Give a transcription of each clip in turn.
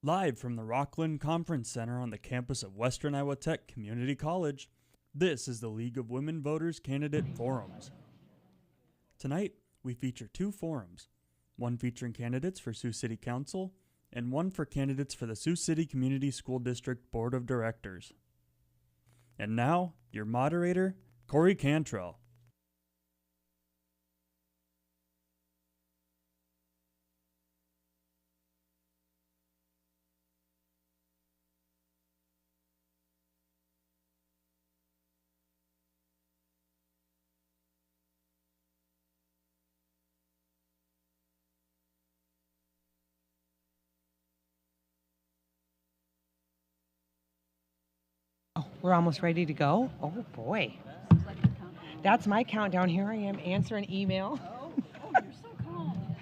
Live from the Rockland Conference Center on the campus of Western Iowa Tech Community College, this is the League of Women Voters Candidate Forums. Tonight, we feature two forums, one featuring candidates for Sioux City Council and one for candidates for the Sioux City Community School District Board of Directors. And now, your moderator, Corey Cantrell. We're almost ready to go? Oh boy. That's my countdown. Here I am answering email. Oh, you're so calm.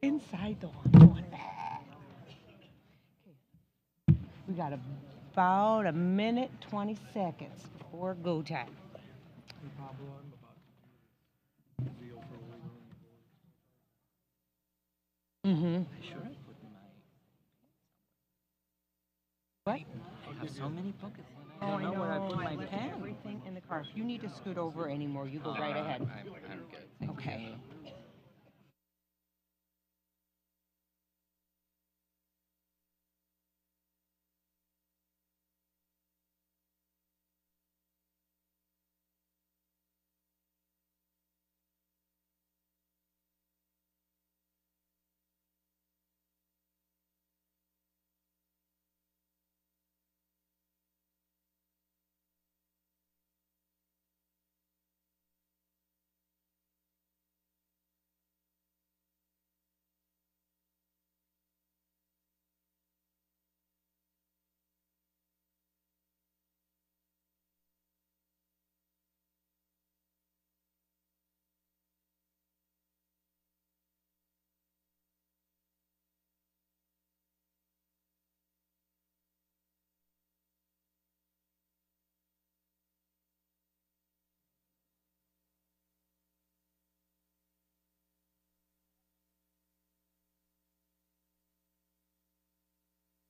Inside the one. We got about a minute, 20 seconds before go time. Mm-hmm. Sure, I put What? I have so many pockets. Oh, I don't know where I put my left pen. everything in the car. If you need to scoot over anymore, you go right ahead. I'm good. Thank Okay. you.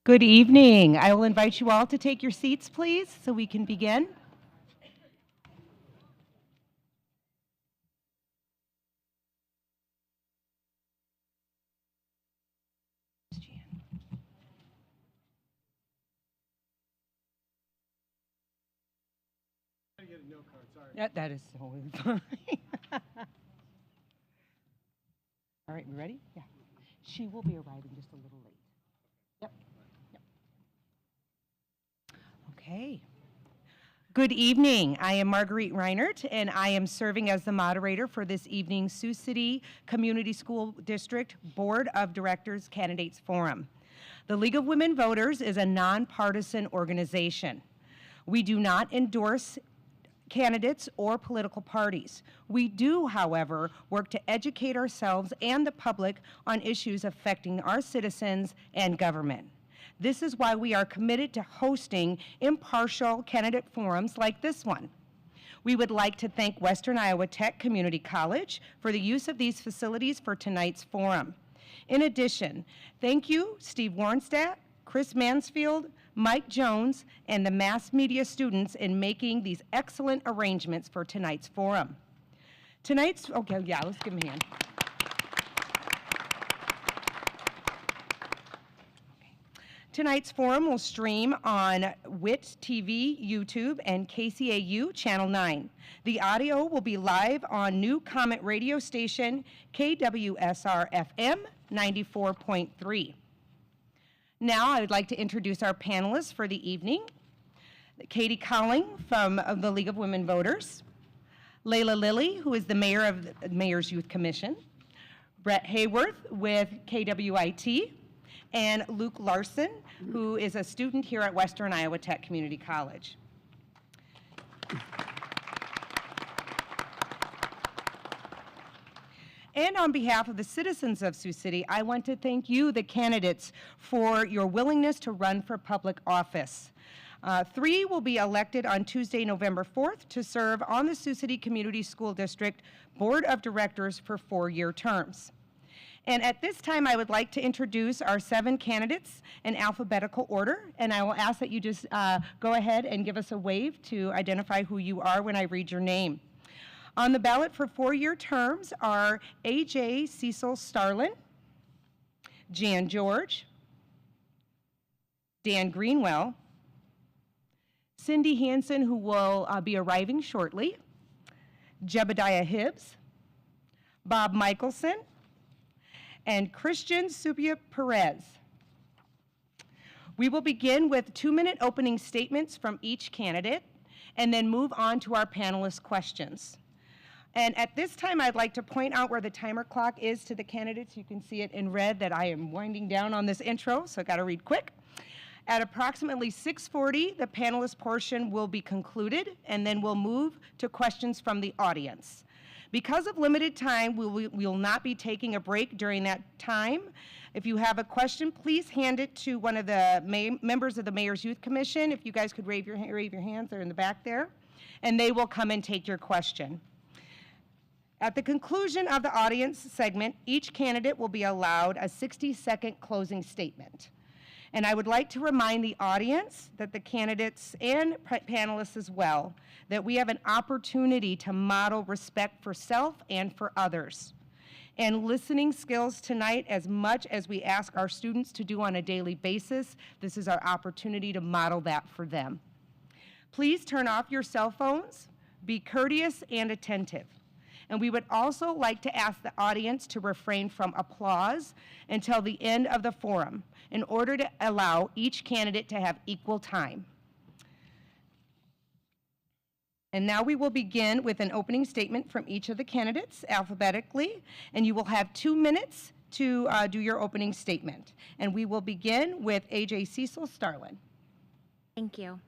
Good evening. I will invite you all to take your seats, please, so we can begin. That is totally fine. All right, we ready? Yeah. She will be arriving just a little late. Yep. Okay. Good evening. I am Marguerite Reinert, and I am serving as the moderator for this evening's Sioux City Community School District Board of Directors Candidates Forum. The League of Women Voters is a nonpartisan organization. We do not endorse candidates or political parties. We do, however, work to educate ourselves and the public on issues affecting our citizens and government. This is why we are committed to hosting impartial candidate forums like this one. We would like to thank Western Iowa Tech Community College for the use of these facilities for tonight's forum. In addition, thank you, Steve Warnstadt, Chris Mansfield, Mike Jones, and the mass media students in making these excellent arrangements for tonight's forum. Let's give them a hand. Tonight's forum will stream on WIT TV, YouTube, and KCAU Channel 9. The audio will be live on new comment radio station KWSR FM 94.3. Now I would like to introduce our panelists for the evening. Katie Colling from the League of Women Voters, Layla Lilly, who is the mayor of the Mayor's Youth Commission, Brett Hayworth with KWIT, and Luke Larson, who is a student here at Western Iowa Tech Community College. And on behalf of the citizens of Sioux City, I want to thank you, the candidates, for your willingness to run for public office. 3 will be elected on Tuesday, November 4th to serve on the Sioux City Community School District Board of Directors for 4-year terms. And at this time, I would like to introduce our 7 candidates in alphabetical order, and I will ask that you just go ahead and give us a wave to identify who you are when I read your name. On the ballot for 4-year terms are A.J. Cecil Starlin, Jan George, Dan Greenwell, Cindy Hansen, who will be arriving shortly, Jebediah Hibbs, Bob Michelson, and Christian Supia Perez. We will begin with 2-minute opening statements from each candidate and then move on to our panelist questions. And at this time, I'd like to point out where the timer clock is to the candidates. You can see it in red that I am winding down on this intro, so I got to read quick. At approximately 6:40, the panelist portion will be concluded, and then we'll move to questions from the audience. Because of limited time, we will not be taking a break during that time. If you have a question, please hand it to one of the members of the Mayor's Youth Commission. If you guys could wave your hands, they're in the back there, and they will come and take your question. At the conclusion of the audience segment, each candidate will be allowed a 60-second closing statement. And I would like to remind the audience that the candidates and panelists as well, that we have an opportunity to model respect for self and for others. And listening skills tonight, as much as we ask our students to do on a daily basis, this is our opportunity to model that for them. Please turn off your cell phones, be courteous and attentive. And we would also like to ask the audience to refrain from applause until the end of the forum in order to allow each candidate to have equal time. And now we will begin with an opening statement from each of the candidates alphabetically, and you will have 2 minutes to do your opening statement. And we will begin with A.J. Cecil Starlin. Thank you.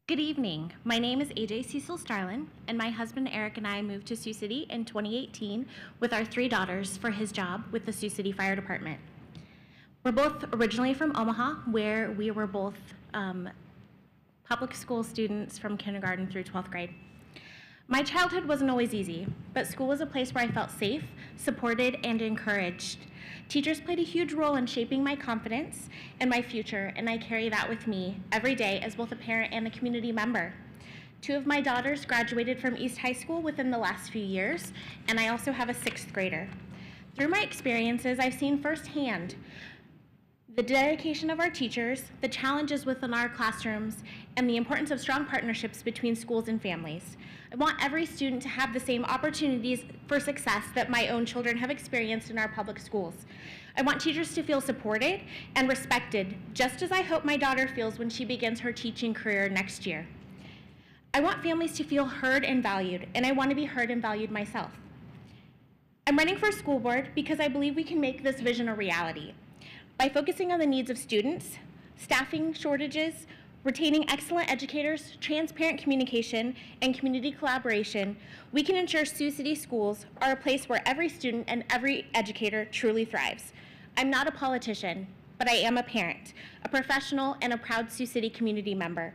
Good evening. My name is A.J. Cecil Starlin, and my husband Eric and I moved to Sioux City in 2018 with our 3 daughters for his job with the Sioux City Fire Department. We're both originally from Omaha, where we were both public school students from kindergarten through 12th grade. My childhood wasn't always easy, but school was a place where I felt safe, supported, and encouraged. Teachers played a huge role in shaping my confidence and my future, and I carry that with me every day as both a parent and a community member. 2 of my daughters graduated from East High School within the last few years, and I also have a 6th grader. Through my experiences, I've seen firsthand the dedication of our teachers, the challenges within our classrooms, and the importance of strong partnerships between schools and families. I want every student to have the same opportunities for success that my own children have experienced in our public schools. I want teachers to feel supported and respected, just as I hope my daughter feels when she begins her teaching career next year. I want families to feel heard and valued, and I want to be heard and valued myself. I'm running for school board because I believe we can make this vision a reality. By focusing on the needs of students, staffing shortages, retaining excellent educators, transparent communication, and community collaboration, we can ensure Sioux City schools are a place where every student and every educator truly thrives. I'm not a politician, but I am a parent, a professional, and a proud Sioux City community member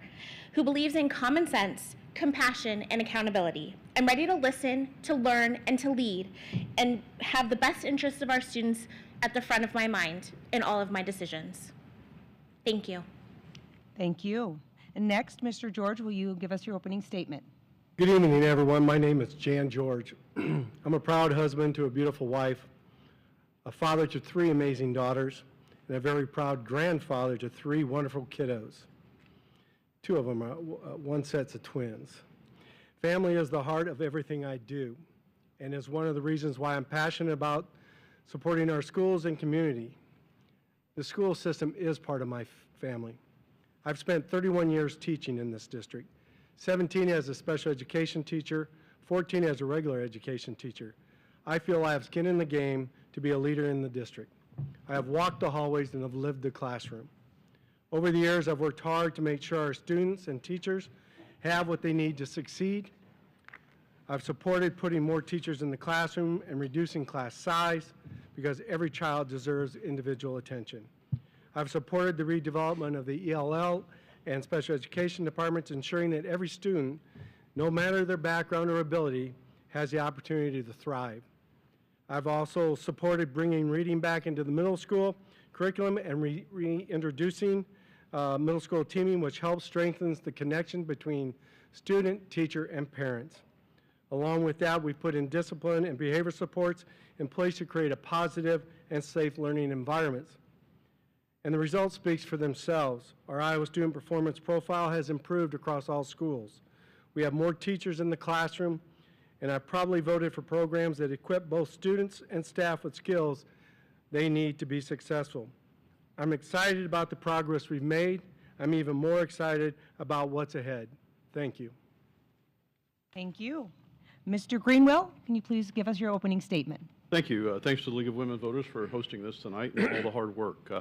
who believes in common sense, compassion, and accountability. I'm ready to listen, to learn, and to lead, and have the best interests of our students at the front of my mind in all of my decisions. Thank you. Thank you. And next, Mr. George, will you give us your opening statement? Good evening, everyone. My name is Jan George. I'm a proud husband to a beautiful wife, a father to 3 amazing daughters, and a very proud grandfather to 3 wonderful kiddos. 2 of them are one sets of twins. Family is the heart of everything I do, and is one of the reasons why I'm passionate about supporting our schools and community. The school system is part of my family. I've spent 31 years teaching in this district, 17 as a special education teacher, 14 as a regular education teacher. I feel I have skin in the game to be a leader in the district. I have walked the hallways and have lived the classroom. Over the years, I've worked hard to make sure our students and teachers have what they need to succeed. I've supported putting more teachers in the classroom and reducing class size because every child deserves individual attention. I've supported the redevelopment of the ELL and special education departments, ensuring that every student, no matter their background or ability, has the opportunity to thrive. I've also supported bringing reading back into the middle school curriculum and reintroducing middle school teaming, which helps strengthens the connection between student, teacher, and parents. Along with that, we put in discipline and behavior supports in place to create a positive and safe learning environments. And the results speaks for themselves. Our Iowa Student Performance Profile has improved across all schools. We have more teachers in the classroom, and I probably voted for programs that equip both students and staff with skills they need to be successful. I'm excited about the progress we've made. I'm even more excited about what's ahead. Thank you. Thank you. Mr. Greenwell, can you please give us your opening statement? Thank you. Thanks to the League of Women Voters for hosting this tonight and all the hard work.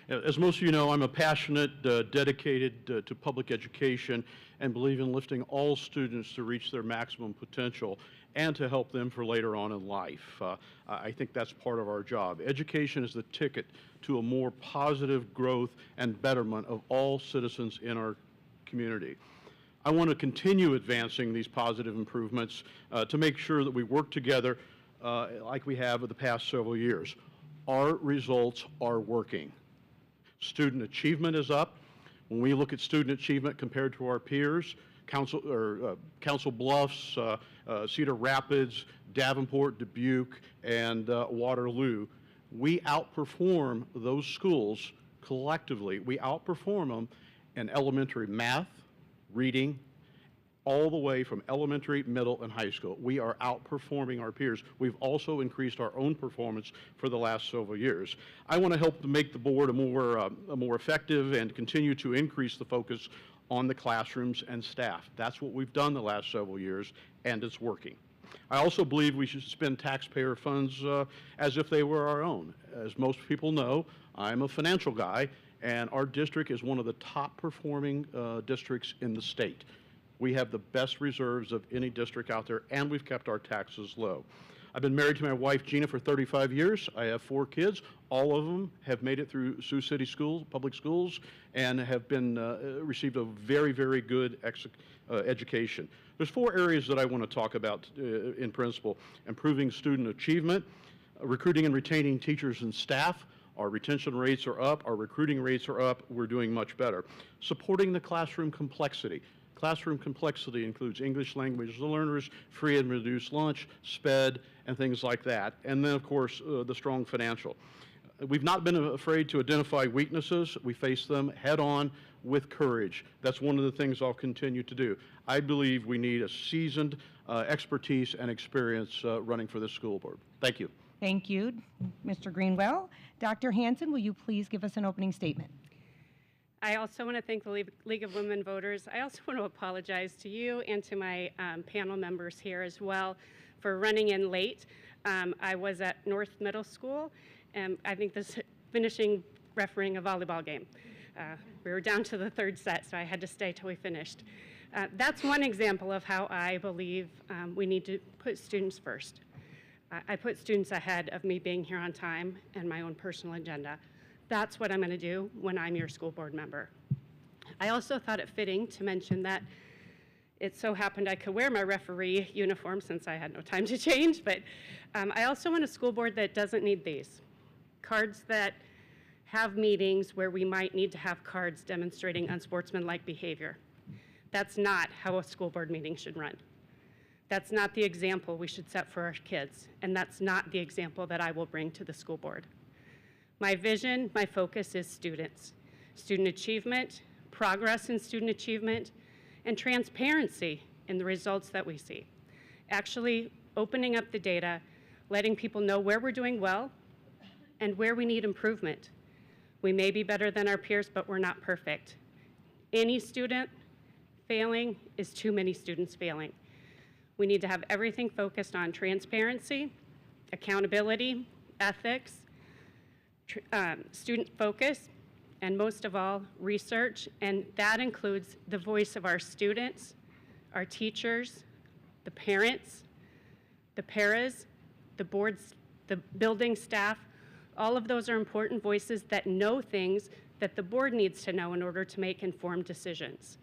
As most of you know, I'm a passionate, dedicated to public education and believe in lifting all students to reach their maximum potential and to help them for later on in life. I think that's part of our job. Education is the ticket to a more positive growth and betterment of all citizens in our community. I want to continue advancing these positive improvements to make sure that we work together like we have over the past several years. Our results are working. Student achievement is up. When we look at student achievement compared to our peers, Council Bluffs, Cedar Rapids, Davenport, Dubuque, and Waterloo, we outperform those schools collectively. We outperform them in elementary math, reading, all the way from elementary, middle, and high school. We are outperforming our peers. We've also increased our own performance for the last several years. I want to help to make the board a more effective and continue to increase the focus on the classrooms and staff. That's what we've done the last several years, and it's working. I also believe we should spend taxpayer funds as if they were our own. As most people know, I'm a financial guy, and our district is one of the top performing districts in the state. We have the best reserves of any district out there, and we've kept our taxes low. I've been married to my wife, Gina, for 35 years. I have 4 kids. All of them have made it through Sioux City schools, public schools, and have been received a very, very good education. There's 4 areas that I want to talk about in principle: improving student achievement, recruiting and retaining teachers and staff. Our retention rates are up. Our recruiting rates are up. We're doing much better. Supporting the classroom complexity. Classroom complexity includes English language learners, free and reduced lunch, SPED, and things like that. And then, of course, the strong financial. We've not been afraid to identify weaknesses. We face them head on with courage. That's one of the things I'll continue to do. I believe we need a seasoned expertise and experience running for this school board. Thank you. Thank you, Mr. Greenwell. Dr. Hanson, will you please give us an opening statement? I also want to thank the League of Women Voters. I also want to apologize to you and to my panel members here as well for running in late. I was at North Middle School, and I think this finishing refereeing a volleyball game. We were down to the 3rd set, so I had to stay till we finished. That's one example of how I believe we need to put students first. I put students ahead of me being here on time and my own personal agenda. That's what I'm going to do when I'm your school board member. I also thought it fitting to mention that it so happened I could wear my referee uniform since I had no time to change, but I also want a school board that doesn't need these. Cards that have meetings where we might need to have cards demonstrating unsportsmanlike behavior. That's not how a school board meeting should run. That's not the example we should set for our kids, and that's not the example that I will bring to the school board. My vision, my focus is students, student achievement, progress in student achievement, and transparency in the results that we see. Actually opening up the data, letting people know where we're doing well and where we need improvement. We may be better than our peers, but we're not perfect. Any student failing is too many students failing. We need to have everything focused on transparency, accountability, ethics, student focus, and most of all, research, and that includes the voice of our students, our teachers, the parents, the paras, the boards, the building staff. All of those are important voices that know things that the board needs to know in order to make informed decisions.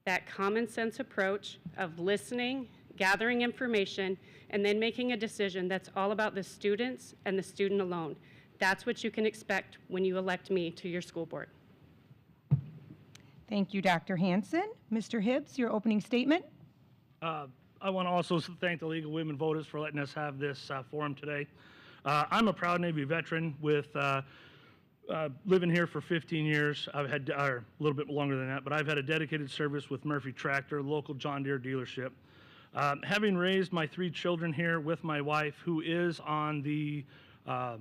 That common sense approach of listening, gathering information, and then making a decision that's all about the students and the student alone. That's what you can expect when you elect me to your school board. Thank you, Dr. Hanson. Mr. Hibbs, your opening statement. I want to also thank the League of Women Voters for letting us have this forum today. I'm a proud Navy veteran with living here for 15 years. I've had, or a little bit longer than that, but I've had a dedicated service with Murphy Tractor, local John Deere dealership. Having raised my 3 children here with my wife, who is on the,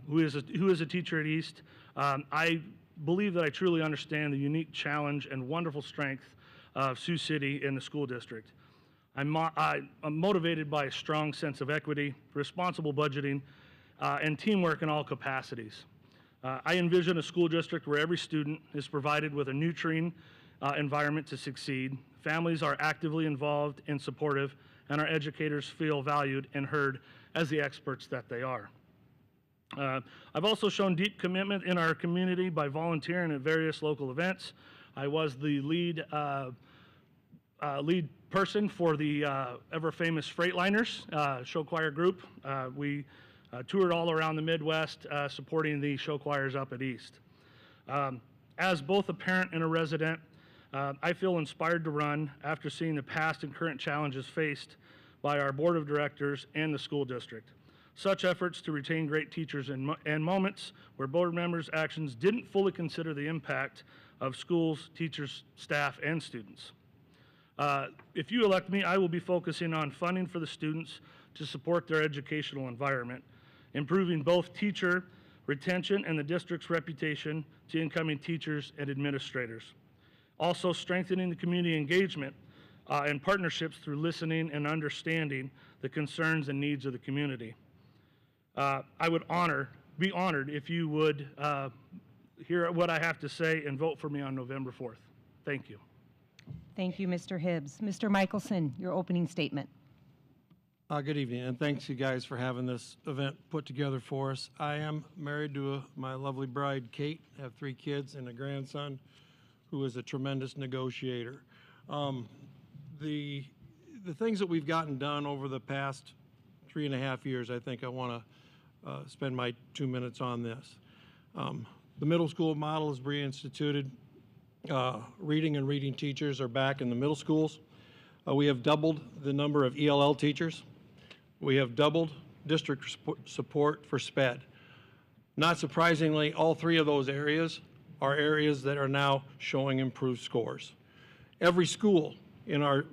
who is a teacher at East, I believe that I truly understand the unique challenge and wonderful strength of Sioux City in the school district. I'm motivated by a strong sense of equity, responsible budgeting, and teamwork in all capacities. I envision a school district where every student is provided with a nurturing environment to succeed, families are actively involved and supportive, and our educators feel valued and heard as the experts that they are. I've also shown deep commitment in our community by volunteering at various local events. I was the lead person for the ever-famous Freightliners show choir group. We toured all around the Midwest supporting the show choirs up at East. As both a parent and a resident, I feel inspired to run after seeing the past and current challenges faced by our board of directors and the school district. Such efforts to retain great teachers and moments where board members' actions didn't fully consider the impact of schools, teachers, staff, and students. If you elect me, I will be focusing on funding for the students to support their educational environment, improving both teacher retention and the district's reputation to incoming teachers and administrators. Also strengthening the community engagement and partnerships through listening and understanding the concerns and needs of the community. I would be honored if you would hear what I have to say and vote for me on November 4th. Thank you. Thank you, Mr. Hibbs. Mr. Michelson, your opening statement. Good evening, and thanks you guys for having this event put together for us. I am married to my lovely bride, Kate. I have 3 kids and a grandson who is a tremendous negotiator. The things that we've gotten done over the past 3.5 years, I think I want to spend my 2 minutes on this. The middle school model is reinstituted. Reading and reading teachers are back in the middle schools. We have doubled the number of ELL teachers. We have doubled district support for SPED. Not surprisingly, all 3 of those areas are areas that are now showing improved scores. Every school in our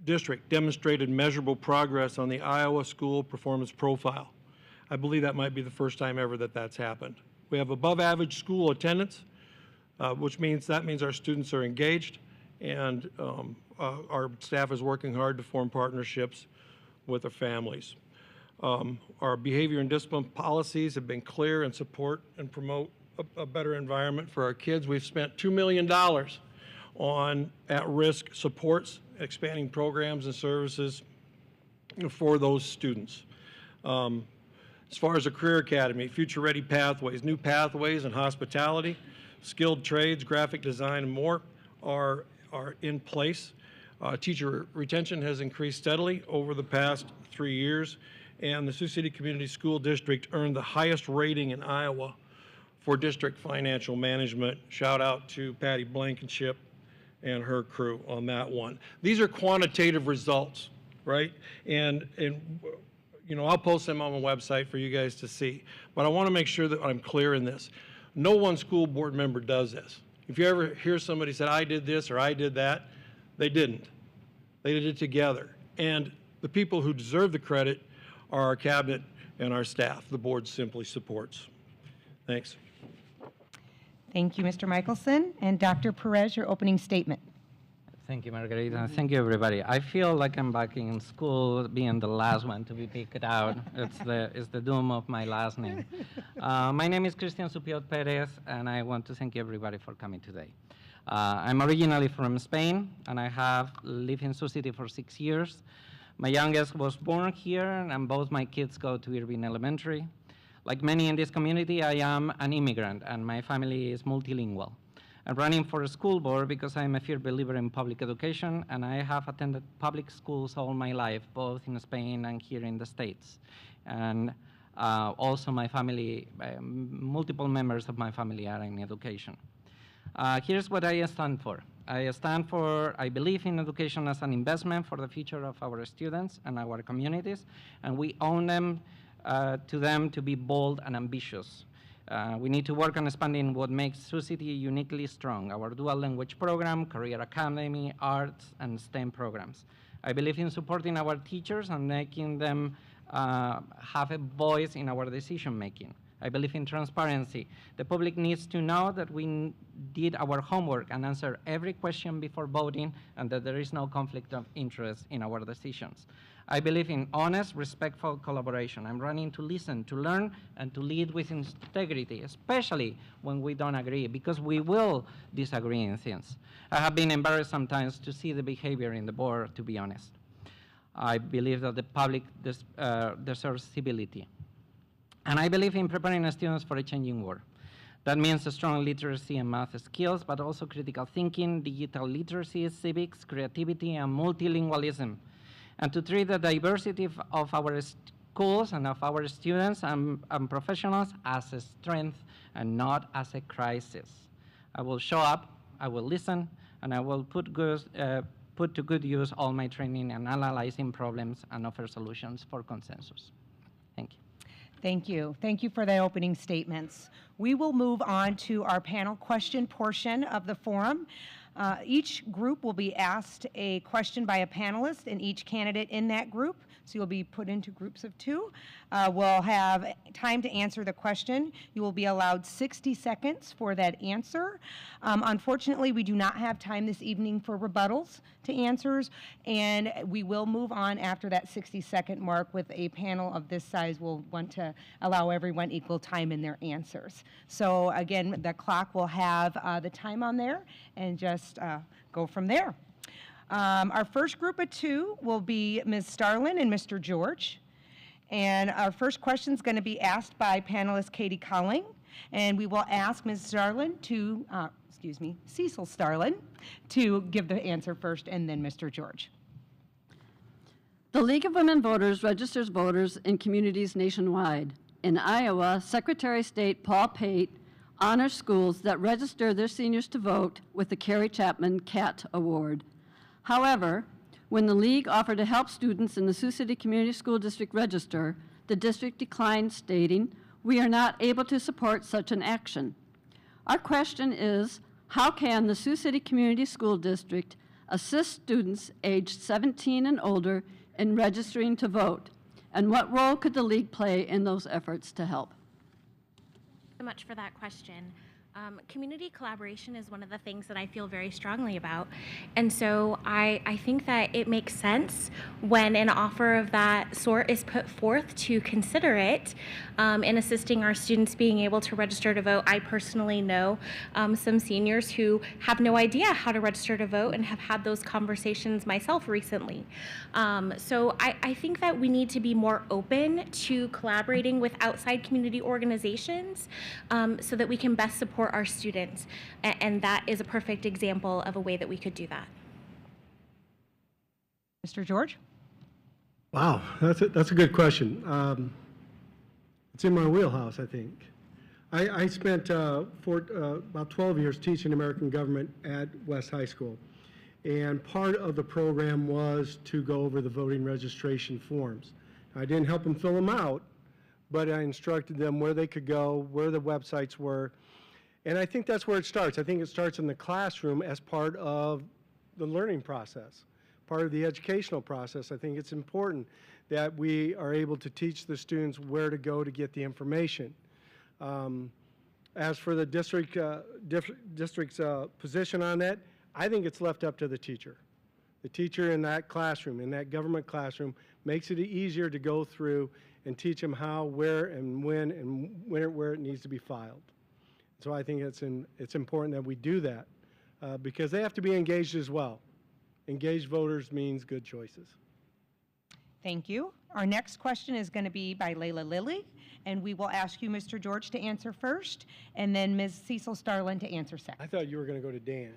district demonstrated measurable progress on the Iowa School Performance Profile. I believe that might be the first time ever that that's happened. We have above average school attendance, which means our students are engaged, and our staff is working hard to form partnerships with their families. Our behavior and discipline policies have been clear and support and promote a better environment for our kids. We've spent $2 million on at-risk supports, expanding programs and services for those students. As far as a career academy, future-ready pathways, new pathways in hospitality, skilled trades, graphic design, and more are in place. Teacher retention has increased steadily over the past 3 years, and the Sioux City Community School District earned the highest rating in Iowa for district financial management. Shout out to Patty Blankenship and her crew on that one. These are quantitative results, right? And you know, I'll post them on my website for you guys to see. But I want to make sure that I'm clear in this. No one school board member does this. If you ever hear somebody say, I did this or I did that, they didn't. They did it together. And the people who deserve the credit are our cabinet and our staff. The board simply supports. Thanks. Thank you, Mr. Michelson. And Dr. Perez, your opening statement. Thank you, Margarita. Thank you, everybody. I feel like I'm back in school, being the last one to be picked out. It's the doom of my last name. My name is Cristian Supiot Perez, and I want to thank everybody for coming today. I'm originally from Spain, and I have lived in Sioux City for 6 years. My youngest was born here, and both my kids go to Irving Elementary. Like many in this community, I am an immigrant, and my family is multilingual. I'm running for a school board because I'm a firm believer in public education, and I have attended public schools all my life, both in Spain and here in the States. And also my family, multiple members of my family are in education. Here's what I stand for. I believe in education as an investment for the future of our students and our communities, and we owe them to be bold and ambitious. We need to work on expanding what makes Sioux City uniquely strong, our dual language program, career academy, arts, and STEM programs. I believe in supporting our teachers and making them have a voice in our decision making. I believe in transparency. The public needs to know that we did our homework and answer every question before voting, and that there is no conflict of interest in our decisions. I believe in honest, respectful collaboration. I'm running to listen, to learn, and to lead with integrity, especially when we don't agree, because we will disagree in things. I have been embarrassed sometimes to see the behavior in the board, to be honest. I believe that the public deserves civility. And I believe in preparing students for a changing world. That means a strong literacy and math skills, but also critical thinking, digital literacy, civics, creativity, and multilingualism. And to treat the diversity of our schools and of our students and professionals as a strength and not as a crisis. I will show up, I will listen, and I will put to good use all my training in analyzing problems and offer solutions for consensus. Thank you. Thank you. Thank you for the opening statements. We will move on to our panel question portion of the forum. Each group will be asked a question by a panelist, and each candidate in that group, so you'll be put into groups of two, will have time to answer the question. You will be allowed 60 seconds for that answer. Unfortunately, we do not have time this evening for rebuttals to answers, and we will move on after that 60-second mark. With a panel of this size, we'll want to allow everyone equal time in their answers. So again, the clock will have the time on there, and just go from there. Our first group of two will be Ms. Starlin and Mr. George. And our first question is going to be asked by panelist Katie Colling. And we will ask Ms. Starlin to, Cecil Starlin, to give the answer first, and then Mr. George. The League of Women Voters registers voters in communities nationwide. In Iowa, Secretary of State Paul Pate honors schools that register their seniors to vote with the Carrie Chapman CAT Award. However, when the League offered to help students in the Sioux City Community School District register, the district declined, stating, "We are not able to support such an action." Our question is, how can the Sioux City Community School District assist students aged 17 and older in registering to vote? And what role could the League play in those efforts to help? So much for that question. Community collaboration is one of the things that I feel very strongly about. And so I think that it makes sense when an offer of that sort is put forth to consider it in assisting our students being able to register to vote. I personally know some seniors who have no idea how to register to vote and have had those conversations myself recently. So I think that we need to be more open to collaborating with outside community organizations so that we can best support our students, and that is a perfect example of a way that we could do that. Mr. George? Wow, that's a good question. It's in my wheelhouse, I think. I spent about 12 years teaching American government at West High School, and part of the program was to go over the voting registration forms. I didn't help them fill them out, but I instructed them where they could go, where the websites were. And I think that's where it starts. I think it starts in the classroom as part of the learning process, part of the educational process. I think it's important that we are able to teach the students where to go to get the information. As for the district's position on that, I think it's left up to the teacher. The teacher in that classroom, in that government classroom, makes it easier to go through and teach them how, where, and when, and where it needs to be filed. So I think it's important that we do that because they have to be engaged as well. Engaged voters means good choices. Thank you. Our next question is going to be by Layla Lilly, and we will ask you, Mr. George, to answer first, and then Ms. Cecil Starlin to answer second. I thought you were going to go to Dan.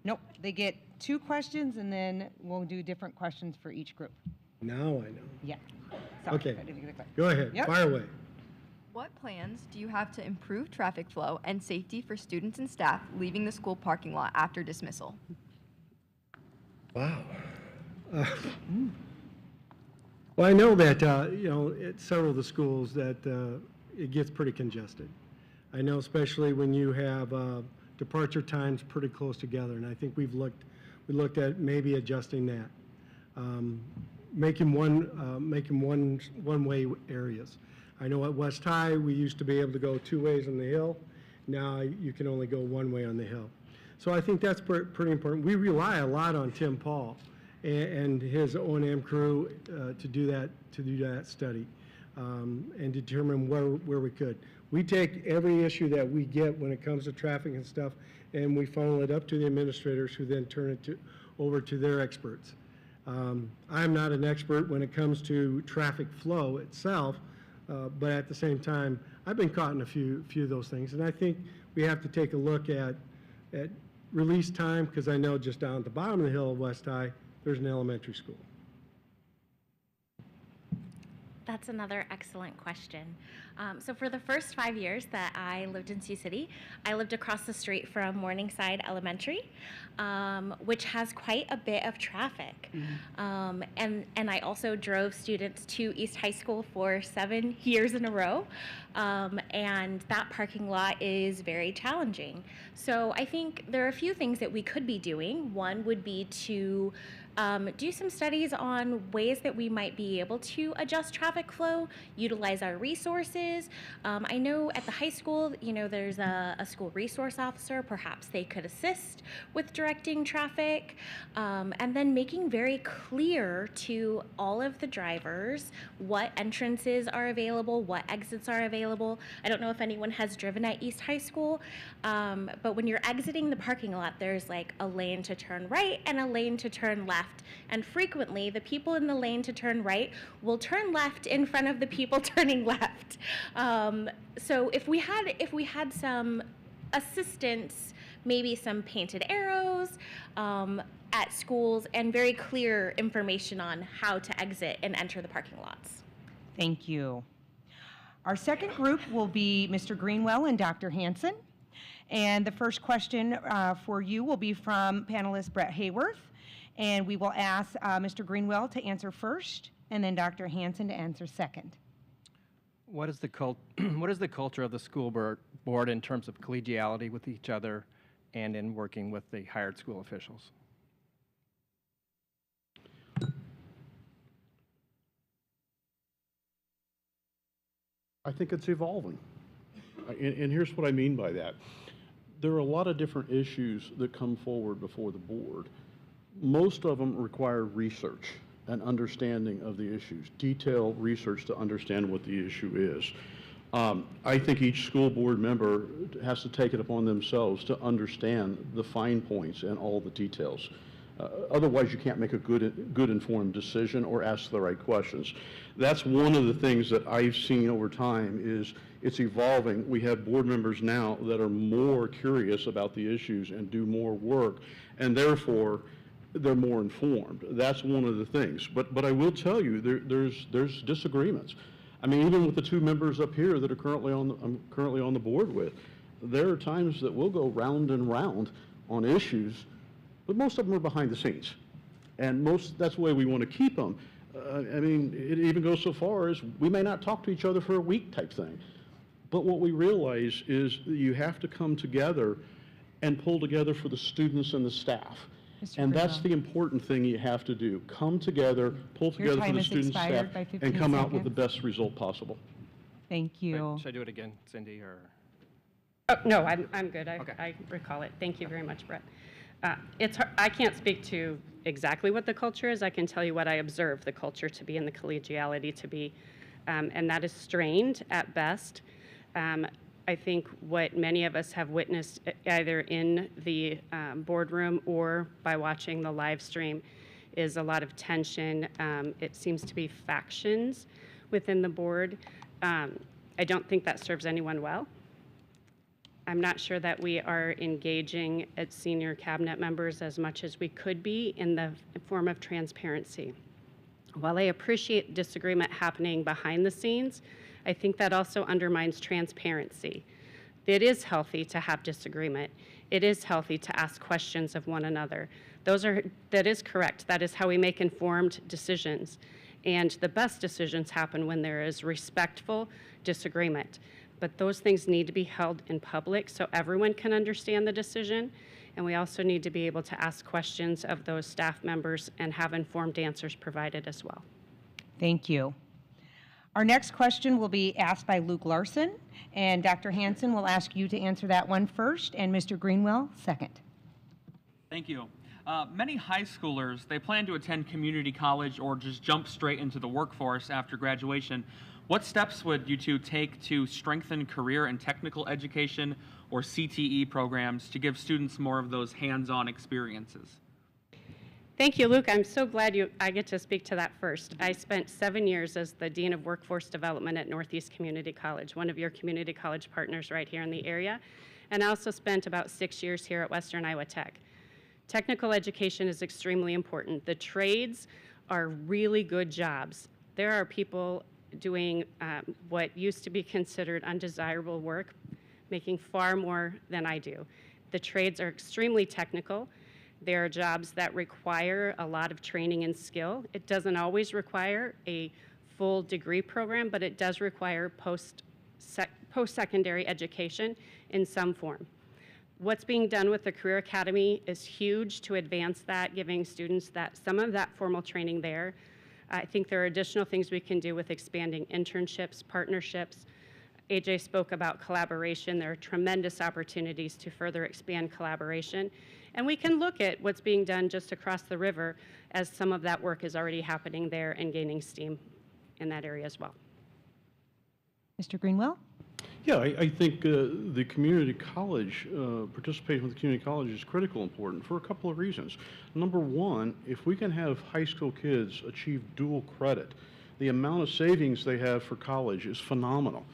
Nope, they get 2 questions, and then we'll do different questions for each group. Now I know. Yeah. Sorry, Okay. I didn't get the question. Go ahead, Yep. fire away. What plans do you have to improve traffic flow and safety for students and staff leaving the school parking lot after dismissal? Wow. Well, I know that, at several of the schools that it gets pretty congested. I know especially when you have departure times pretty close together, and I think we looked at maybe adjusting that. Making one-way areas. I know at West High, we used to be able to go 2 ways on the hill. Now you can only go 1 way on the hill. So I think that's pretty important. We rely a lot on Tim Paul and his O&M crew to do that study and determine where we could. We take every issue that we get when it comes to traffic and stuff, and we funnel it up to the administrators, who then turn it over to their experts. I'm not an expert when it comes to traffic flow itself, but at the same time, I've been caught in a few of those things, and I think we have to take a look at release time, because I know just down at the bottom of the hill of West High, there's an elementary school. That's another excellent question. So for the first 5 years that I lived in Sioux City, I lived across the street from Morningside Elementary, which has quite a bit of traffic. And I also drove students to East High School for 7 years in a row, and that parking lot is very challenging. So I think there are a few things that we could be doing. One would be to do some studies on ways that we might be able to adjust traffic flow, utilize our resources. I know at the high school, there's a school resource officer. Perhaps they could assist with directing traffic, and then making very clear to all of the drivers what entrances are available, what exits are available. I don't know if anyone has driven at East High School, but when you're exiting the parking lot, there's like a lane to turn right and a lane to turn left. And frequently, the people in the lane to turn right will turn left in front of the people turning left. So if we had some assistance, maybe some painted arrows at schools, and very clear information on how to exit and enter the parking lots. Thank you. Our second group will be Mr. Greenwell and Dr. Hanson. And the first question for you will be from panelist Brett Hayworth. And we will ask Mr. Greenwell to answer first, and then Dr. Hanson to answer second. What is the culture of the school board in terms of collegiality with each other and in working with the hired school officials? I think it's evolving. And here's what I mean by that. There are a lot of different issues that come forward before the board. Most of them require research and understanding of the issues, detailed research to understand what the issue is. I think each school board member has to take it upon themselves to understand the fine points and all the details. Otherwise, you can't make a good informed decision or ask the right questions. That's one of the things that I've seen over time is it's evolving. We have board members now that are more curious about the issues and do more work, and therefore they're more informed. That's one of the things. But I will tell you, there's disagreements. I mean, even with the 2 members up here that are I'm currently on the board with, there are times that we'll go round and round on issues, but most of them are behind the scenes. And that's the way we want to keep them. I mean, it even goes so far as we may not talk to each other for a week type thing. But what we realize is that you have to come together and pull together for the students and the staff. And that's the important thing you have to do. Come together, pull together for the students, staff, and come out with the best result possible. Thank you. Should I do it again, Cindy, or? Oh, no, I'm good. Okay. I recall it. Thank you very much, Brett. I can't speak to exactly what the culture is. I can tell you what I observe the culture to be and the collegiality to be, and that is strained at best. I think what many of us have witnessed either in the boardroom or by watching the live stream is a lot of tension. It seems to be factions within the board. I don't think that serves anyone well. I'm not sure that we are engaging as senior cabinet members as much as we could be in the form of transparency. While I appreciate disagreement happening behind the scenes, I think that also undermines transparency. It is healthy to have disagreement. It is healthy to ask questions of one another. That is correct. That is how we make informed decisions. And the best decisions happen when there is respectful disagreement. But those things need to be held in public so everyone can understand the decision. And we also need to be able to ask questions of those staff members and have informed answers provided as well. Thank you. Our next question will be asked by Luke Larson, and Dr. Hansen will ask you to answer that one first, and Mr. Greenwell second. Thank you. Many high schoolers, they plan to attend community college or just jump straight into the workforce after graduation. What steps would you two take to strengthen career and technical education or CTE programs to give students more of those hands-on experiences? Thank you, Luke. I'm so glad I get to speak to that first. I spent 7 years as the Dean of Workforce Development at Northeast Community College, one of your community college partners right here in the area. And I also spent about 6 years here at Western Iowa Tech. Technical education is extremely important. The trades are really good jobs. There are people doing what used to be considered undesirable work, making far more than I do. The trades are extremely technical. There are jobs that require a lot of training and skill. It doesn't always require a full degree program, but it does require post-secondary education in some form. What's being done with the Career Academy is huge to advance that, giving students some of that formal training there. I think there are additional things we can do with expanding internships, partnerships. AJ spoke about collaboration. There are tremendous opportunities to further expand collaboration. And we can look at what's being done just across the river as some of that work is already happening there and gaining steam in that area as well. Mr. Greenwell? Yeah, I think the community college, participation with the community college is critical important for a couple of reasons. Number one, if we can have high school kids achieve dual credit, the amount of savings they have for college is phenomenal.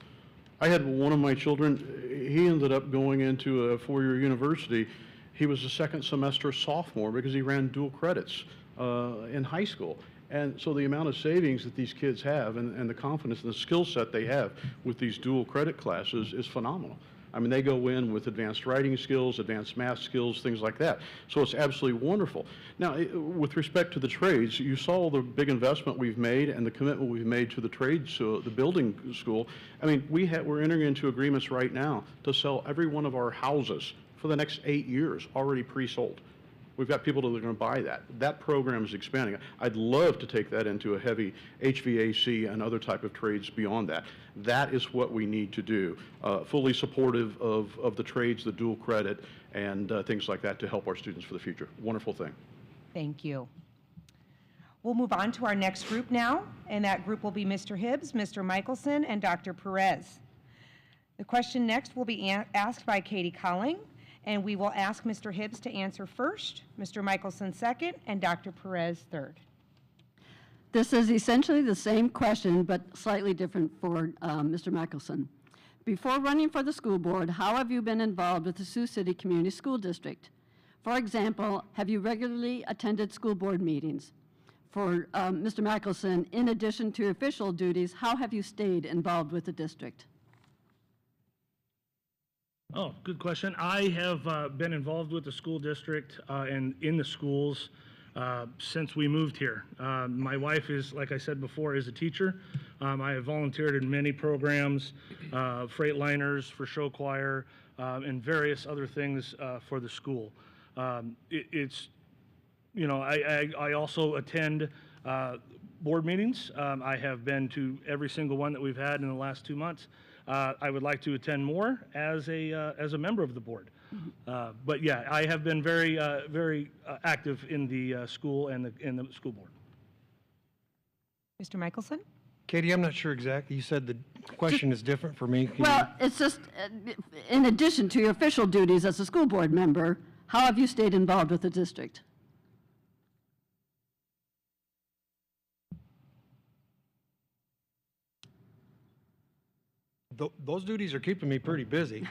I had one of my children, he ended up going into a four-year university. He was a second semester sophomore because he ran dual credits in high school. And so the amount of savings that these kids have and the confidence and the skill set they have with these dual credit classes is phenomenal. I mean, they go in with advanced writing skills, advanced math skills, things like that. So it's absolutely wonderful. Now, with respect to the trades, you saw the big investment we've made and the commitment we've made to the trades, the building school. I mean, we're entering into agreements right now to sell every one of our houses for the next 8 years, already pre-sold. We've got people that are going to buy that. That program is expanding. I'd love to take that into a heavy HVAC and other type of trades beyond that. That is what we need to do. Fully supportive of the trades, the dual credit, and things like that to help our students for the future. Wonderful thing. Thank you. We'll move on to our next group now, and that group will be Mr. Hibbs, Mr. Michelson, and Dr. Perez. The question next will be asked by Katie Colling. And we will ask Mr. Hibbs to answer first, Mr. Michelson second, and Dr. Perez third. This is essentially the same question, but slightly different for Mr. Michelson. Before running for the school board, how have you been involved with the Sioux City Community School District? For example, have you regularly attended school board meetings? For Mr. Michelson, in addition to official duties, how have you stayed involved with the district? Oh, good question. I have been involved with the school district and in the schools since we moved here. My wife is, like I said before, is a teacher. I have volunteered in many programs, Freightliners for show choir, and various other things for the school. It's, you know, I also attend board meetings. I have been to every single one that we've had in the last 2 months. I would like to attend more as a member of the board. But yeah, I have been very active in the school and in the school board. Mr. Michelson? Katie, I'm not sure exactly. You said the question is different for me. Well, it's just, in addition to your official duties as a school board member, how have you stayed involved with the district? those duties are keeping me pretty busy.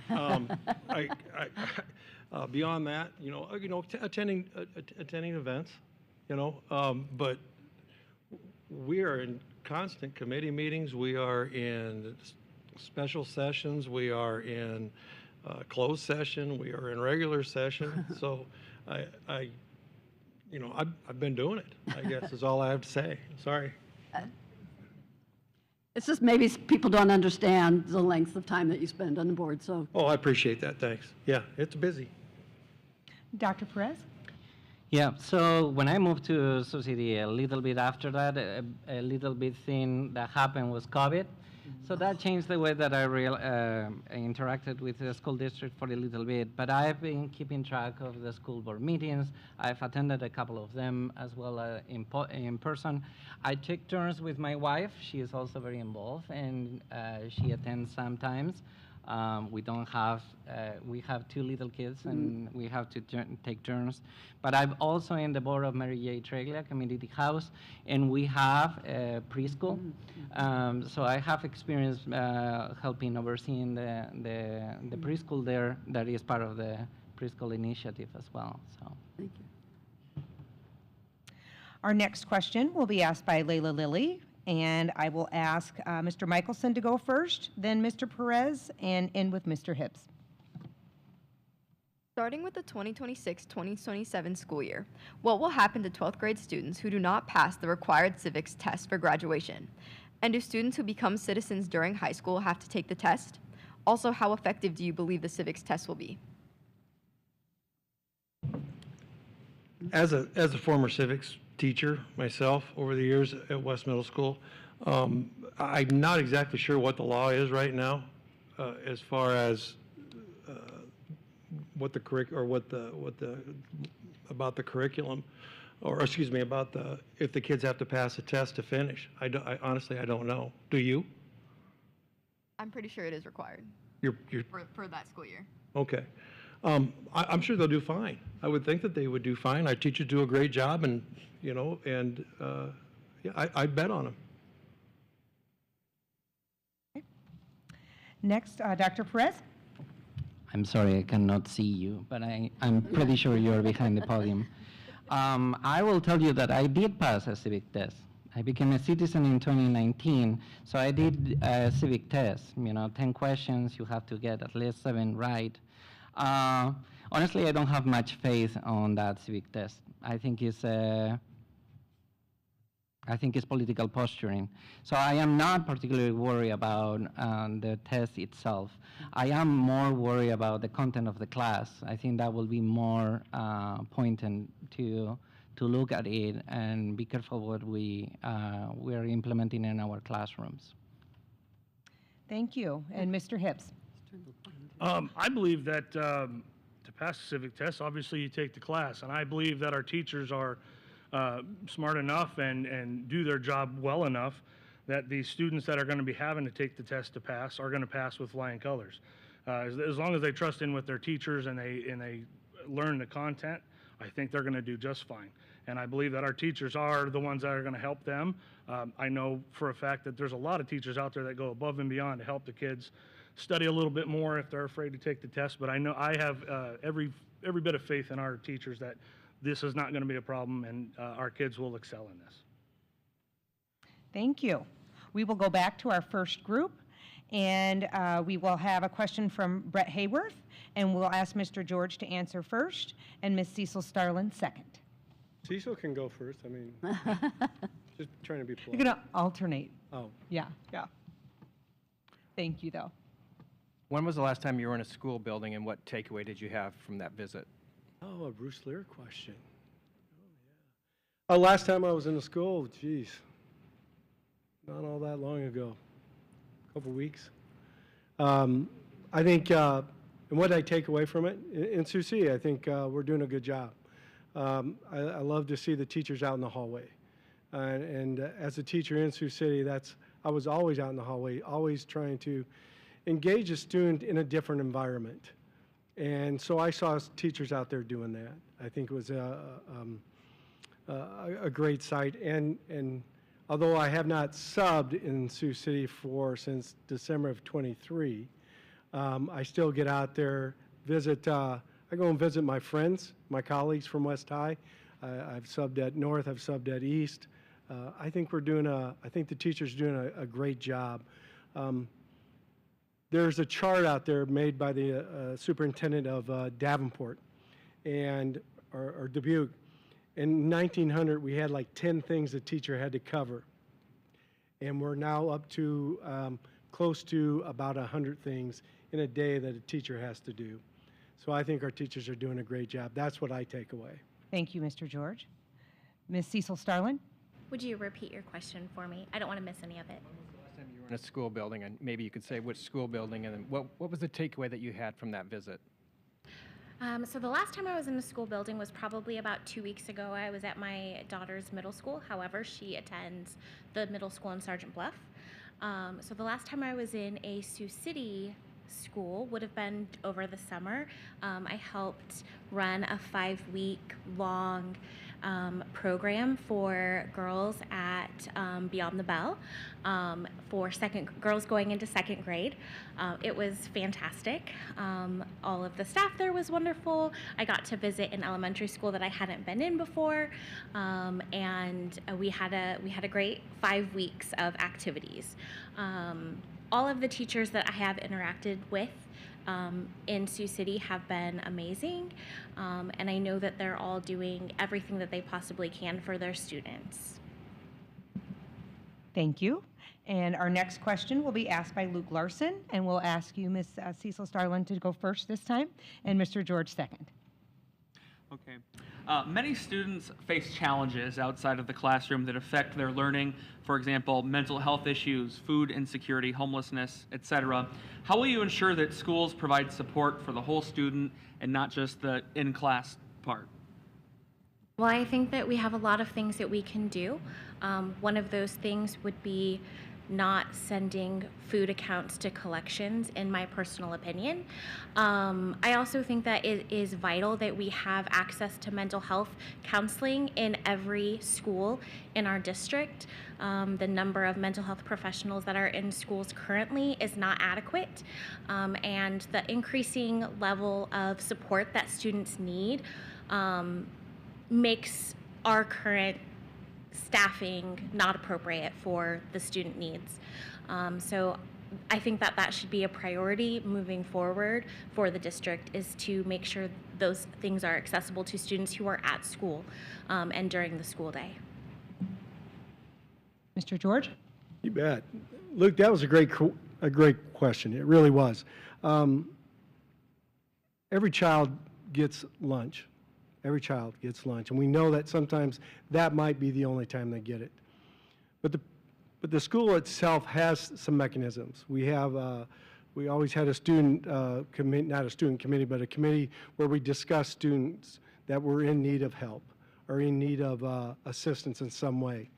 Beyond that, attending events, but we are in constant committee meetings. We are in special sessions. We are in closed session. We are in regular session. So I've been doing it, I guess is all I have to say. Sorry. It's just maybe people don't understand the length of time that you spend on the board, so. Oh, I appreciate that, thanks. Yeah, it's busy. Dr. Perez? Yeah, so when I moved to Sioux City, a little bit after that, a little bit thing that happened was COVID. So that changed the way that I interacted with the school district for a little bit. But I've been keeping track of the school board meetings. I've attended a couple of them as well in person. I take turns with my wife. She is also very involved, and she attends sometimes. We have 2 little kids, and we have to take turns. But I'm also in the board of Mary J. Treglia Community House, and we have a preschool. So I have experience helping overseeing the preschool there that is part of the preschool initiative as well. So Thank you. Our next question will be asked by Layla Lilly. And I will ask Mr. Michelson to go first, then Mr. Perez, and end with Mr. Hibbs. Starting with the 2026-2027 school year, what will happen to 12th grade students who do not pass the required civics test for graduation? And do students who become citizens during high school have to take the test? Also, how effective do you believe the civics test will be? As a former civics teacher myself over the years at West Middle School, I'm not exactly sure what the law is right now as far as what the about the curriculum, or excuse me, about if the kids have to pass a test to finish. I honestly don't know. Do you? I'm pretty sure it is required for that school year. Okay. I'm sure they'll do fine. I would think that they would do fine. Our teachers do a great job, and I'd bet on them. Next, Dr. Perez. I'm sorry, I cannot see you, but I'm pretty sure you're behind the podium. I will tell you that I did pass a civic test. I became a citizen in 2019, so I did a civic test. 10 questions, you have to get at least 7 right. Honestly, I don't have much faith on that civic test. I think it's political posturing. So I am not particularly worried about the test itself. I am more worried about the content of the class. I think that will be more poignant to look at it and be careful what we are implementing in our classrooms. Thank you. And Mr. Hibbs. I believe that to pass the civic test, obviously you take the class, and I believe that our teachers are smart enough and do their job well enough that the students that are going to be having to take the test to pass are going to pass with flying colors. As long as they trust in with their teachers and they learn the content, I think they're going to do just fine. And I believe that our teachers are the ones that are going to help them. I know for a fact that there's a lot of teachers out there that go above and beyond to help the kids study a little bit more if they're afraid to take the test. But I know I have every bit of faith in our teachers that this is not going to be a problem, and our kids will excel in this. Thank you. We will go back to our first group, and we will have a question from Brett Hayworth, and we'll ask Mr. George to answer first, and Ms. Cecil Starlin second. Cecil can go first. I mean, just trying to be polite. You're going to alternate. Oh. Yeah. Thank you, though. When was the last time you were in a school building, and what takeaway did you have from that visit? Oh, a Bruce Lear question. Oh, yeah. Last time I was in the school, geez, not all that long ago, a couple weeks. I think, and what did I take away from it? In Sioux City, I think we're doing a good job. I love to see the teachers out in the hallway. And as a teacher in Sioux City, I was always out in the hallway, always trying to engage a student in a different environment. And so I saw teachers out there doing that. I think it was a great sight. And although I have not subbed in Sioux City since December of '23, I still get out there, visit, I go and visit my friends, my colleagues from West High. I've subbed at North, I've subbed at East. I think I think the teachers are doing a great job. There's a chart out there made by the superintendent of Davenport or Dubuque. In 1900, we had like 10 things a teacher had to cover. And we're now up to close to about 100 things in a day that a teacher has to do. So I think our teachers are doing a great job. That's what I take away. Thank you, Mr. George. Ms. Cecil Starlin? Would you repeat your question for me? I don't want to miss any of it. When was the last time you were in a school building, and maybe you could say which school building, and then what was the takeaway that you had from that visit? So the last time I was in a school building was probably about 2 weeks ago. I was at my daughter's middle school. However, she attends the middle school in Sergeant Bluff. So the last time I was in a Sioux City school would have been over the summer. I helped run a 5-week long program for girls at Beyond the Bell for girls going into second grade. It was fantastic. All of the staff there was wonderful. I got to visit an elementary school that I hadn't been in before, and we had a great 5 weeks of activities. All of the teachers that I have interacted with in Sioux City have been amazing, and I know that they're all doing everything that they possibly can for their students. Thank you. And our next question will be asked by Luke Larson, and we'll ask you, Ms. Cecil Starlin, to go first this time, and Mr. George second. Okay. Many students face challenges outside of the classroom that affect their learning. For example, mental health issues, food insecurity, homelessness, etc. How will you ensure that schools provide support for the whole student and not just the in-class part? Well, I think that we have a lot of things that we can do. One of those things would be not sending food accounts to collections, in my personal opinion. I also think that it is vital that we have access to mental health counseling in every school in our district. The number of mental health professionals that are in schools currently is not adequate, and the increasing level of support that students need makes our current staffing not appropriate for the student needs. So I think that that should be a priority moving forward for the district, is to make sure those things are accessible to students who are at school and during the school day. Mr. George? You bet. Luke, that was a great question. It really was. Every child gets lunch. Every child gets lunch, and we know that sometimes that might be the only time they get it. But the school itself has some mechanisms. We always had a student committee, not a student committee, but a committee where we discuss students that were in need of help or in need of assistance in some way.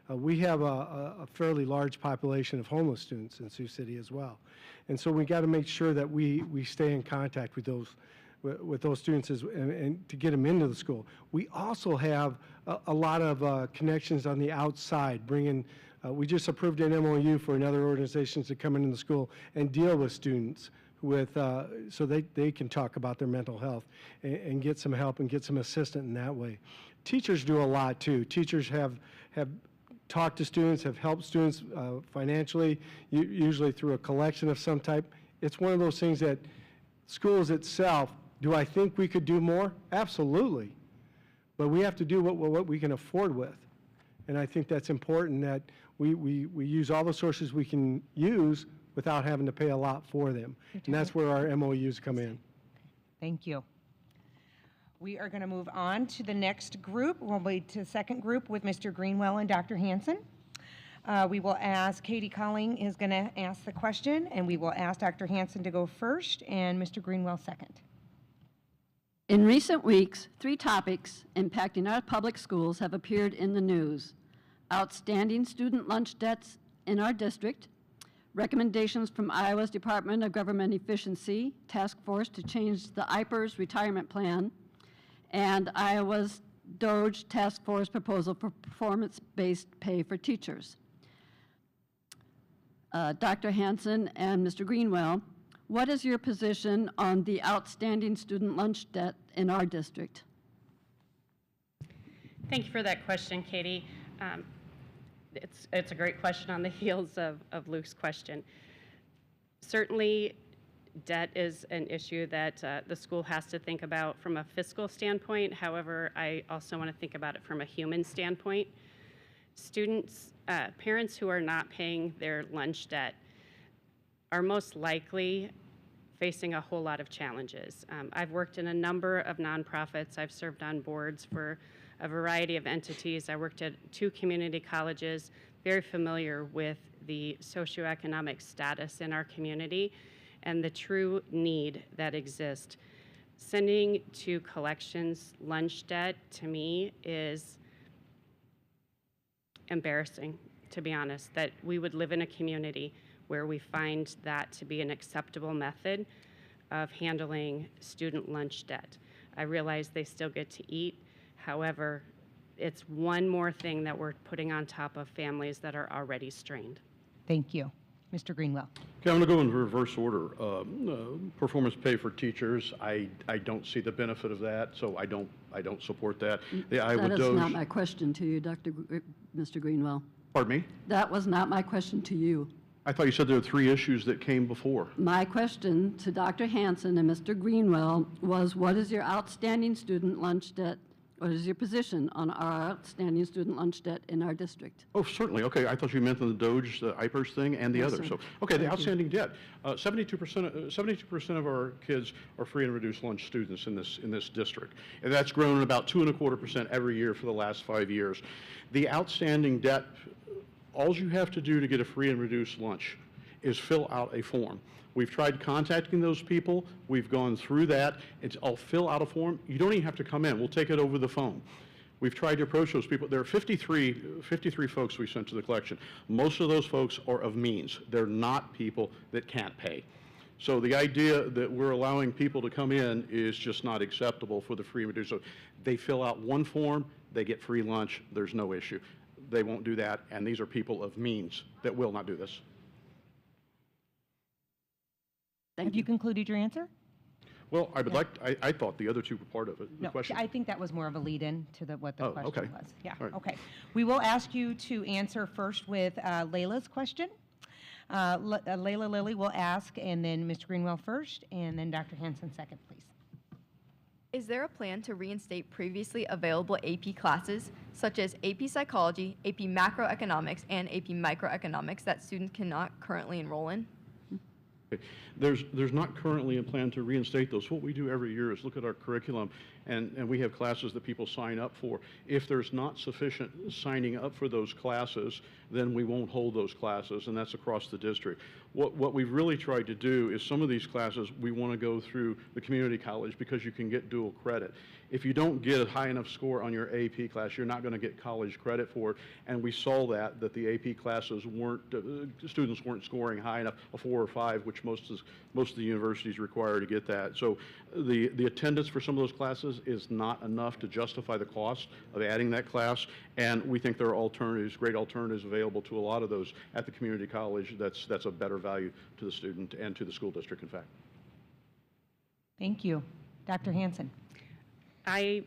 We have a fairly large population of homeless students in Sioux City as well, and so we got to make sure that we stay in contact with those students and to get them into the school. We also have a lot of connections on the outside, we just approved an MOU for another organization to come into the school and deal with students so they can talk about their mental health and get some help and get some assistance in that way. Teachers do a lot too. Teachers have talked to students, have helped students financially, usually through a collection of some type. It's one of those things that schools itself, do I think we could do more? Absolutely. But we have to do what we can afford with. And I think that's important, that we use all the sources we can use without having to pay a lot for them. And that's where our MOUs come in. Thank you. We are going to move on to the next group. We'll be to the second group with Mr. Greenwell and Dr. Hanson. We will ask, Katie Colling is going to ask the question, and we will ask Dr. Hanson to go first and Mr. Greenwell second. In recent weeks, 3 topics impacting our public schools have appeared in the news: outstanding student lunch debts in our district, recommendations from Iowa's Department of Government Efficiency Task Force to change the IPERS retirement plan, and Iowa's DOGE task force proposal for performance-based pay for teachers. Dr. Hansen and Mr. Greenwell, what is your position on the outstanding student lunch debt in our district? Thank you for that question, Katie. It's a great question on the heels of Luke's question. Certainly, debt is an issue that the school has to think about from a fiscal standpoint. However, I also want to think about it from a human standpoint. Students, parents who are not paying their lunch debt are most likely facing a whole lot of challenges. I've worked in a number of nonprofits. I've served on boards for a variety of entities. I worked at 2 community colleges, very familiar with the socioeconomic status in our community and the true need that exists. Sending to collections lunch debt, to me, is embarrassing, to be honest, that we would live in a community where we find that to be an acceptable method of handling student lunch debt. I realize they still get to eat. However, it's one more thing that we're putting on top of families that are already strained. Thank you. Mr. Greenwell. Okay, I'm going to go in reverse order. Performance pay for teachers, I don't see the benefit of that, so I don't support that. The Iowa That is DOGE, not my question to you, Mr. Greenwell. pardon me? That was not my question to you. I thought you said there were 3 issues that came before. My question to Dr. Hansen and Mr. Greenwell was, what is your outstanding student lunch debt? What is your position on our outstanding student lunch debt in our district? Oh, certainly. Okay, I thought you meant the DOGE, the IPERS thing, and the Yes, others. sir. So, okay, the Thank you. outstanding debt. 72% of our kids are free and reduced lunch students in this district, and that's grown about 2.25% every year for the last 5 years. The outstanding debt, all you have to do to get a free and reduced lunch is fill out a form. We've tried contacting those people. We've gone through that. I'll fill out a form. You don't even have to come in. We'll take it over the phone. We've tried to approach those people. There are 53 folks we sent to the collection. Most of those folks are of means. They're not people that can't pay. So the idea that we're allowing people to come in is just not acceptable for the free and reduced. So they fill out one form, they get free lunch, there's no issue. They won't do that, and these are people of means that will not do this. Have you concluded your answer? Well, I would I thought the other 2 were part of it, the No, question. I think that was more of a lead-in to what the Oh, question okay. was. Yeah, All right. okay. We will ask you to answer first with Layla's question. Layla Lilly will ask, and then Mr. Greenwell first, and then Dr. Hansen second, please. Is there a plan to reinstate previously available AP classes, such as AP Psychology, AP Macroeconomics, and AP Microeconomics that students cannot currently enroll in? There's not currently a plan to reinstate those. What we do every year is look at our curriculum, and we have classes that people sign up for. If there's not sufficient signing up for those classes, then we won't hold those classes, and that's across the district. What we've really tried to do is some of these classes we want to go through the community college because you can get dual credit. If you don't get a high enough score on your AP class, you're not going to get college credit for it, and we saw that the AP classes weren't, students weren't scoring high enough, a 4 or 5, which most of the universities require to get that. So the attendance for some of those classes is not enough to justify the cost of adding that class, and we think there are alternatives, great alternatives available to a lot of those at the community college that's a better value to the student and to the school district, in fact. Thank you. Dr. Hansen. I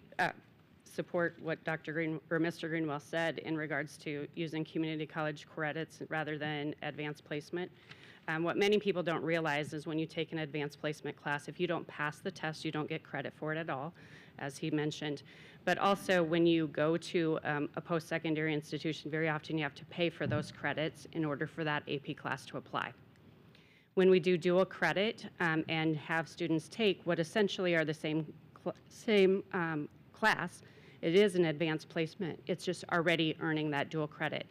support what Mr. Greenwell said in regards to using community college credits rather than advanced placement. What many people don't realize is when you take an advanced placement class, if you don't pass the test, you don't get credit for it at all, as he mentioned. But also when you go to a post-secondary institution, very often you have to pay for those credits in order for that AP class to apply. When we do dual credit and have students take what essentially are the same class, it is an advanced placement. It's just already earning that dual credit.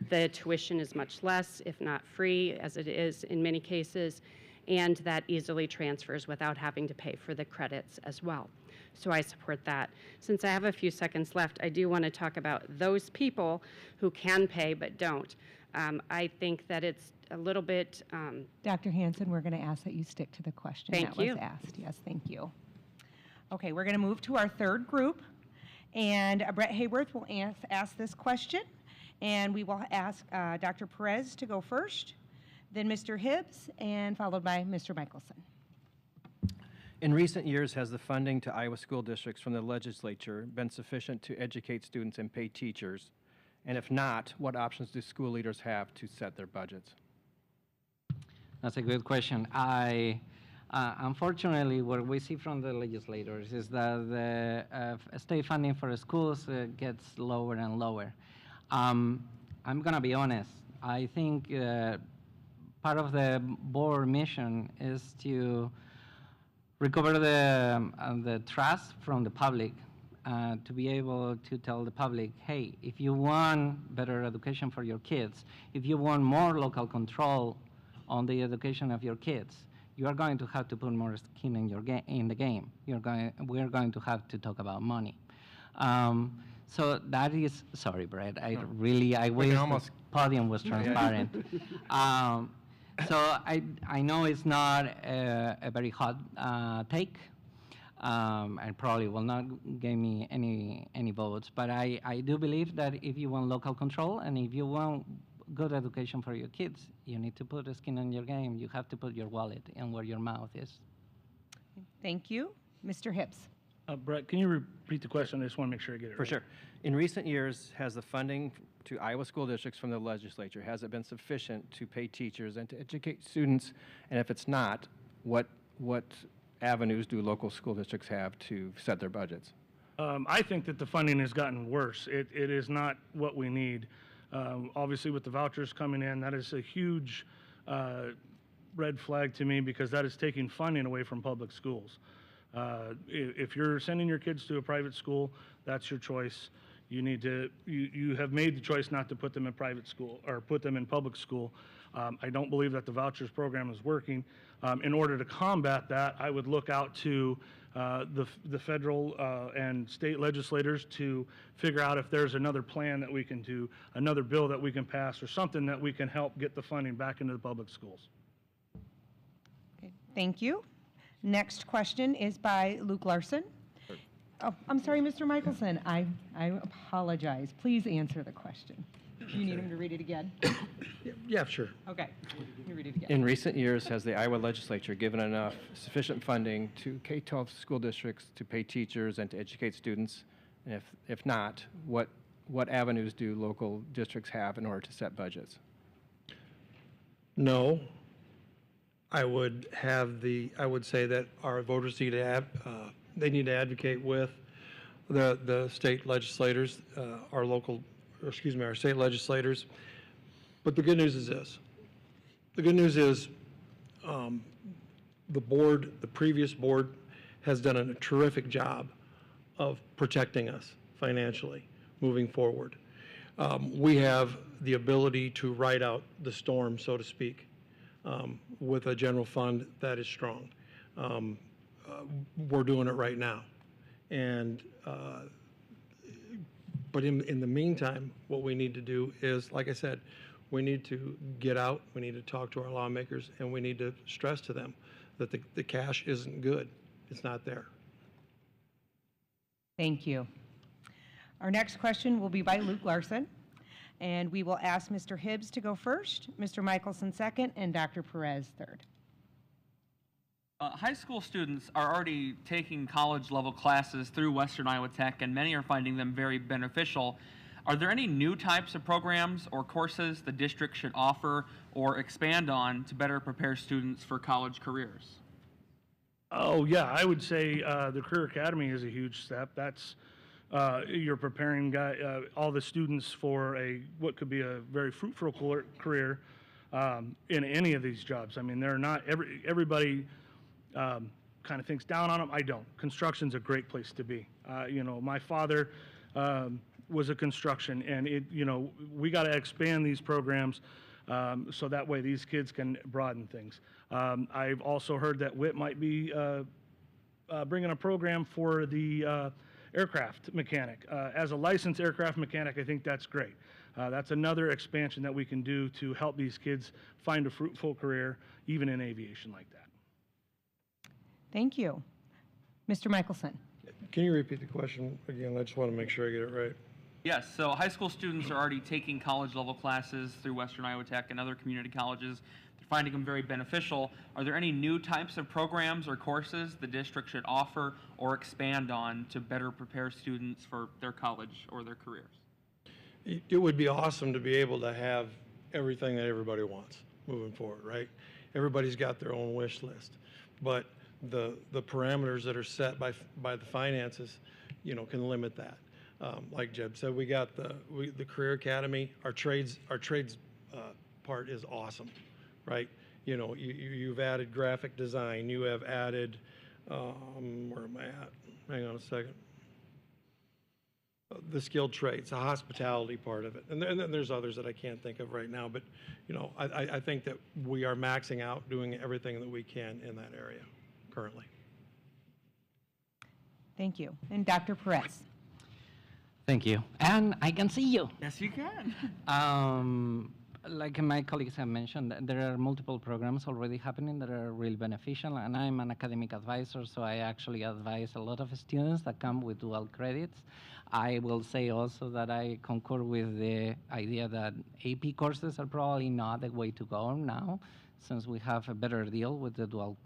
The tuition is much less, if not free, as it is in many cases, and that easily transfers without having to pay for the credits as well. So I support that. Since I have a few seconds left, I do want to talk about those people who can pay but don't. I think that it's a little bit... Dr. Hansen, we're going to ask that you stick to the question that was asked. Yes, thank you. Okay, we're going to move to our third group, And Brett Hayworth will ask this question, and we will ask Dr. Perez to go first, then Mr. Hibbs, and followed by Mr. Michelson. In recent years, has the funding to Iowa school districts from the legislature been sufficient to educate students and pay teachers? And if not, what options do school leaders have to set their budgets? That's a good question. Unfortunately, what we see from the legislators is that the state funding for schools gets lower and lower. I'm going to be honest. I think part of the board mission is to recover the trust from the public, to be able to tell the public, hey, if you want better education for your kids, if you want more local control on the education of your kids, you are going to have to put more skin in the game. We're going to have to talk about money. So that is, sorry, Brett, I wish the podium was transparent. So I know it's not a very hot take, and probably will not give me any votes, but I do believe that if you want local control and if you want good education for your kids, you need to put a skin in your game. You have to put your wallet in where your mouth is. Thank you. Mr. Hibbs. Brett, can you repeat the question? I just want to make sure I get it For sure. In recent years, has the funding to Iowa school districts from the legislature, has it been sufficient to pay teachers and to educate students? And if it's not, what avenues do local school districts have to set their budgets? I think that the funding has gotten worse. It is not what we need. Obviously, with the vouchers coming in, that is a huge red flag to me, because that is taking funding away from public schools. If you're sending your kids to a private school, that's your choice. You have made the choice not to put them in private school or put them in public school. I don't believe that the vouchers program is working. In order to combat that, I would look out to the federal and state legislators to figure out if there's another plan that we can do, another bill that we can pass, or something that we can help get the funding back into the public schools. Okay, thank you. Next question is by Luke Larson. Oh, I'm sorry, Mr. Michelson. I apologize. Please answer the question. Do you need him to read it again? Yeah, sure. Okay. Let me read it again. In recent years, has the Iowa legislature given enough sufficient funding to K-12 school districts to pay teachers and to educate students? And if not, what avenues do local districts have in order to set budgets? No. I would say that our voters need to they need to advocate with the state legislators, our state legislators. But the good news is this. The good news is the previous board has done a terrific job of protecting us financially moving forward. We have the ability to ride out the storm, so to speak, with a general fund that is strong. We're doing it right now. And but in the meantime, what we need to do is, like I said, we need to get out, we need to talk to our lawmakers, and we need to stress to them that the cash isn't good. It's not there. Thank you. Our next question will be by Luke Larson, and we will ask Mr. Hibbs to go first, Mr. Michelson second, and Dr. Perez third. High school students are already taking college-level classes through Western Iowa Tech, and many are finding them very beneficial. Are there any new types of programs or courses the district should offer or expand on to better prepare students for college careers? Oh, yeah, I would say the Career Academy is a huge step. That's you're preparing all the students for what could be a very fruitful career in any of these jobs. I mean, they're not everybody kind of thinks down on them. I don't. Construction's a great place to be. My father was a construction, and we got to expand these programs so that way these kids can broaden things. I've also heard that WIT might be bringing a program for the aircraft mechanic. As a licensed aircraft mechanic, I think that's great. That's another expansion that we can do to help these kids find a fruitful career, even in aviation like that. Thank you. Mr. Michelson. Can you repeat the question again? I just want to make sure I get it right. Yes, so high school students are already taking college level classes through Western Iowa Tech and other community colleges. They're finding them very beneficial. Are there any new types of programs or courses the district should offer or expand on to better prepare students for their college or their careers? It would be awesome to be able to have everything that everybody wants moving forward, right? Everybody's got their own wish list, but the parameters that are set by the finances, can limit that. Like Jeb said, we got the Career Academy. Our trades part is awesome, right? You've added graphic design. You have added, where am I at? Hang on a second. The skilled trades, the hospitality part of it, and then there's others that I can't think of right now. But I think that we are maxing out, doing everything that we can in that area currently. Thank you. And Dr. Perez. Thank you. And I can see you. Yes, you can. Like my colleagues have mentioned, there are multiple programs already happening that are really beneficial, and I'm an academic advisor, so I actually advise a lot of students that come with dual credits. I will say also that I concur with the idea that AP courses are probably not the way to go now, since we have a better deal with the dual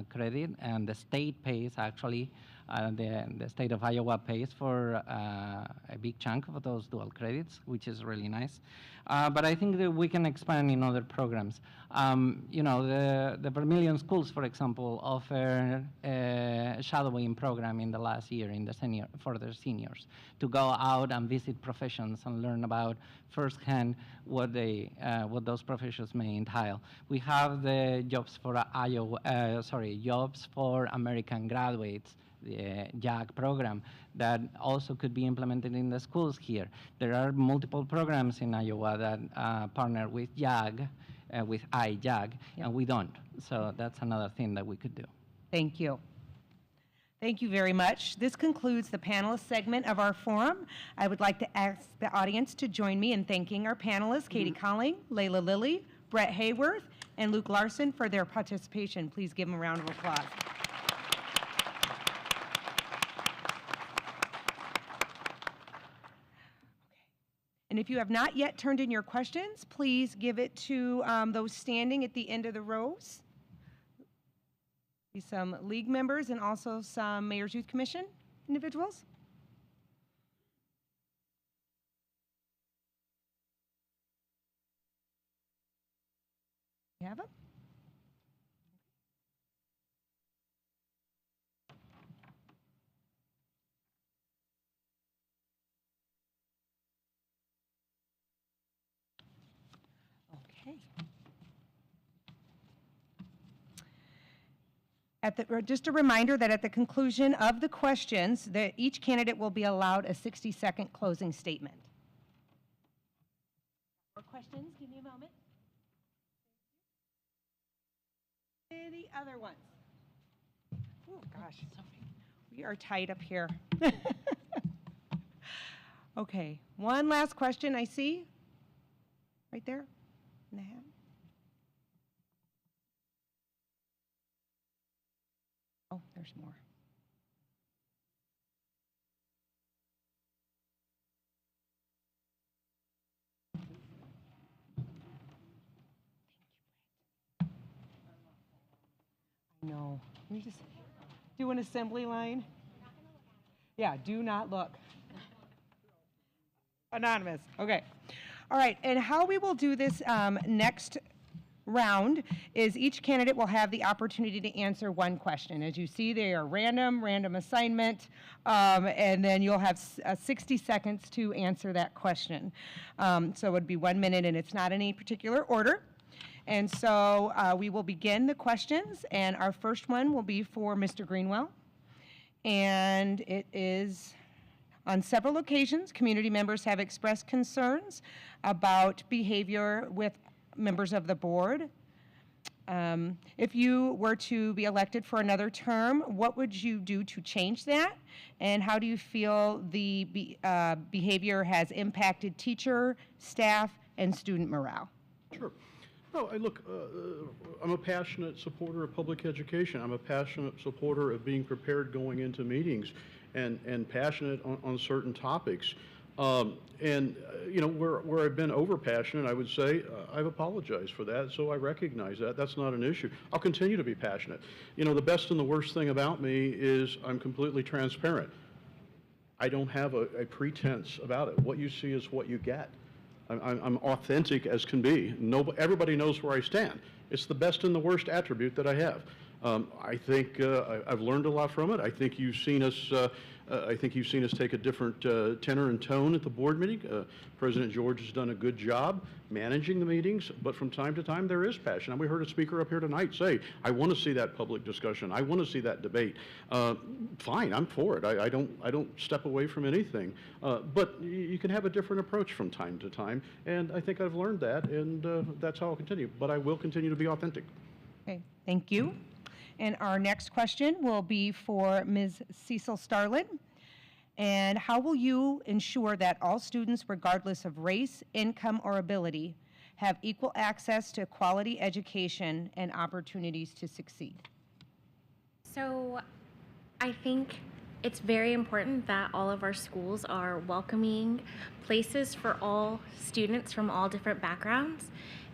credit, and the state pays actually, the state of Iowa pays for a big chunk of those dual credits, which is really nice. But I think that we can expand in other programs. The Vermilion schools, for example, offer a shadowing program in the last year for their seniors to go out and visit professions and learn about firsthand what those professions may entail. We have the Jobs for American Graduates, the JAG program, that also could be implemented in the schools here. There are multiple programs in Iowa that partner with JAG, with iJAG, and we don't. So that's another thing that we could do. Thank you. Thank you very much. This concludes the panelist segment of our forum. I would like to ask the audience to join me in thanking our panelists, Katie Colling, Layla Lilly, Brett Hayworth, and Luke Larson for their participation. Please give them a round of applause. And if you have not yet turned in your questions, please give it to those standing at the end of the rows. Some league members and also some Mayor's Youth Commission individuals. You have them? Okay. Just a reminder that at the conclusion of the questions, that each candidate will be allowed a 60-second closing statement. More questions? Give me a moment. Any other ones? Oh, gosh. We are tight up here. Okay. One last question I see. Right there in the hat. Oh, there's more. I know. Let me just do an assembly line. Yeah, do not look. Anonymous. Okay. All right. And how we will do this next round is each candidate will have the opportunity to answer one question. As you see, they are random assignment, and then you'll have 60 seconds to answer that question. So it would be 1 minute, and it's not in any particular order. And so we will begin the questions, and our first one will be for Mr. Greenwell. And it is, on several occasions, community members have expressed concerns about behavior with members of the board. If you were to be elected for another term, what would you do to change that? And how do you feel the behavior has impacted teacher, staff, and student morale? Sure. No, I'm a passionate supporter of public education. I'm a passionate supporter of being prepared going into meetings and passionate on certain topics. You know, where I've been over passionate, I would say I've apologized for that, so I recognize that. That's not an issue. I'll continue to be passionate. You know, the best and the worst thing about me is I'm completely transparent. I don't have a pretense about it. What you see is what you get. I'm authentic as can be. Everybody knows where I stand. It's the best and the worst attribute that I have. I think I've learned a lot from it. I think you've seen us. I think you've seen us take a different tenor and tone at the board meeting. President George has done a good job managing the meetings, but from time to time there is passion. And we heard a speaker up here tonight say, "I want to see that public discussion. I want to see that debate." Fine, I'm for it. I don't step away from anything. But you can have a different approach from time to time, and I think I've learned that, and that's how I'll continue. But I will continue to be authentic. Okay, thank you. And our next question will be for Ms. Cecil Starlin. And how will you ensure that all students, regardless of race, income, or ability, have equal access to quality education and opportunities to succeed? So I think it's very important that all of our schools are welcoming places for all students from all different backgrounds,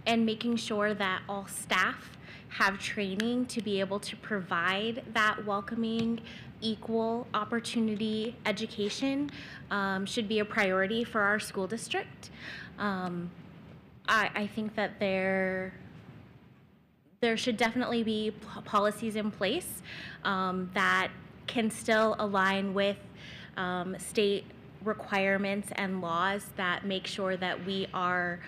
and making sure that all staff have training to be able to provide that welcoming, equal opportunity education should be a priority for our school district. I think that there should definitely be policies in place that can still align with state requirements and laws that make sure that we are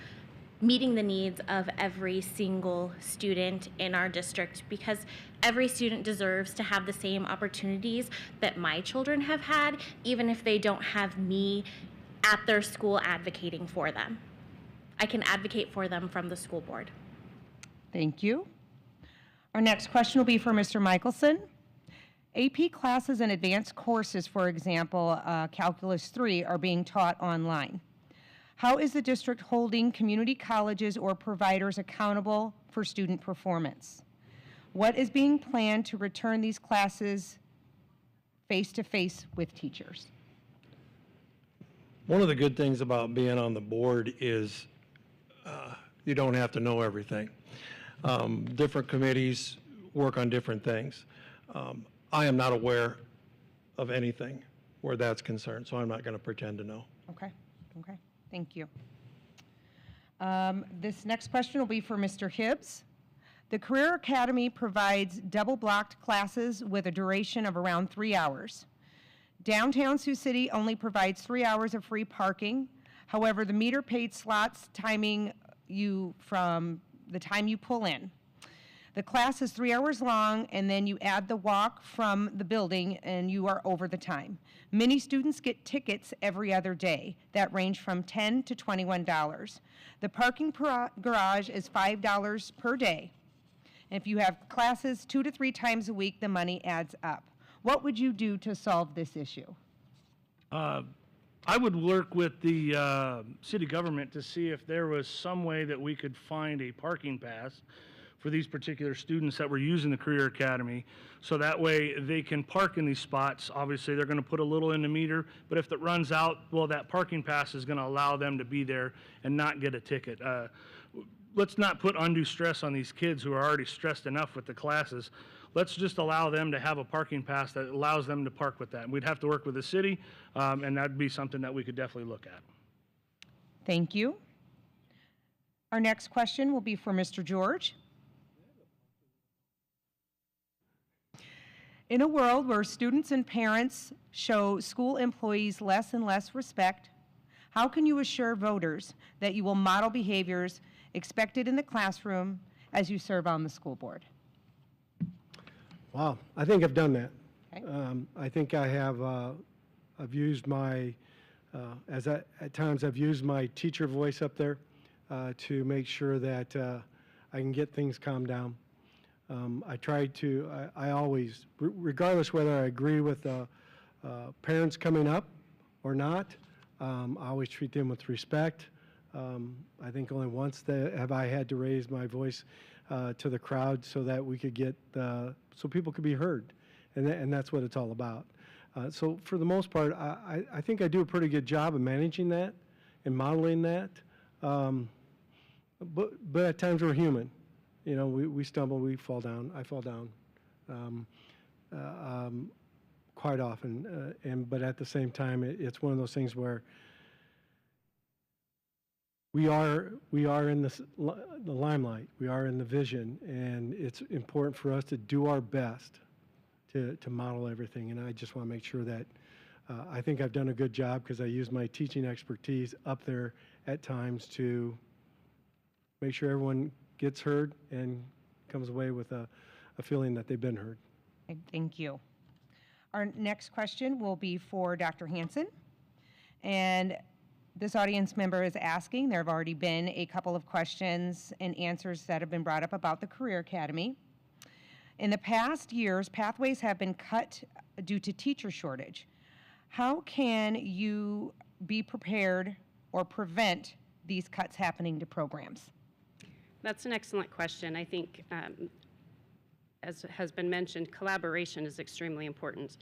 meeting the needs of every single student in our district, because every student deserves to have the same opportunities that my children have had, even if they don't have me at their school advocating for them. I can advocate for them from the school board. Thank you. Our next question will be for Mr. Michelson. AP classes and advanced courses, for example, Calculus 3, are being taught online. How is the district holding community colleges or providers accountable for student performance? What is being planned to return these classes face-to-face with teachers? One of the good things about being on the board is you don't have to know everything. Different committees work on different things. I am not aware of anything where that's concerned, so I'm not going to pretend to know. Okay. Thank you. This next question will be for Mr. Hibbs. The Career Academy provides double-blocked classes with a duration of around 3 hours. Downtown Sioux City only provides 3 hours of free parking. However, the meter-paid slots timing you from the time you pull in. The class is 3 hours long, and then you add the walk from the building, and you are over the time. Many students get tickets every other day that range from $10 to $21. The parking garage is $5 per day. And if you have classes 2 to 3 times a week, the money adds up. What would you do to solve this issue? I would work with the city government to see if there was some way that we could find a parking pass for these particular students that were using the Career Academy, so that way they can park in these spots. Obviously, they're going to put a little in the meter, but if it runs out, well, that parking pass is going to allow them to be there and not get a ticket. Let's not put undue stress on these kids who are already stressed enough with the classes. Let's just allow them to have a parking pass that allows them to park with that. And we'd have to work with the city, and that'd be something that we could definitely look at. Thank you. Our next question will be for Mr. George. In a world where students and parents show school employees less and less respect, how can you assure voters that you will model behaviors expected in the classroom as you serve on the school board? Wow, I think I've done that. Okay. I think I have, I've used my, at times I've used my teacher voice up there to make sure that I can get things calmed down. I try to, I always, regardless whether I agree with parents coming up or not, I always treat them with respect. I think only once have I had to raise my voice to the crowd so that we could get, so people could be heard. And that's what it's all about. So for the most part, I think I do a pretty good job of managing that and modeling that. But at times we're human. You know, we stumble, we fall down, I fall down quite often. But at the same time, it's one of those things where we are in the limelight, we are in the vision, and it's important for us to do our best to model everything. And I just want to make sure that I think I've done a good job because I use my teaching expertise up there at times to make sure everyone gets heard and comes away with a feeling that they've been heard. Okay, thank you. Our next question will be for Dr. Hansen. And this audience member is asking, there have already been a couple of questions and answers that have been brought up about the Career Academy. In the past years, pathways have been cut due to teacher shortage. How can you be prepared or prevent these cuts happening to programs? That's an excellent question. I think, as has been mentioned, collaboration is extremely important.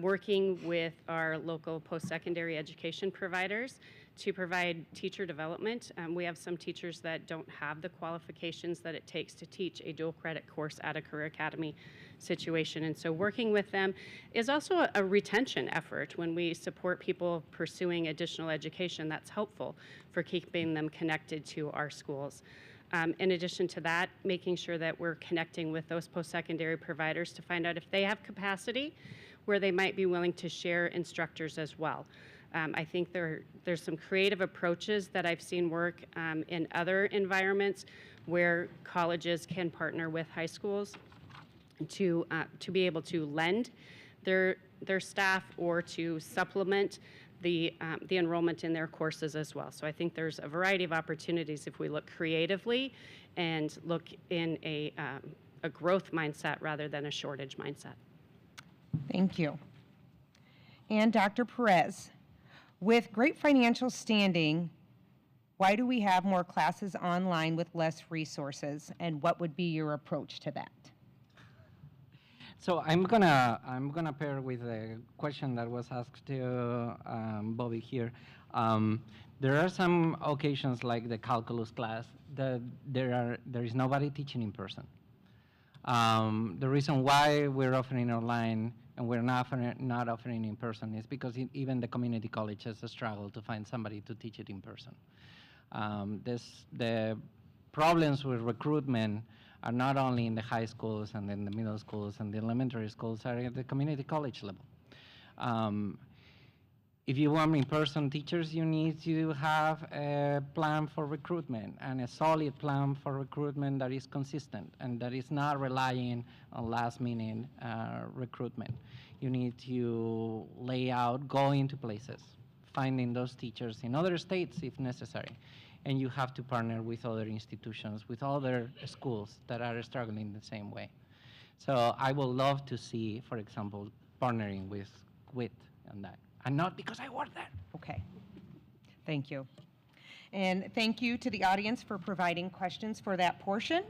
Working with our local post-secondary education providers to provide teacher development. We have some teachers that don't have the qualifications that it takes to teach a dual credit course at a Career Academy situation. And so working with them is also a retention effort. When we support people pursuing additional education, that's helpful for keeping them connected to our schools. In addition to that, making sure that we're connecting with those post-secondary providers to find out if they have capacity where they might be willing to share instructors as well. I think there's some creative approaches that I've seen work in other environments where colleges can partner with high schools to be able to lend their staff or to supplement the enrollment in their courses as well. So I think there's a variety of opportunities if we look creatively and look in a growth mindset rather than a shortage mindset. Thank you. And Dr. Perez, with great financial standing, why do we have more classes online with less resources, and what would be your approach to that? So I'm gonna pair with a question that was asked to Bobby here. There are some occasions like the calculus class that there is nobody teaching in person. The reason why we're offering online and we're not offering in person is because even the community college has a struggle to find somebody to teach it in person. The problems with recruitment are not only in the high schools and in the middle schools and the elementary schools, are at the community college level. If you want in-person teachers, you need to have a plan for recruitment and a solid plan for recruitment that is consistent and that is not relying on last-minute recruitment. You need to lay out, going to places, finding those teachers in other states if necessary. And you have to partner with other institutions, with other schools that are struggling the same way. So I would love to see, for example, partnering with WIT on that. And not because I work there. Okay, thank you. And thank you to the audience for providing questions for that portion.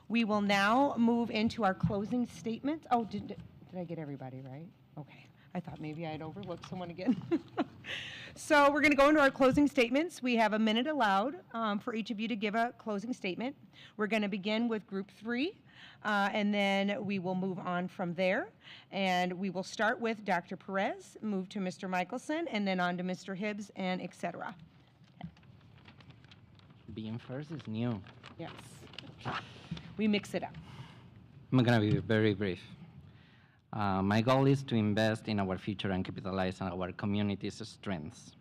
We will now move into our closing statement. Oh, did I get everybody right? Okay, I thought maybe I'd overlooked someone again. So we're gonna go into our closing statements. We have a minute allowed for each of you to give a closing statement. We're gonna begin with group 3. And then we will move on from there. And we will start with Dr. Perez, move to Mr. Michelson, and then on to Mr. Hibbs, and et cetera. Being first is new. Yes. We mix it up. I'm going to be very brief. My goal is to invest in our future and capitalize on our community's strengths.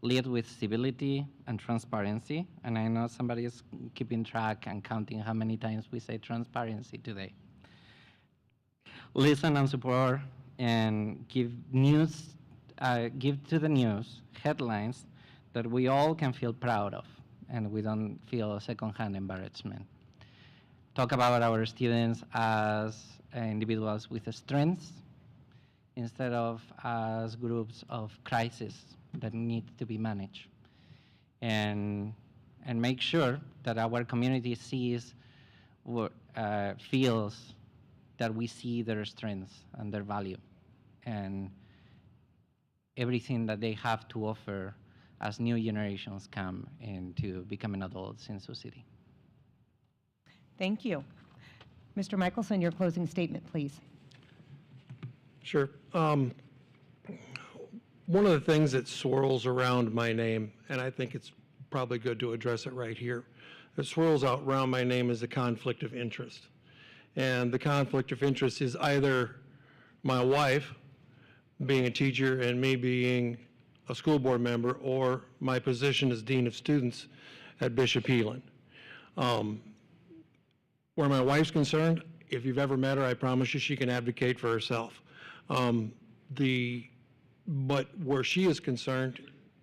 Lead with civility and transparency, and I know somebody is keeping track and counting how many times we say transparency today. Listen and support, and give to the news headlines that we all can feel proud of, and we don't feel secondhand embarrassment. Talk about our students as individuals with strengths instead of as groups of crisis that need to be managed, and make sure that our community sees, feels that we see their strengths and their value, and everything that they have to offer as new generations come into becoming adults in Sioux City. Thank you. Mr. Michelson, your closing statement, please. Sure. One of the things that swirls around my name, and I think it's probably good to address it right here, that swirls out around my name is the conflict of interest. And the conflict of interest is either my wife being a teacher and me being a school board member, or my position as Dean of Students at Bishop Elin. Where my wife's concerned, if you've ever met her, I promise you she can advocate for herself. But where she is concerned,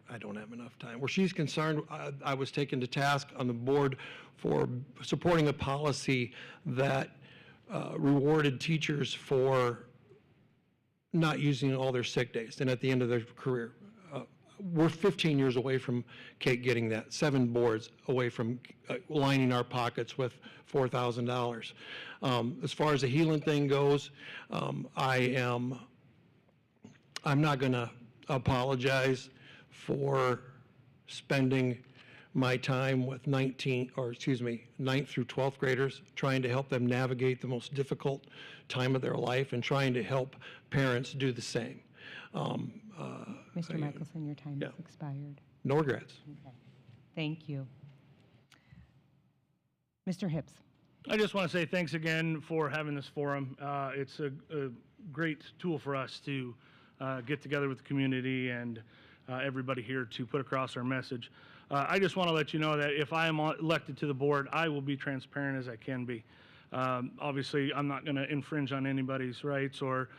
I don't have enough time. Where she's concerned, I was taken to task on the board for supporting a policy that rewarded teachers for not using all their sick days and at the end of their career. We're 15 years away from Kate getting that, 7 boards away from lining our pockets with $4,000. As far as the healing thing goes, I'm not going to apologize for spending my time with 9th through 12th graders, trying to help them navigate the most difficult time of their life and trying to help parents do the same. Mr. Michelson, your time has expired. No regrets. Okay. Thank you. Mr. Hibbs. I just want to say thanks again for having this forum. It's a great tool for us to get together with the community and everybody here to put across our message. I just want to let you know that if I am elected to the board, I will be transparent as I can be. Obviously, I'm not going to infringe on anybody's rights or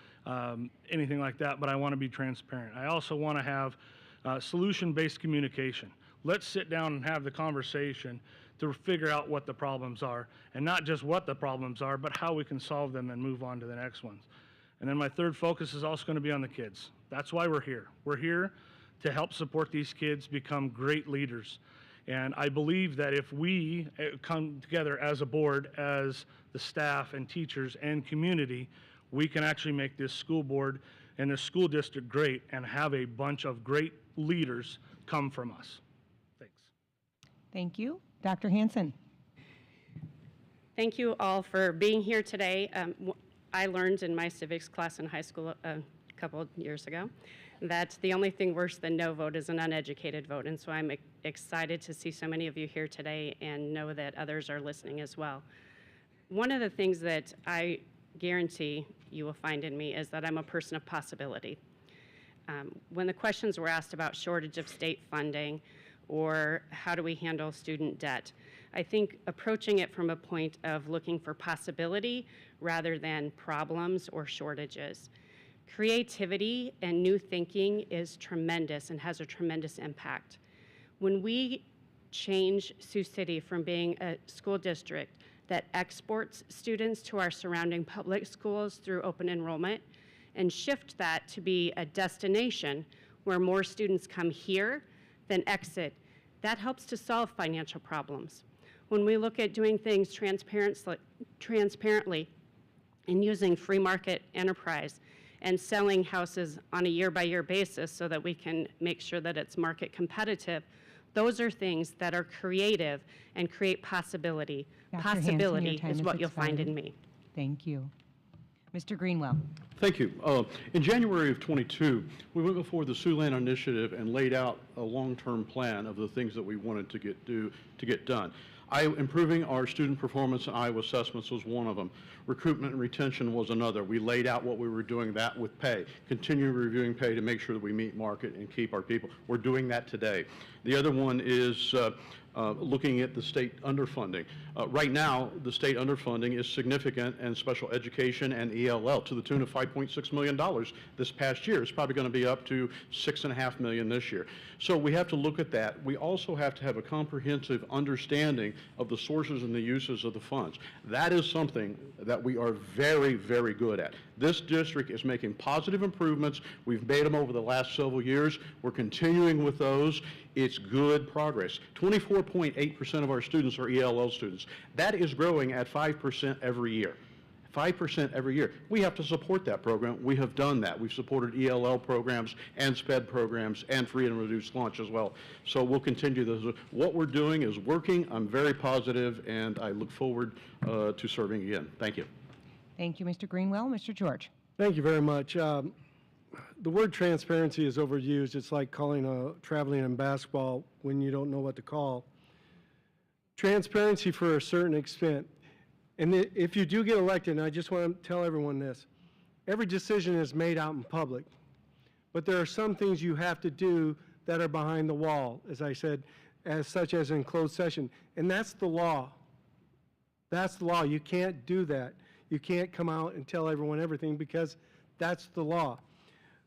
anything like that, but I want to be transparent. I also want to have solution-based communication. Let's sit down and have the conversation to figure out what the problems are, and not just what the problems are, but how we can solve them and move on to the next ones. And then my third focus is also going to be on the kids. That's why we're here. We're here to help support these kids become great leaders. And I believe that if we come together as a board, as the staff and teachers and community, we can actually make this school board and this school district great and have a bunch of great leaders come from us. Thanks. Thank you. Dr. Hansen. Thank you all for being here today. I learned in my civics class in high school a couple of years ago that the only thing worse than no vote is an uneducated vote. And so I'm excited to see so many of you here today and know that others are listening as well. One of the things that I guarantee you will find in me is that I'm a person of possibility. When the questions were asked about shortage of state funding or how do we handle student debt, I think approaching it from a point of looking for possibility rather than problems or shortages. Creativity and new thinking is tremendous and has a tremendous impact. When we change Sioux City from being a school district that exports students to our surrounding public schools through open enrollment and shift that to be a destination where more students come here than exit, that helps to solve financial problems. When we look at doing things transparently and using free market enterprise and selling houses on a year-by-year basis so that we can make sure that it's market competitive, those are things that are creative and create possibility. Possibility is what you'll find in me. Thank you. Mr. Greenwell. Thank you. In January of 22, we went before the Siouxland Initiative and laid out a long-term plan of the things that we wanted to get done. Improving our student performance and Iowa assessments was one of them. Recruitment and retention was another. We laid out what we were doing that with pay. Continue reviewing pay to make sure that we meet market and keep our people. We're doing that today. The other one is looking at the state underfunding. Right now, the state underfunding is significant in special education and ELL to the tune of $5.6 million this past year. It's probably going to be up to $6.5 million this year. So we have to look at that. We also have to have a comprehensive understanding of the sources and the uses of the funds. That is something that we are very, very good at. This district is making positive improvements. We've made them over the last several years. We're continuing with those. It's good progress. 24.8% of our students are ELL students. That is growing at 5% every year. 5% every year. We have to support that program. We have done that. We've supported ELL programs and SPED programs and free and reduced lunch as well. So we'll continue this. What we're doing is working. I'm very positive, and I look forward to serving again. Thank you. Thank you, Mr. Greenwell. Mr. George. Thank you very much. The word transparency is overused. It's like calling traveling in basketball when you don't know what to call. Transparency for a certain extent. And if you do get elected, and I just want to tell everyone this, every decision is made out in public. But there are some things you have to do that are behind the wall, as I said, such as in closed session. And that's the law. That's the law. You can't do that. You can't come out and tell everyone everything because that's the law.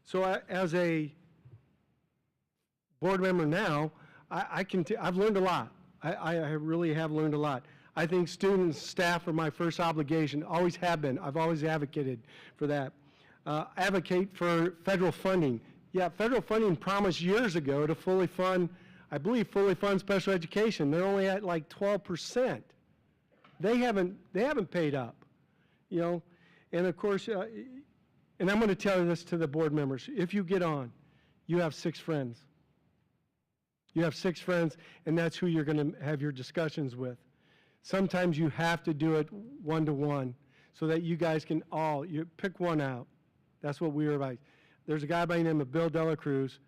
So as a board member now, I've learned a lot. I really have learned a lot. I think students, staff are my first obligation, always have been. I've always advocated for that. Advocate for federal funding. Yeah, federal funding promised years ago to fully fund, I believe, fully fund special education. They're only at like 12%. They haven't paid up, you know. And of course, and I'm going to tell this to the board members. If you get on, you have 6 friends. You have 6 friends, and that's who you're going to have your discussions with. Sometimes you have to do it one-to-one so that you guys can you pick one out. That's what we were about. There's a guy by the name of Bill Dela Cruz.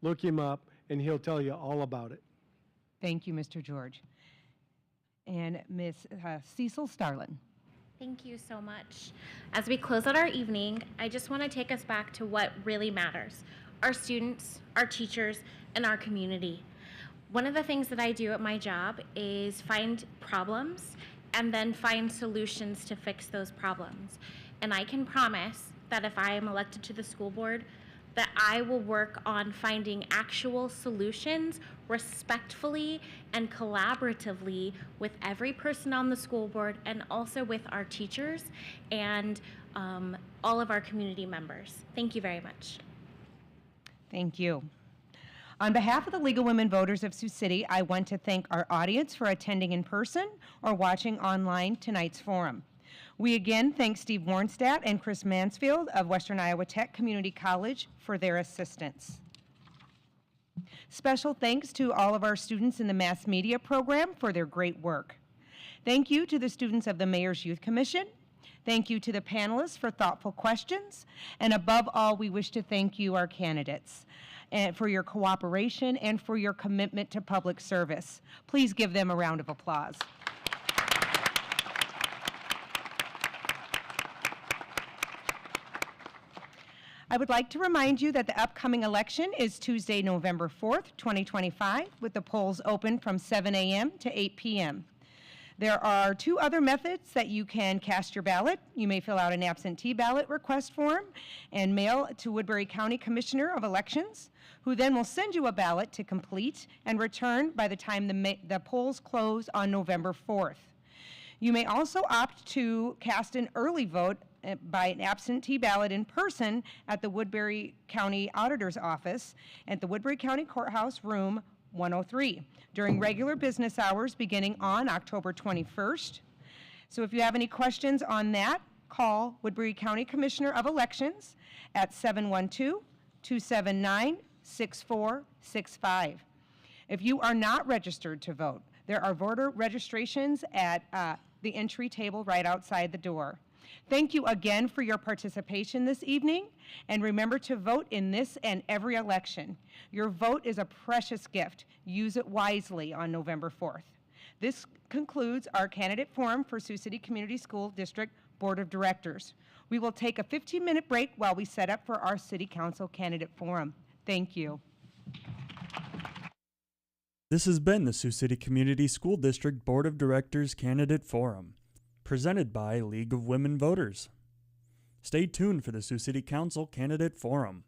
Look him up, and he'll tell you all about it. Thank you, Mr. George. And Ms. Cecil Starlin. Thank you so much. As we close out our evening, I just want to take us back to what really matters: our students, our teachers, and our community. One of the things that I do at my job is find problems and then find solutions to fix those problems. And I can promise that if I am elected to the school board, that I will work on finding actual solutions respectfully and collaboratively with every person on the school board and also with our teachers and all of our community members. Thank you very much. Thank you. On behalf of the League of Women Voters of Sioux City, I want to thank our audience for attending in person or watching online tonight's forum. We again thank Steve Warnstadt and Chris Mansfield of Western Iowa Tech Community College for their assistance. Special thanks to all of our students in the mass media program for their great work. Thank you to the students of the Mayor's Youth Commission. Thank you to the panelists for thoughtful questions. And above all, we wish to thank you, our candidates, and for your cooperation and for your commitment to public service. Please give them a round of applause. I would like to remind you that the upcoming election is Tuesday, November 4th, 2025, with the polls open from 7 a.m. to 8 p.m. There are 2 other methods that you can cast your ballot. You may fill out an absentee ballot request form and mail to Woodbury County Commissioner of Elections, who then will send you a ballot to complete and return by the time the polls close on November 4th. You may also opt to cast an early vote by an absentee ballot in person at the Woodbury County Auditor's Office at the Woodbury County Courthouse, room 103, during regular business hours beginning on October 21st. So if you have any questions on that, call Woodbury County Commissioner of Elections at 712-279-6465. If you are not registered to vote, there are voter registrations at the entry table right outside the door. Thank you again for your participation this evening, and remember to vote in this and every election. Your vote is a precious gift. Use it wisely on November 4th. This concludes our candidate forum for Sioux City Community School District Board of Directors. We will take a 15-minute break while we set up for our City Council candidate forum. Thank you. This has been the Sioux City Community School District Board of Directors Candidate Forum, presented by League of Women Voters. Stay tuned for the Sioux City Council Candidate Forum.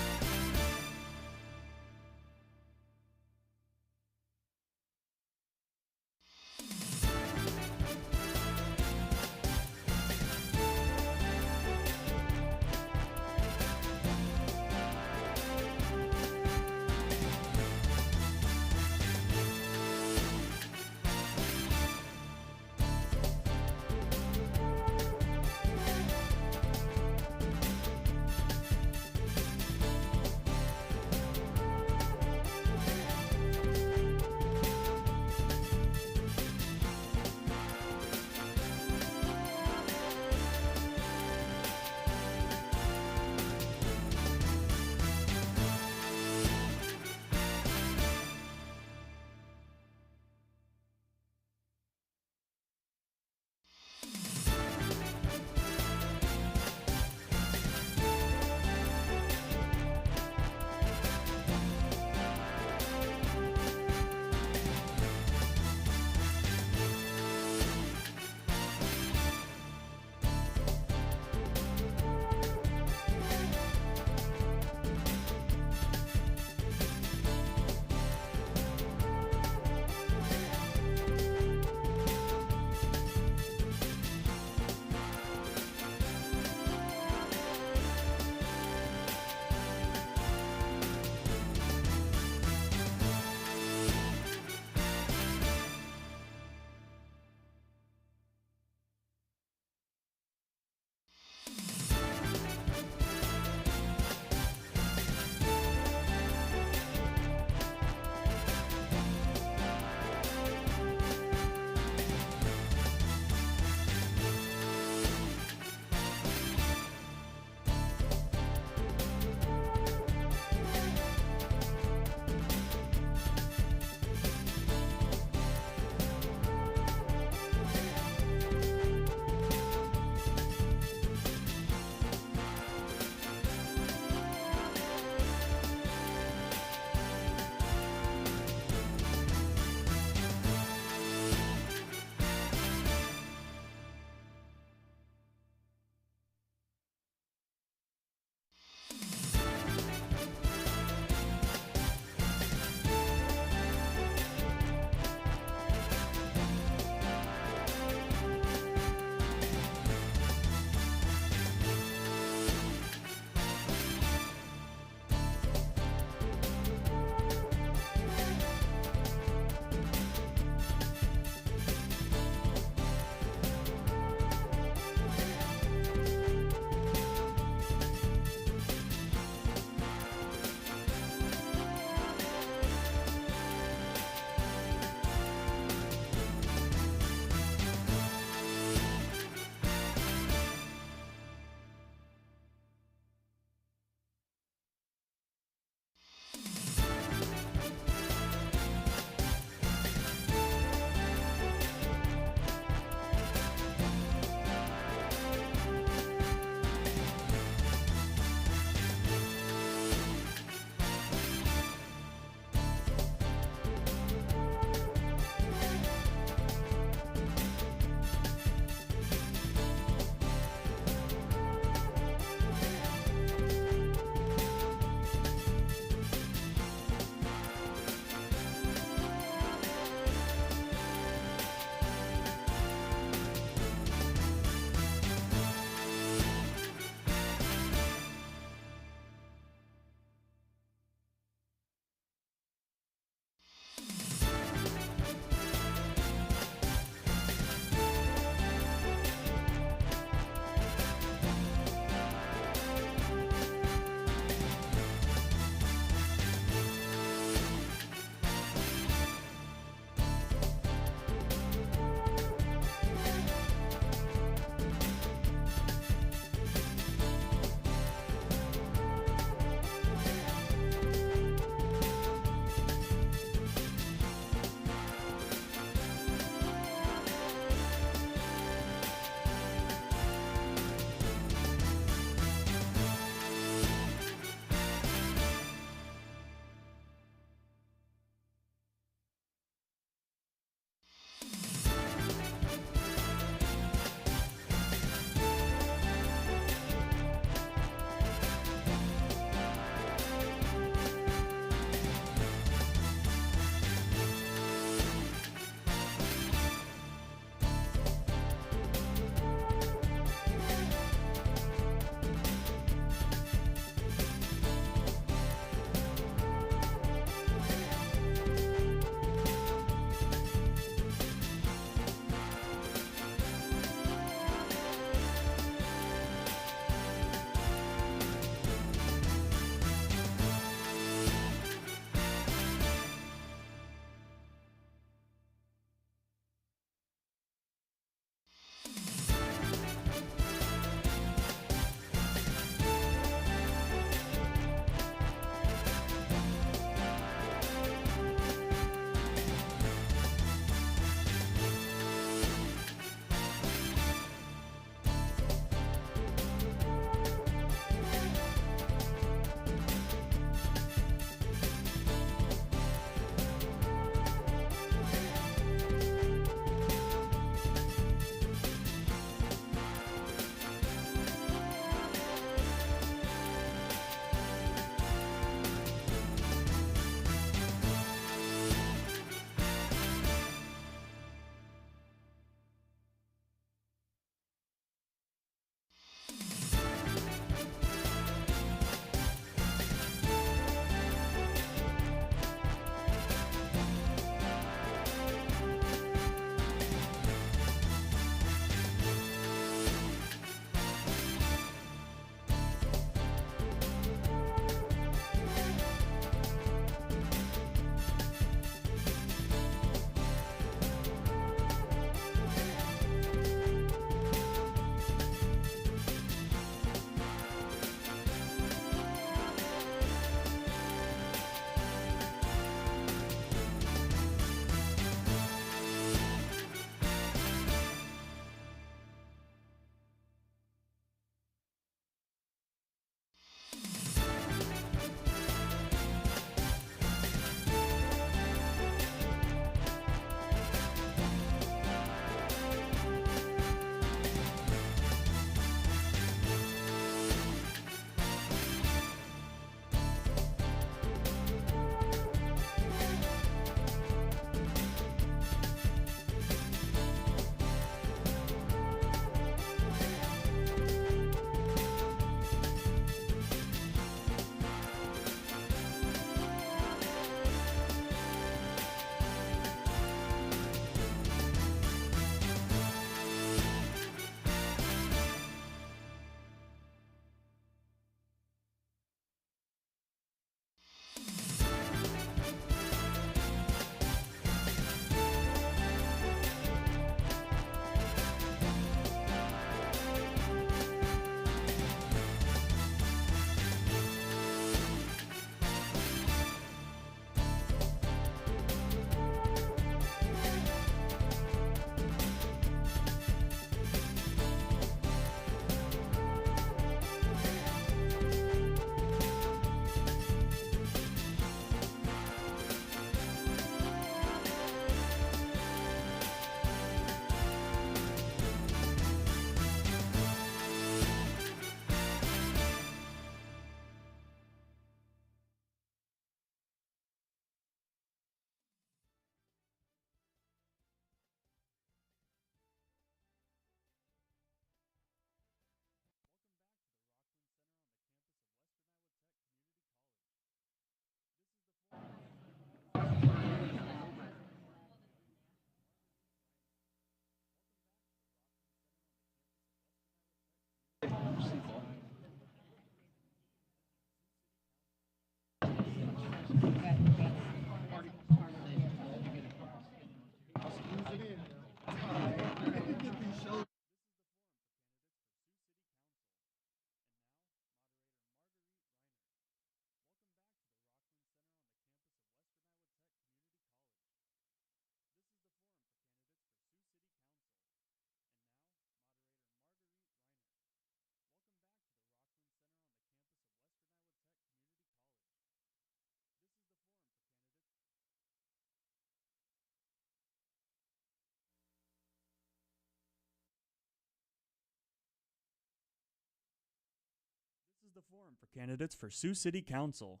the forum for candidates for Sioux City Council.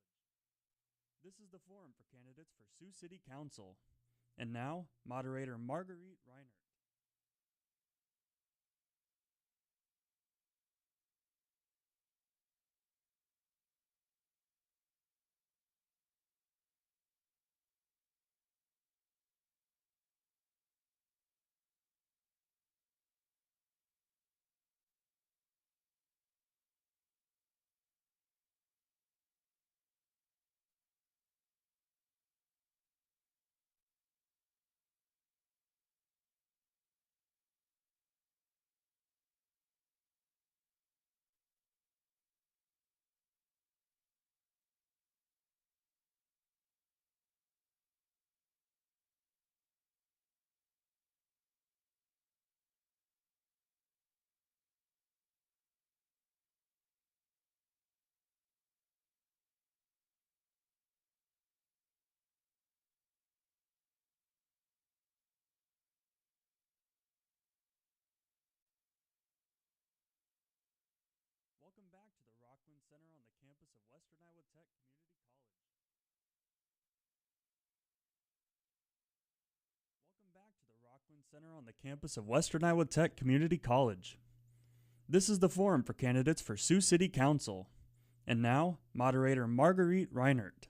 Western Iowa Tech Community College. This is the forum for candidates for Sioux City Council. And now, moderator Marguerite Reinert. Welcome back to the Rockland Center on the campus of Western Iowa Tech Community College. Welcome back to the Rockland Center on the campus of Western Iowa Tech Community College. This is the forum for candidates for Sioux City Council. And now, moderator Marguerite Reinert.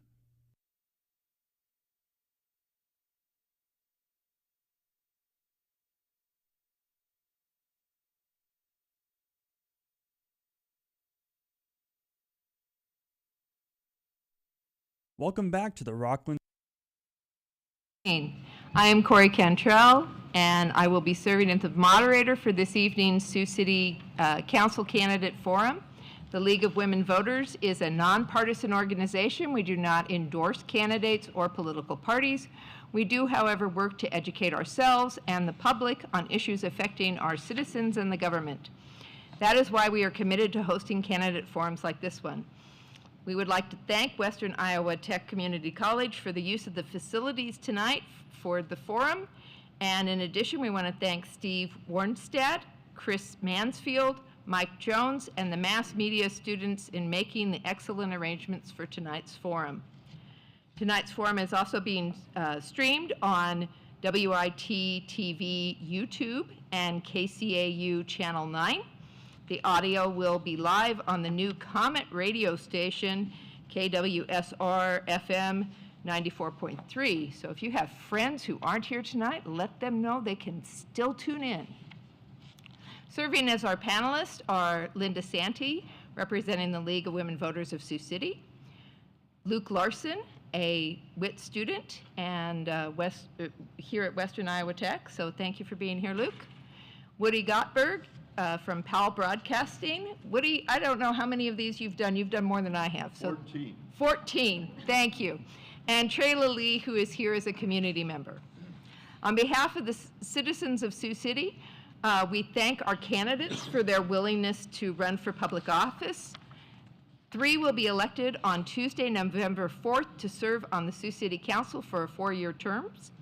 Welcome back to the Rockland. I am Corey Cantrell, and I will be serving as the moderator for this evening's Sioux City Council Candidate Forum. The League of Women Voters is a nonpartisan organization. We do not endorse candidates or political parties. We do, however, work to educate ourselves and the public on issues affecting our citizens and the government. That is why we are committed to hosting candidate forums like this one. We would like to thank Western Iowa Tech Community College for the use of the facilities tonight for the forum. And in addition, we want to thank Steve Warnstad, Chris Mansfield, Mike Jones, and the mass media students in making the excellent arrangements for tonight's forum. Tonight's forum is also being streamed on WIT TV YouTube and KCAU Channel 9. The audio will be live on the new Comet radio station, KWSR FM 94.3. So if you have friends who aren't here tonight, let them know they can still tune in. Serving as our panelists are Linda Santee, representing the League of Women Voters of Sioux City, Luke Larson, a WIT student and here at Western Iowa Tech, so thank you for being here, Luke. Woody Gottberg, from Powell Broadcasting. Woody, I don't know how many of these you've done. You've done more than I have. So 14. 14, thank you. And Trayla Lee, who is here as a community member. On behalf of the citizens of Sioux City, we thank our candidates for their willingness to run for public office. 3 will be elected on Tuesday, November 4th to serve on the Sioux City Council for 4-year terms.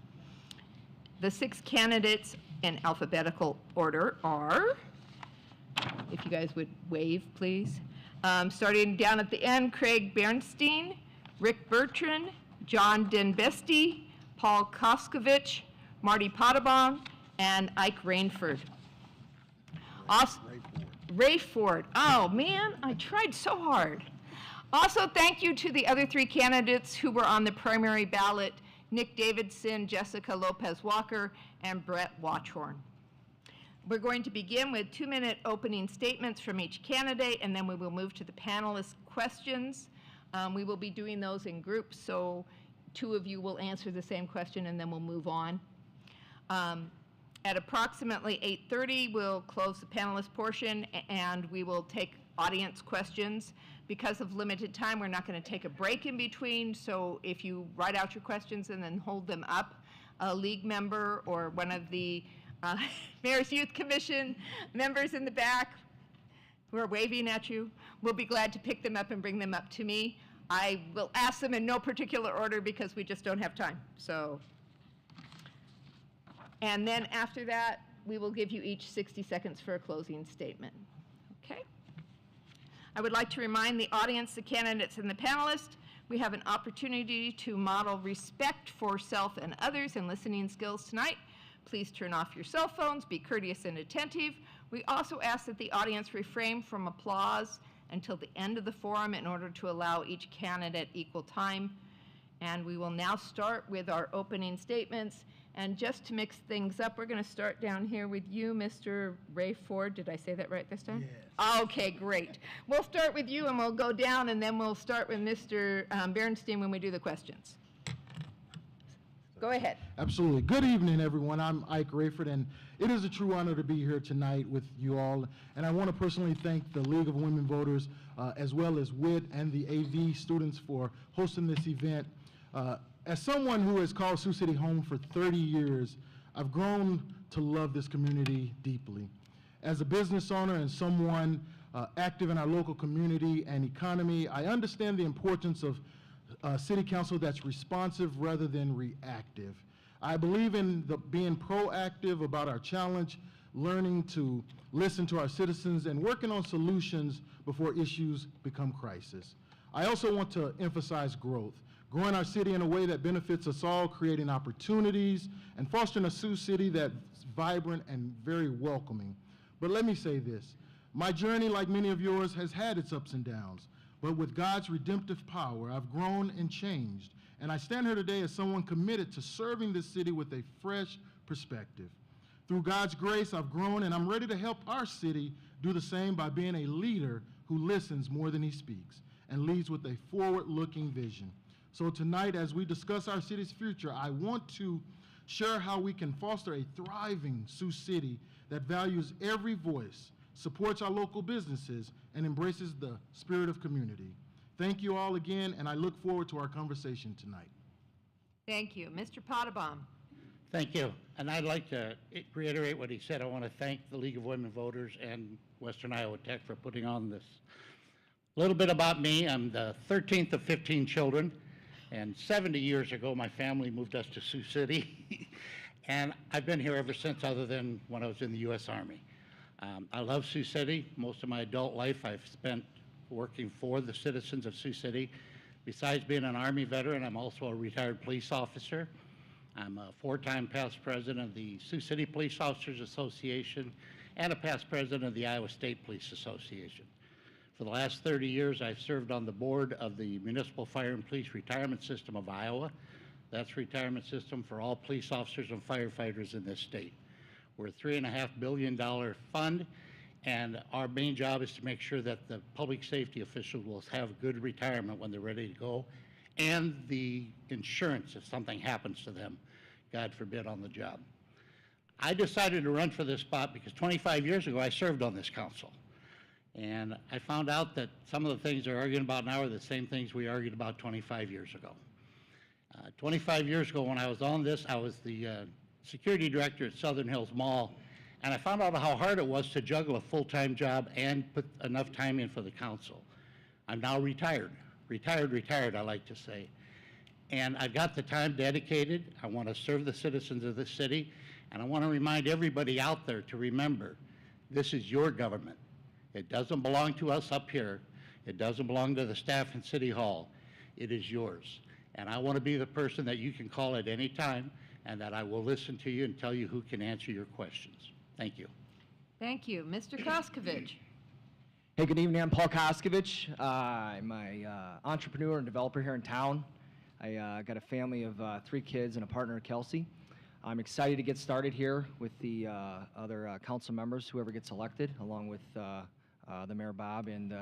The 6 candidates in alphabetical order are, if you guys would wave, please. Starting down at the end, Craig Bernstein, Rick Bertrand, John Denbesti, Paul Koskovich, Marty Potabon, and Ike Rainford. Also, Ray Ford. Oh, man, I tried so hard. Also, thank you to the other 3 candidates who were on the primary ballot, Nick Davidson, Jessica Lopez-Walker, and Brett Watchhorn. We're going to begin with 2-minute opening statements from each candidate, and then we will move to the panelist questions. We will be doing those in groups, so 2 of you will answer the same question, and then we'll move on. At approximately 8:30, we'll close the panelist portion, and we will take audience questions. Because of limited time, we're not going to take a break in between, so if you write out your questions and then hold them up, a league member or one of the Mayor's Youth Commission members in the back who are waving at you will be glad to pick them up and bring them up to me. I will ask them in no particular order because we just don't have time. So, and then after that, we will give you each 60 seconds for a closing statement. Okay? I would like to remind the audience, the candidates, and the panelists, we have an opportunity to model respect for self and others and listening skills tonight. Please turn off your cell phones, be courteous and attentive. We also ask that the audience refrain from applause until the end of the forum in order to allow each candidate equal time. And we will now start with our opening statements. And just to mix things up, we're going to start down here with you, Mr. Ray Ford. Did I say that right this time? Yes. Okay, great. We'll start with you and we'll go down, and then we'll start with Mr. Berenstein when we do the questions. Go ahead. Absolutely. Good evening, everyone. I'm Ike Rayford, and it is a true honor to be here tonight with you all. And I want to personally thank the League of Women Voters, as well as WIT and the AV students for hosting this event. As someone who has called Sioux City home for 30 years, I've grown to love this community deeply. As a business owner and someone active in our local community and economy, I understand the importance of city council that's responsive rather than reactive. I believe in being proactive about our challenge, learning to listen to our citizens, and working on solutions before issues become crisis. I also want to emphasize growth, growing our city in a way that benefits us all, creating opportunities, and fostering a Sioux City that's vibrant and very welcoming. But let me say this, my journey, like many of yours, has had its ups and downs. But with God's redemptive power, I've grown and changed. And I stand here today as someone committed to serving this city with a fresh perspective. Through God's grace, I've grown, and I'm ready to help our city do the same by being a leader who listens more than he speaks and leads with a forward-looking vision. So tonight, as we discuss our city's future, I want to share how we can foster a thriving Sioux City that values every voice, supports our local businesses, and embraces the spirit of community. Thank you all again, and I look forward to our conversation tonight. Thank you. Mr. Potabom. Thank you. And I'd like to reiterate what he said. I want to thank the League of Women Voters and Western Iowa Tech for putting on this. A little bit about me. I'm the 13th of 15 children, and 70 years ago, my family moved us to Sioux City. And I've been here ever since, other than when I was in the U.S. Army. I love Sioux City. Most of my adult life I've spent working for the citizens of Sioux City. Besides being an Army veteran, I'm also a retired police officer. I'm a 4-time past president of the Sioux City Police Officers Association and a past president of the Iowa State Police Association. For the last 30 years, I've served on the board of the Municipal Fire and Police Retirement System of Iowa. That's a retirement system for all police officers and firefighters in this state. We're a $3.5 billion fund, and our main job is to make sure that the public safety officials will have good retirement when they're ready to go, and the insurance if something happens to them, God forbid, on the job. I decided to run for this spot because 25 years ago I served on this council. And I found out that some of the things they're arguing about now are the same things we argued about 25 years ago. 25 years ago when I was on this, I was the security director at Southern Hills Mall, and I found out how hard it was to juggle a full-time job and put enough time in for the council. I'm now retired, I like to say. And I've got the time dedicated. I want to serve the citizens of this city, and I want to remind everybody out there to remember, this is your government. It doesn't belong to us up here. It doesn't belong to the staff in City Hall. It is yours. And I want to be the person that you can call at any time, and that I will listen to you and tell you who can answer your questions. Thank you. Thank you. Mr. Koskovich. Hey, good evening. I'm Paul Koskovich. I'm an entrepreneur and developer here in town. I got a family of 3 kids and a partner, Kelsey. I'm excited to get started here with the other council members, whoever gets elected, along with the Mayor Bob and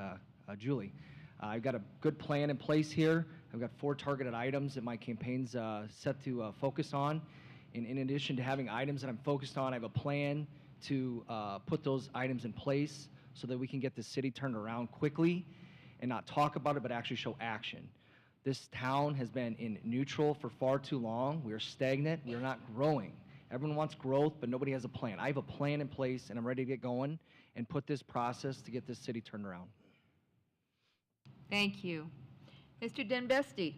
Julie. I've got a good plan in place here. I've got 4 targeted items that my campaign's set to focus on. And in addition to having items that I'm focused on, I have a plan to put those items in place so that we can get the city turned around quickly and not talk about it, but actually show action. This town has been in neutral for far too long. We are stagnant. We are not growing. Everyone wants growth, but nobody has a plan. I have a plan in place, and I'm ready to get going and put this process to get this city turned around. Thank you. Mr. Denbesti.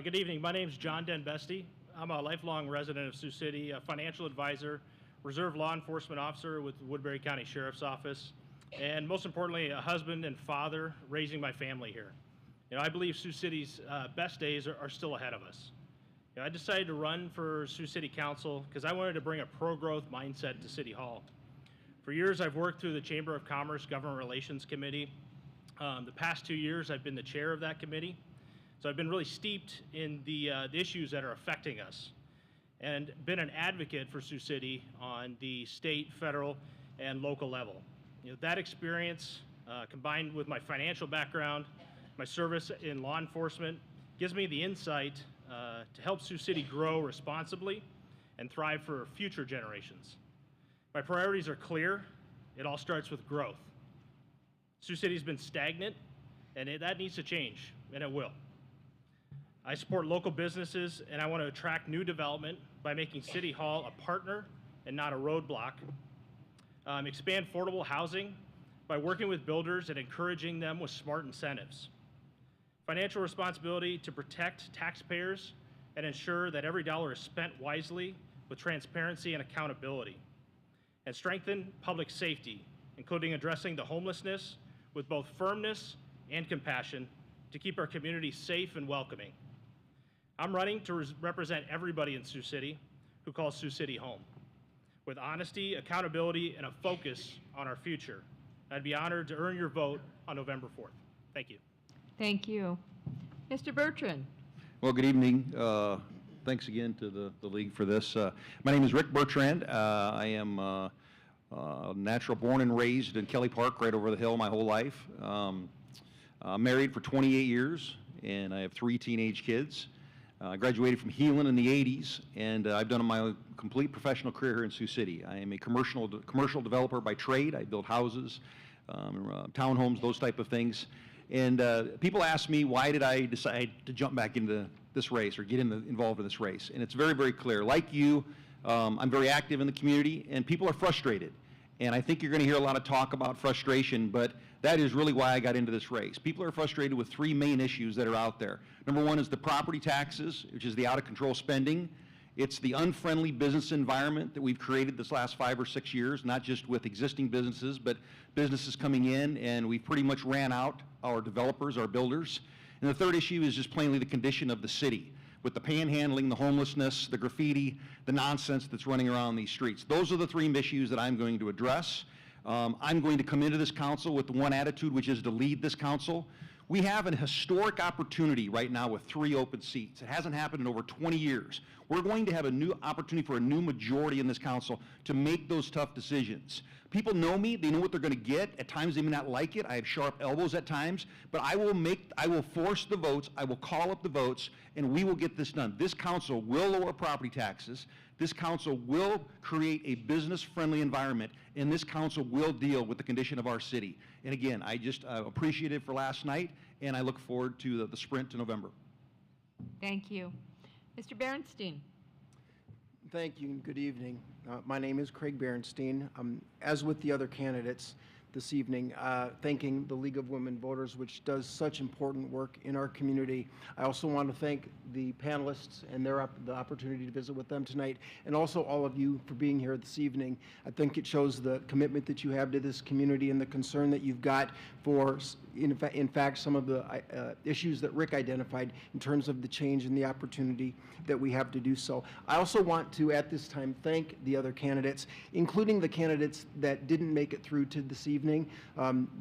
Good evening. My name is John Denbesti. I'm a lifelong resident of Sioux City, a financial advisor, reserve law enforcement officer with the Woodbury County Sheriff's Office, and most importantly, a husband and father raising my family here. I believe Sioux City's best days are still ahead of us. I decided to run for Sioux City Council because I wanted to bring a pro-growth mindset to City Hall. For years, I've worked through the Chamber of Commerce Government Relations Committee. The past 2 years, I've been the chair of that committee. So I've been really steeped in the issues that are affecting us and been an advocate for Sioux City on the state, federal, and local level. That experience, combined with my financial background, my service in law enforcement, gives me the insight to help Sioux City grow responsibly and thrive for future generations. My priorities are clear. It all starts with growth. Sioux City's been stagnant, and that needs to change, and it will. I support local businesses, and I want to attract new development by making City Hall a partner and not a roadblock. Expand affordable housing by working with builders and encouraging them with smart incentives. Financial responsibility to protect taxpayers and ensure that every dollar is spent wisely with transparency and accountability. And strengthen public safety, including addressing the homelessness with both firmness and compassion to keep our community safe and welcoming. I'm running to represent everybody in Sioux City who calls Sioux City home, with honesty, accountability, and a focus on our future. I'd be honored to earn your vote on November 4th. Thank you. Thank you. Mr. Bertrand. Well, good evening. Thanks again to the League for this. My name is Rick Bertrand. I am natural born and raised in Kelly Park, right over the hill my whole life. Married for 28 years, and I have 3 teenage kids. I graduated from Heelan in the 80s, and I've done my complete professional career here in Sioux City. I am a commercial developer by trade. I build houses, townhomes, those type of things. And people ask me, why did I decide to jump back into this race or get involved in this race? And it's very, very clear. Like you, I'm very active in the community, and people are frustrated. And I think you're going to hear a lot of talk about frustration, but that is really why I got into this race. People are frustrated with 3 main issues that are out there. Number 1 is the property taxes, which is the out-of-control spending. It's the unfriendly business environment that we've created this last 5 or 6 years, not just with existing businesses, but businesses coming in, and we've pretty much ran out our developers, our builders. And the third issue is just plainly the condition of the city, with the panhandling, the homelessness, the graffiti, the nonsense that's running around these streets. Those are the 3 issues that I'm going to address. I'm going to come into this council with the one attitude, which is to lead this council. We have an historic opportunity right now with 3 open seats. It hasn't happened in over 20 years. We're going to have a new opportunity for a new majority in this council to make those tough decisions. People know me, they know what they're going to get. At times they may not like it. I have sharp elbows at times, but I will force the votes, I will call up the votes, and we will get this done. This council will lower property taxes. This council will create a business-friendly environment, and this council will deal with the condition of our city. And again, I just appreciate it for last night, and I look forward to the sprint to November. Thank you. Mr. Berenstein. Thank you and good evening. My name is Craig Berenstein. As with the other candidates this evening, thanking the League of Women Voters, which does such important work in our community. I also want to thank the panelists and the opportunity to visit with them tonight, and also all of you for being here this evening. I think it shows the commitment that you have to this community and the concern that you've got for, in fact, some of the issues that Rick identified in terms of the change and the opportunity that we have to do so. I also want to, at this time, thank the other candidates, including the candidates that didn't make it through to this evening.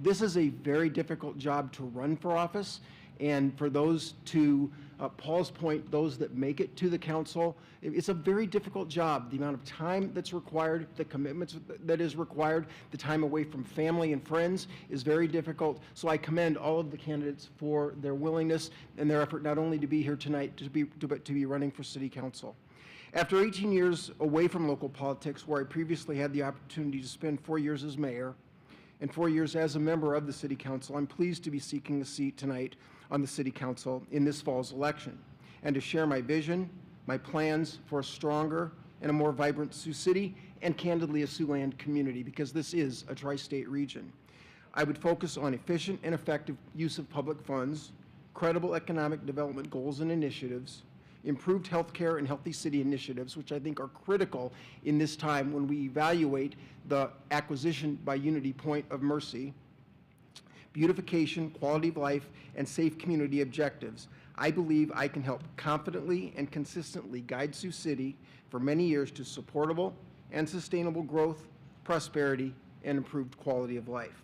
This is a very difficult job to run for office, and for those to Paul's point, those that make it to the council, it's a very difficult job. The amount of time that's required, the commitments that is required, the time away from family and friends is very difficult. So I commend all of the candidates for their willingness and their effort not only to be here tonight, but to be running for city council. After 18 years away from local politics, where I previously had the opportunity to spend 4 years as mayor and 4 years as a member of the city council, I'm pleased to be seeking a seat tonight on the city council in this fall's election, and to share my vision, my plans for a stronger and a more vibrant Sioux City, and candidly a Siouxland community, because this is a tri-state region. I would focus on efficient and effective use of public funds, credible economic development goals and initiatives, improved healthcare and healthy city initiatives, which I think are critical in this time when we evaluate the acquisition by Unity Point of Mercy, beautification, quality of life, and safe community objectives. I believe I can help confidently and consistently guide Sioux City for many years to supportable and sustainable growth, prosperity, and improved quality of life.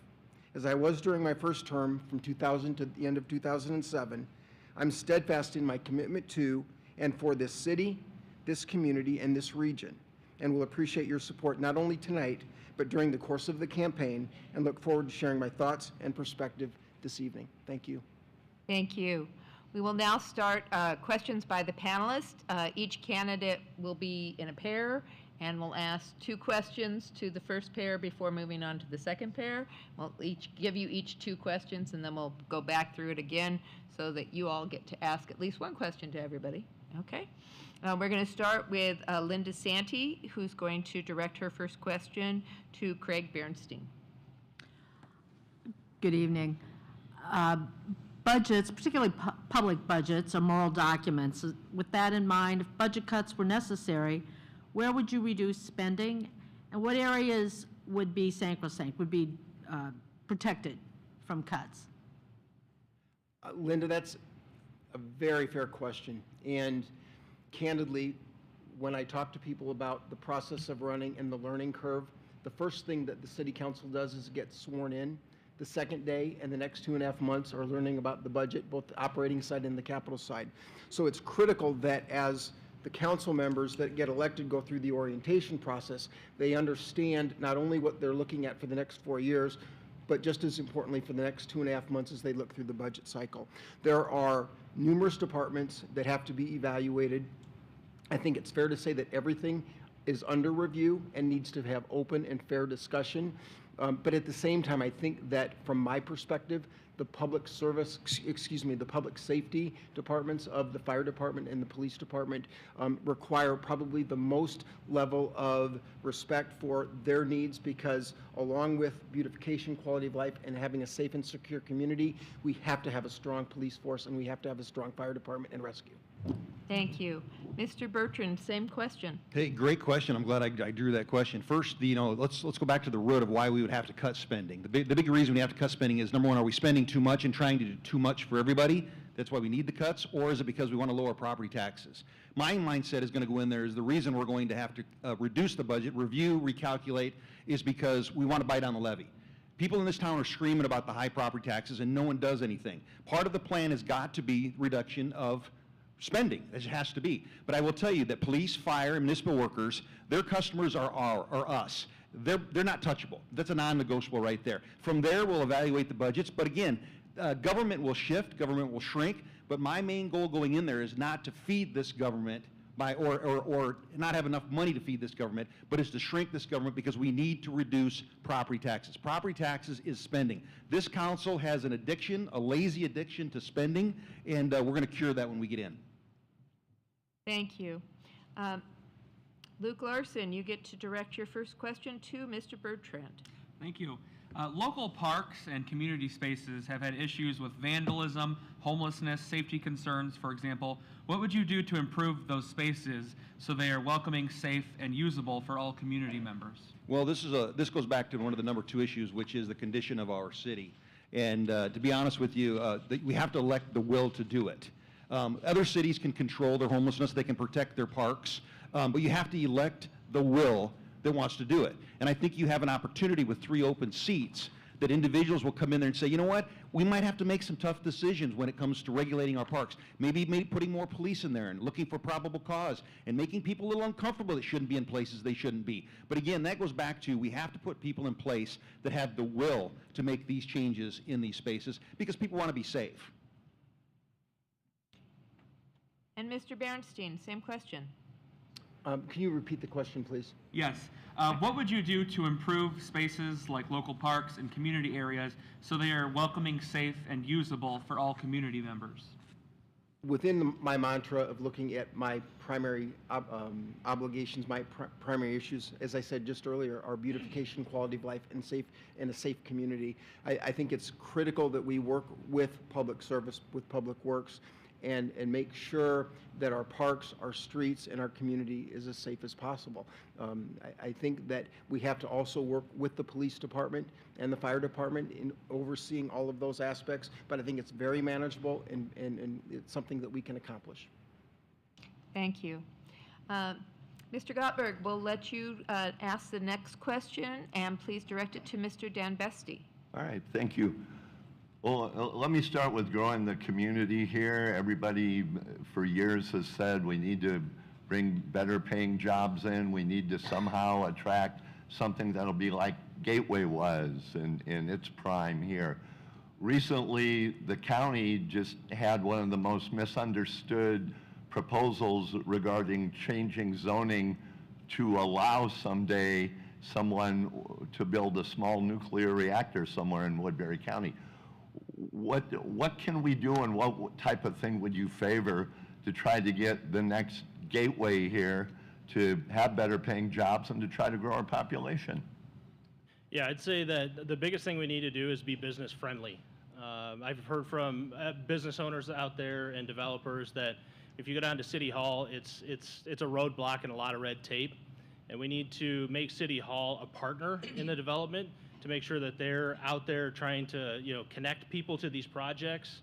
As I was during my first term from 2000 to the end of 2007, I'm steadfast in my commitment to and for this city, this community, and this region, and will appreciate your support not only tonight, but during the course of the campaign, and look forward to sharing my thoughts and perspective this evening. Thank you. Thank you. We will now start questions by the panelists. Each candidate will be in a pair, and we'll ask 2 questions to the first pair before moving on to the second pair. We'll give you each 2 questions, and then we'll go back through it again so that you all get to ask at least 1 question to everybody. Okay? We're going to start with Linda Santee, who's going to direct her first question to Craig Bernstein. Good evening. Budgets, particularly public budgets, are moral documents. With that in mind, if budget cuts were necessary, where would you reduce spending, and what areas would be sacrosanct, would be protected from cuts? Linda, that's a very fair question. And candidly, when I talk to people about the process of running and the learning curve, the first thing that the city council does is get sworn in. The second day and the next 2.5 months are learning about the budget, both the operating side and the capital side. So it's critical that as the council members that get elected go through the orientation process, they understand not only what they're looking at for the next 4 years, but just as importantly for the next 2.5 months as they look through the budget cycle. There are numerous departments that have to be evaluated. I think it's fair to say that everything is under review and needs to have open and fair discussion. But at the same time, I think that from my perspective, the public safety departments of the fire department and the police department require probably the most level of respect for their needs, because along with beautification, quality of life, and having a safe and secure community, we have to have a strong police force and we have to have a strong fire department and rescue. Thank you. Mr. Bertrand, same question. Hey, great question. I'm glad I drew that question. First, let's go back to the root of why we would have to cut spending. The big reason we have to cut spending is, number one, are we spending too much and trying to do too much for everybody? That's why we need the cuts, or is it because we want to lower property taxes? My mindset is going to go in there is the reason we're going to have to reduce the budget, review, recalculate, is because we want to buy down the levy. People in this town are screaming about the high property taxes and no one does anything. Part of the plan has got to be reduction of spending. It has to be. But I will tell you that police, fire, and municipal workers, their customers are us. They're not touchable. That's a non-negotiable right there. From there, we'll evaluate the budgets. But again, government will shift, government will shrink. But my main goal going in there is not to feed this government or not have enough money to feed this government, but is to shrink this government because we need to reduce property taxes. Property taxes is spending. This council has an addiction, a lazy addiction to spending, and we're going to cure that when we get in. Thank you. Luke Larson, you get to direct your first question to Mr. Bertrand. Thank you. Local parks and community spaces have had issues with vandalism, homelessness, safety concerns, for example. What would you do to improve those spaces so they are welcoming, safe, and usable for all community members? Well, this goes back to one of the number 2 issues, which is the condition of our city. And to be honest with you, we have to elect the will to do it. Other cities can control their homelessness, they can protect their parks, but you have to elect the will that wants to do it. And I think you have an opportunity with 3 open seats that individuals will come in there and say, you know what, we might have to make some tough decisions when it comes to regulating our parks. Maybe putting more police in there and looking for probable cause and making people a little uncomfortable that shouldn't be in places they shouldn't be. But again, that goes back to we have to put people in place that have the will to make these changes in these spaces because people want to be safe. And Mr. Bernstein, same question. Can you repeat the question, please? Yes. What would you do to improve spaces like local parks and community areas so they are welcoming, safe, and usable for all community members? within my mantra of looking at my primary obligations, my primary issues, as I said just earlier, are beautification, quality of life, and a safe community. I think it's critical that we work with public service, with public works, and make sure that our parks, our streets, and our community is as safe as possible. I think that we have to also work with the police department and the fire department in overseeing all of those aspects, but I think it's very manageable and it's something that we can accomplish. Thank you. Mr. Gottberg, we'll let you ask the next question, and please direct it to Mr. Dan Bestie. All right, thank you. Well, let me start with growing the community here. Everybody for years has said we need to bring better paying jobs in. We need to somehow attract something that'll be like Gateway was in its prime here. Recently, the county just had one of the most misunderstood proposals regarding changing zoning to allow someday someone to build a small nuclear reactor somewhere in Woodbury County. What can we do, and what type of thing would you favor to try to get the next Gateway here to have better paying jobs and to try to grow our population? Yeah, I'd say that the biggest thing we need to do is be business friendly. I've heard from business owners out there and developers that if you go down to City Hall, it's a roadblock and a lot of red tape, and we need to make City Hall a partner in the development to make sure that they're out there trying to connect people to these projects.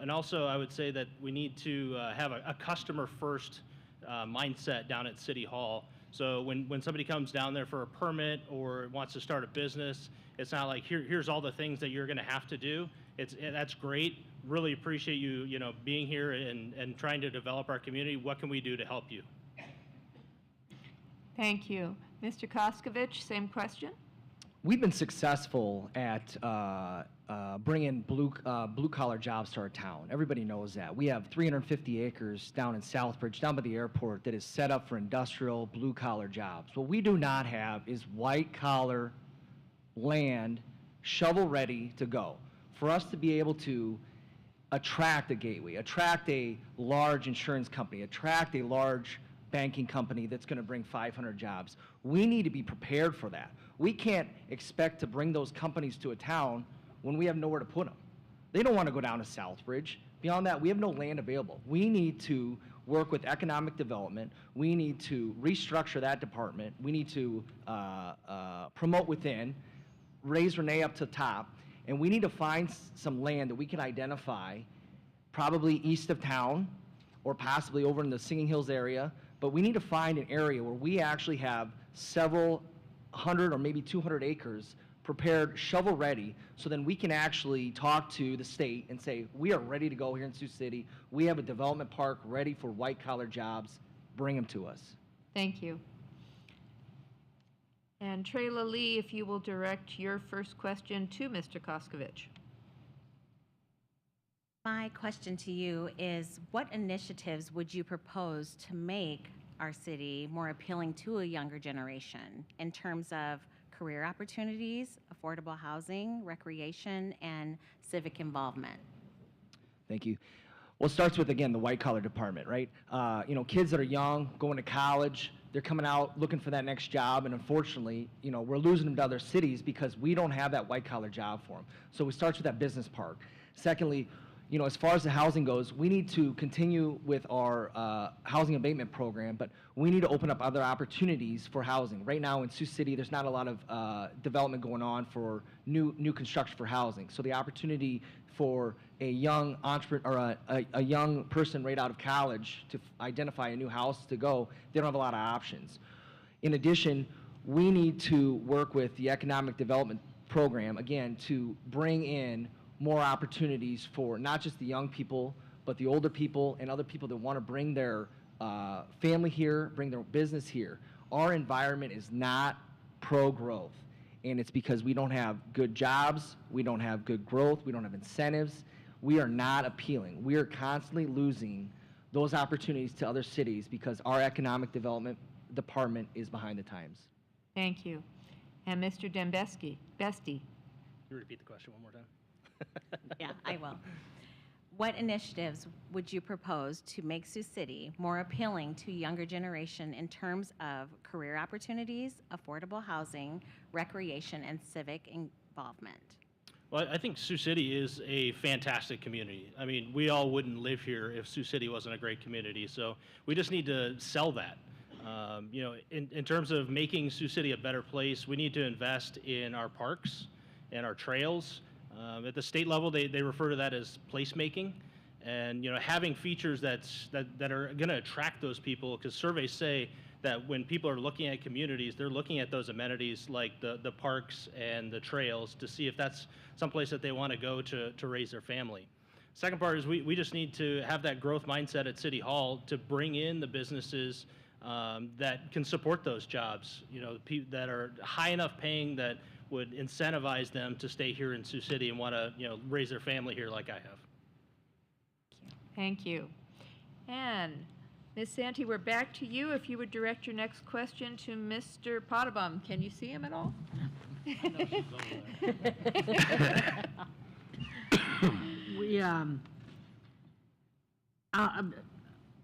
And also, I would say that we need to have a customer first mindset down at City Hall. So when somebody comes down there for a permit or wants to start a business, it's not like here's all the things that you're going to have to do. That's great. Really appreciate you being here and trying to develop our community. What can we do to help you? Thank you. Mr. Koskovich, same question. We've been successful at bringing blue-collar jobs to our town. Everybody knows that. We have 350 acres down in Southbridge, down by the airport, that is set up for industrial blue-collar jobs. What we do not have is white-collar land shovel-ready to go. For us to be able to attract a Gateway, attract a large insurance company, attract a large banking company that's going to bring 500 jobs, we need to be prepared for that. We can't expect to bring those companies to a town when we have nowhere to put them. They don't want to go down to Southbridge. Beyond that, we have no land available. We need to work with economic development. We need to restructure that department. We need to promote within, raise Renee up to the top, and we need to find some land that we can identify probably east of town or possibly over in the Singing Hills area, but we need to find an area where we actually have several 100 or maybe 200 acres prepared shovel ready, so then we can actually talk to the state and say, we are ready to go here in Sioux City. We have a development park ready for white collar jobs. Bring them to us. Thank you. And Trayla Lee, if you will direct your first question to Mr. Koskovich. My question to you is, what initiatives would you propose to make our city more appealing to a younger generation in terms of career opportunities, affordable housing, recreation, and civic involvement? Thank you. Well, it starts with, again, the white-collar department, right? Kids that are young, going to college, they're coming out looking for that next job, and unfortunately, we're losing them to other cities because we don't have that white-collar job for them. So it starts with that business park. Secondly, as far as the housing goes, we need to continue with our housing abatement program, but we need to open up other opportunities for housing. Right now in Sioux City, there's not a lot of development going on for new construction for housing. So the opportunity for a young entrepreneur or a young person right out of college to identify a new house to go, they don't have a lot of options. In addition, we need to work with the economic development program, again, to bring in more opportunities for not just the young people, but the older people and other people that want to bring their family here, bring their business here. Our environment is not pro-growth, and it's because we don't have good jobs, we don't have good growth, we don't have incentives. We are not appealing. We are constantly losing those opportunities to other cities because our economic development department is behind the times. Thank you. And Mr. Bestie. You repeat the question one more time? Yeah, I will. What initiatives would you propose to make Sioux City more appealing to younger generation in terms of career opportunities, affordable housing, recreation, and civic involvement? Well, I think Sioux City is a fantastic community. I mean, we all wouldn't live here if Sioux City wasn't a great community. So we just need to sell that. You know, in terms of making Sioux City a better place, we need to invest in our parks and our trails. At the state level, they refer to that as placemaking, and you know, having features that are going to attract those people, because surveys say that when people are looking at communities, they're looking at those amenities like the parks and the trails to see if that's someplace that they want to go to raise their family. Second part is we just need to have that growth mindset at City Hall to bring in the businesses that can support those jobs, you know, that are high enough paying that would incentivize them to stay here in Sioux City and want to, you know, raise their family here like I have. Thank you. And Ms. Santee, we're back to you. If you would direct your next question to Mr. Pottabum. Can you see him at all? We,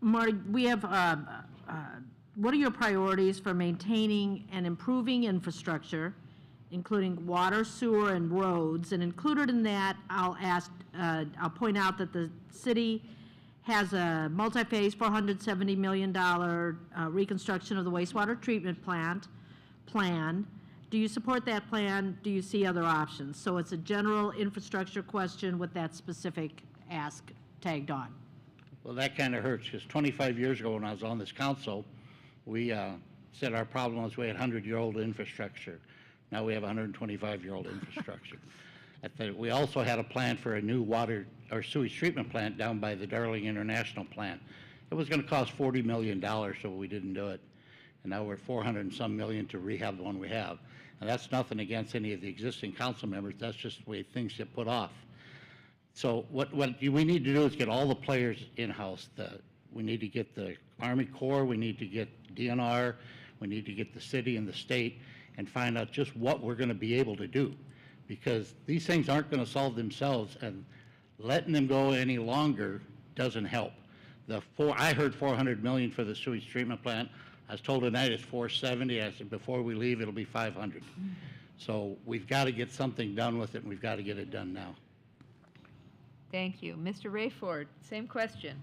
Marty, we have, what are your priorities for maintaining and improving infrastructure, including water, sewer, and roads? And included in that, I'll point out that the city has a multi-phase $470 million reconstruction of the wastewater treatment plant plan. Do you support that plan? Do you see other options? So it's a general infrastructure question with that specific ask tagged on. Well, that kind of hurts, because 25 years ago when I was on this council, we said our problem was we had 100-year-old infrastructure. Now we have 125-year-old infrastructure. We also had a plan for a new water or sewage treatment plant down by the Darling International plant. It was going to cost $40 million, so we didn't do it. And now we're 400 and some million to rehab the one we have. And that's nothing against any of the existing council members. That's just the way things get put off. So what we need to do is get all the players in-house. We need to get the Army Corps, we need to get DNR, we need to get the city and the state, and find out just what we're going to be able to do. Because these things aren't going to solve themselves, and letting them go any longer doesn't help. I heard 400 million for the sewage treatment plant. I was told tonight it's 470. I said before we leave it'll be 500. So we've got to get something done with it, and we've got to get it done now. Thank you. Mr. Rayford, same question.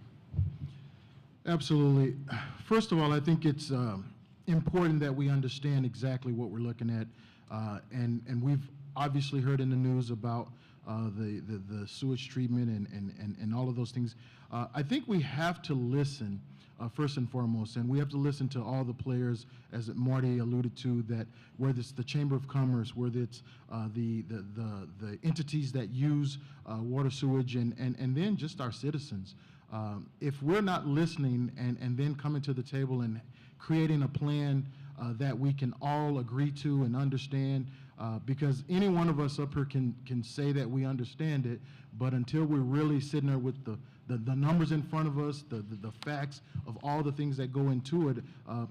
Absolutely. First of all, I think it's important that we understand exactly what we're looking at, and we've obviously heard in the news about the sewage treatment and all of those things. I think we have to listen first and foremost, and we have to listen to all the players, as Marty alluded to, that whether it's the Chamber of Commerce, whether it's the entities that use water, sewage, and then just our citizens. If we're not listening and then coming to the table and creating a plan that we can all agree to and understand, because any one of us up here can say that we understand it, but until we're really sitting there with the numbers in front of us, the facts of all the things that go into it,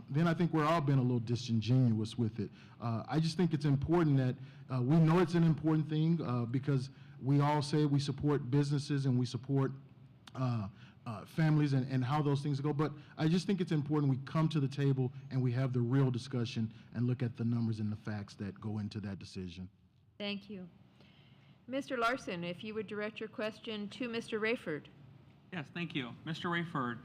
then I think we're all been a little disingenuous with it. I just think it's important that we know it's an important thing because we all say we support businesses and we support families and how those things go, but I just think it's important we come to the table and we have the real discussion and look at the numbers and the facts that go into that decision. Thank you. Mr. Larson, if you would direct your question to Mr. Rayford. Yes, thank you. Mr. Rayford,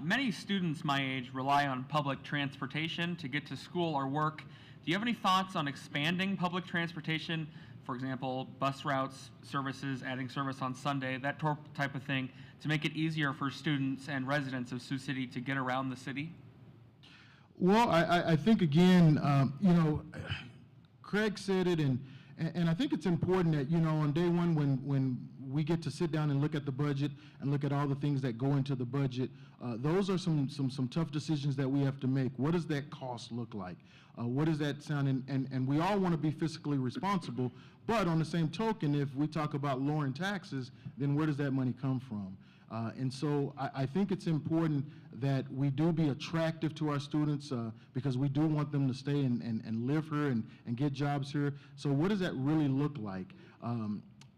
many students my age rely on public transportation to get to school or work. Do you have any thoughts on expanding public transportation, for example, bus routes, services, adding service on Sunday, that type of thing, to make it easier for students and residents of Sioux City to get around the city? Well, I think, again, you know, Craig said it, and I think it's important that, you know, on day one when we get to sit down and look at the budget and look at all the things that go into the budget, those are some tough decisions that we have to make. What does that cost look like? What does that sound? And we all want to be fiscally responsible, but on the same token, if we talk about lowering taxes, then where does that money come from? And so I think it's important that we do be attractive to our students because we do want them to stay and live here and get jobs here. So what does that really look like?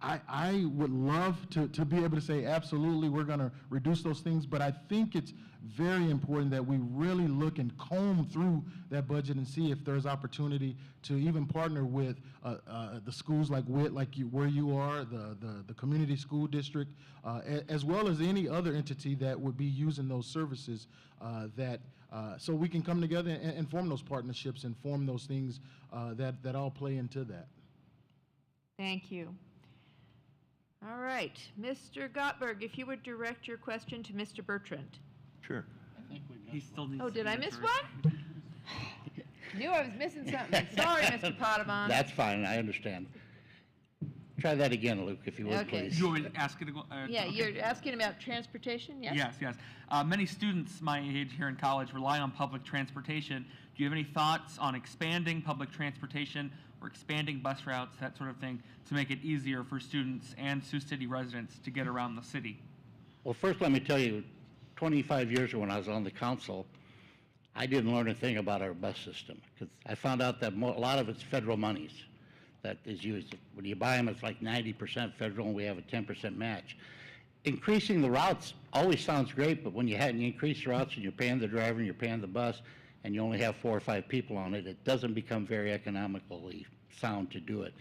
I would love to be able to say, absolutely, we're going to reduce those things, but I think it's very important that we really look and comb through that budget and see if there's opportunity to even partner with the schools like WIT, where you are, the community school district, as well as any other entity that would be using those services, so we can come together and form those partnerships and form those things that all play into that. Thank you. All right, Mr. Gottberg, if you would direct your question to Mr. Bertrand. Sure. He still needs Oh, to did be I the miss jury. one? Knew I was missing something. Sorry, Mr. Potabon. That's fine, I understand. Try that again, Luke, if you would, Okay. please. You want me to ask it again? Yeah, okay. you're asking about transportation, yes? Yes, yes. Many students my age here in college rely on public transportation. Do you have any thoughts on expanding public transportation or expanding bus routes, that sort of thing, to make it easier for students and Sioux City residents to get around the city? Well, first let me tell you, 25 years ago when I was on the council, I didn't learn a thing about our bus system, because I found out that a lot of it's federal monies that is used. When you buy them, it's like 90% federal, and we have a 10% match. Increasing the routes always sounds great, but when you increase the routes and you're paying the driver and you're paying the bus, and you only have 4 or 5 people on it, it doesn't become very economically sound to do it.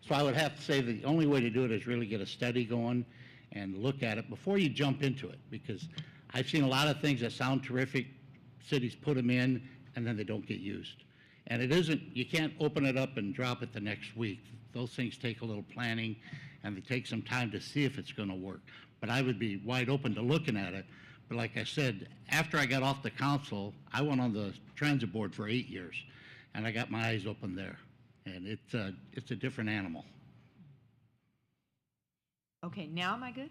So I would have to say the only way to do it is really get a study going and look at it before you jump into it, because I've seen a lot of things that sound terrific, cities put them in, and then they don't get used. And it isn't, you can't open it up and drop it the next week. Those things take a little planning, and they take some time to see if it's going to work. But I would be wide open to looking at it. But like I said, after I got off the council, I went on the transit board for 8 years, and I got my eyes open there. And it's a different animal. Okay, now am I good?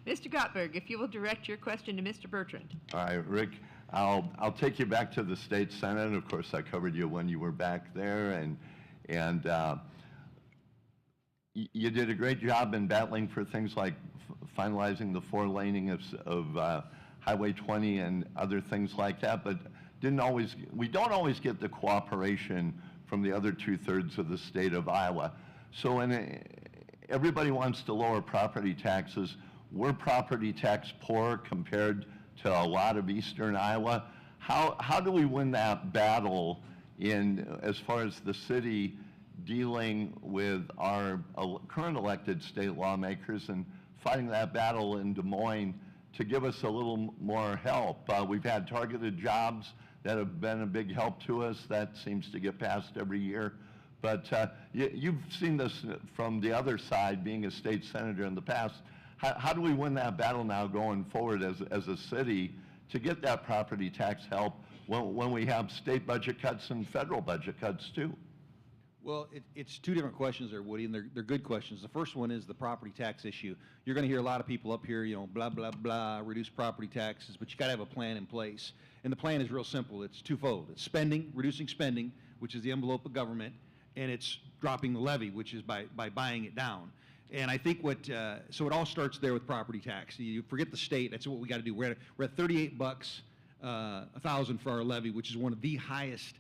Mr. Gottberg, if you will direct your question to Mr. Bertrand. All right, Rick, I'll take you back to the state senate. Of course, I covered you when you were back there, and you did a great job in battling for things like finalizing the 4-laning of Highway 20 and other things like that, but we don't always get the cooperation from the other 2/3 of the state of Iowa. So everybody wants to lower property taxes. We're property tax poor compared to a lot of eastern Iowa. How do we win that battle as far as the city dealing with our current elected state lawmakers and fighting that battle in Des Moines to give us a little more help? We've had targeted jobs that have been a big help to us. That seems to get passed every year. But you've seen this from the other side, being a state senator in the past. How do we win that battle now going forward as a city to get that property tax help when we have state budget cuts and federal budget cuts too? Well, it's two different questions there, Woody, and they're good questions. The first one is the property tax issue. You're going to hear a lot of people up here, blah, blah, blah, reduce property taxes, but you got to have a plan in place. And the plan is real simple. It's twofold. It's spending, reducing spending, which is the envelope of government, and it's dropping the levy, which is by buying it down. And I think so it all starts there with property tax. You forget the state, that's what we got to do. We're at $38 a thousand for our levy, which is one of the highest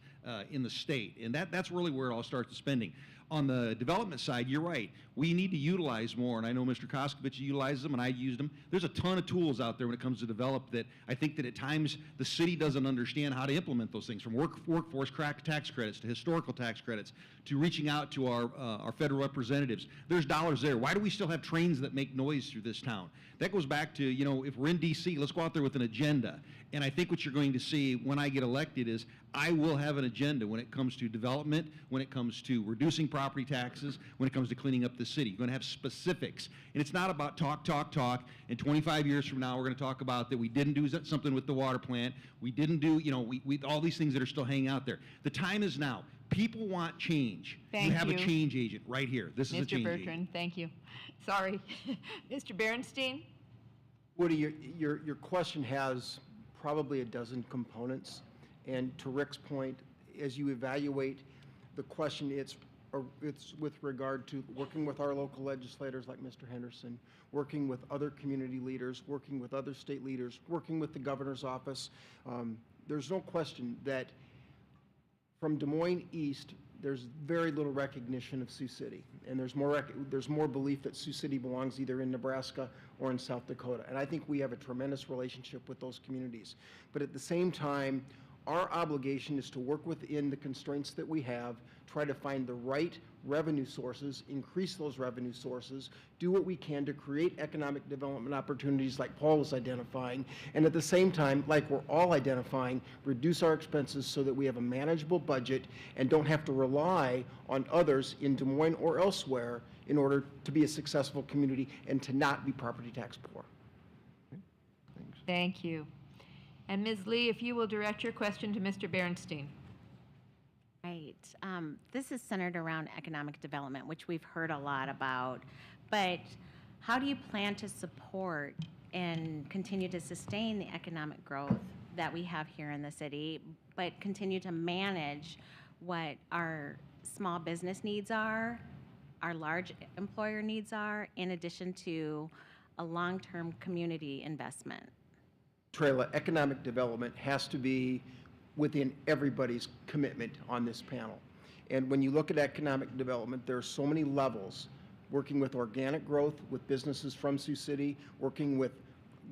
in the state. And that's really where it all starts, the spending. On the development side, you're right. We need to utilize more, and I know Mr. Koskovich utilizes them, and I used them. There's a ton of tools out there when it comes to develop that I think that at times the city doesn't understand how to implement those things, from workforce tax credits to historical tax credits to reaching out to our federal representatives. There's dollars there. Why do we still have trains that make noise through this town? That goes back to, if we're in D.C., let's go out there with an agenda. And I think what you're going to see when I get elected is I will have an agenda when it comes to development, when it comes to reducing property taxes, when it comes to cleaning up the city. You're going to have specifics. And it's not about talk, and 25 years from now we're going to talk about that we didn't do something with the water plant, we didn't do, all these things that are still hanging out there. The time is now. People want change. Thank you have you. a change agent right here. This is a change Mr. Bertrand, agent. thank you. Sorry. Mr. Berenstein? Woody, your question has probably a dozen components, and to Rick's point, as you evaluate the question, it's with regard to working with our local legislators like Mr. Henderson, working with other community leaders, working with other state leaders, working with the governor's office. There's no question that from Des Moines East, there's very little recognition of Sioux City, and there's more belief that Sioux City belongs either in Nebraska or in South Dakota. And I think we have a tremendous relationship with those communities. But at the same time, our obligation is to work within the constraints that we have, try to find the right revenue sources, increase those revenue sources, do what we can to create economic development opportunities like Paul was identifying, and at the same time, like we're all identifying, reduce our expenses so that we have a manageable budget and don't have to rely on others in Des Moines or elsewhere in order to be a successful community and to not be property tax poor. Thank you. And Ms. Lee, if you will direct your question to Mr. Berenstein. Right. This is centered around economic development, which we've heard a lot about. But how do you plan to support and continue to sustain the economic growth that we have here in the city, but continue to manage what our small business needs are, our large employer needs are, in addition to a long-term community investment? Trela, economic development has to be within everybody's commitment on this panel. And when you look at economic development, there are so many levels, working with organic growth, with businesses from Sioux City, working with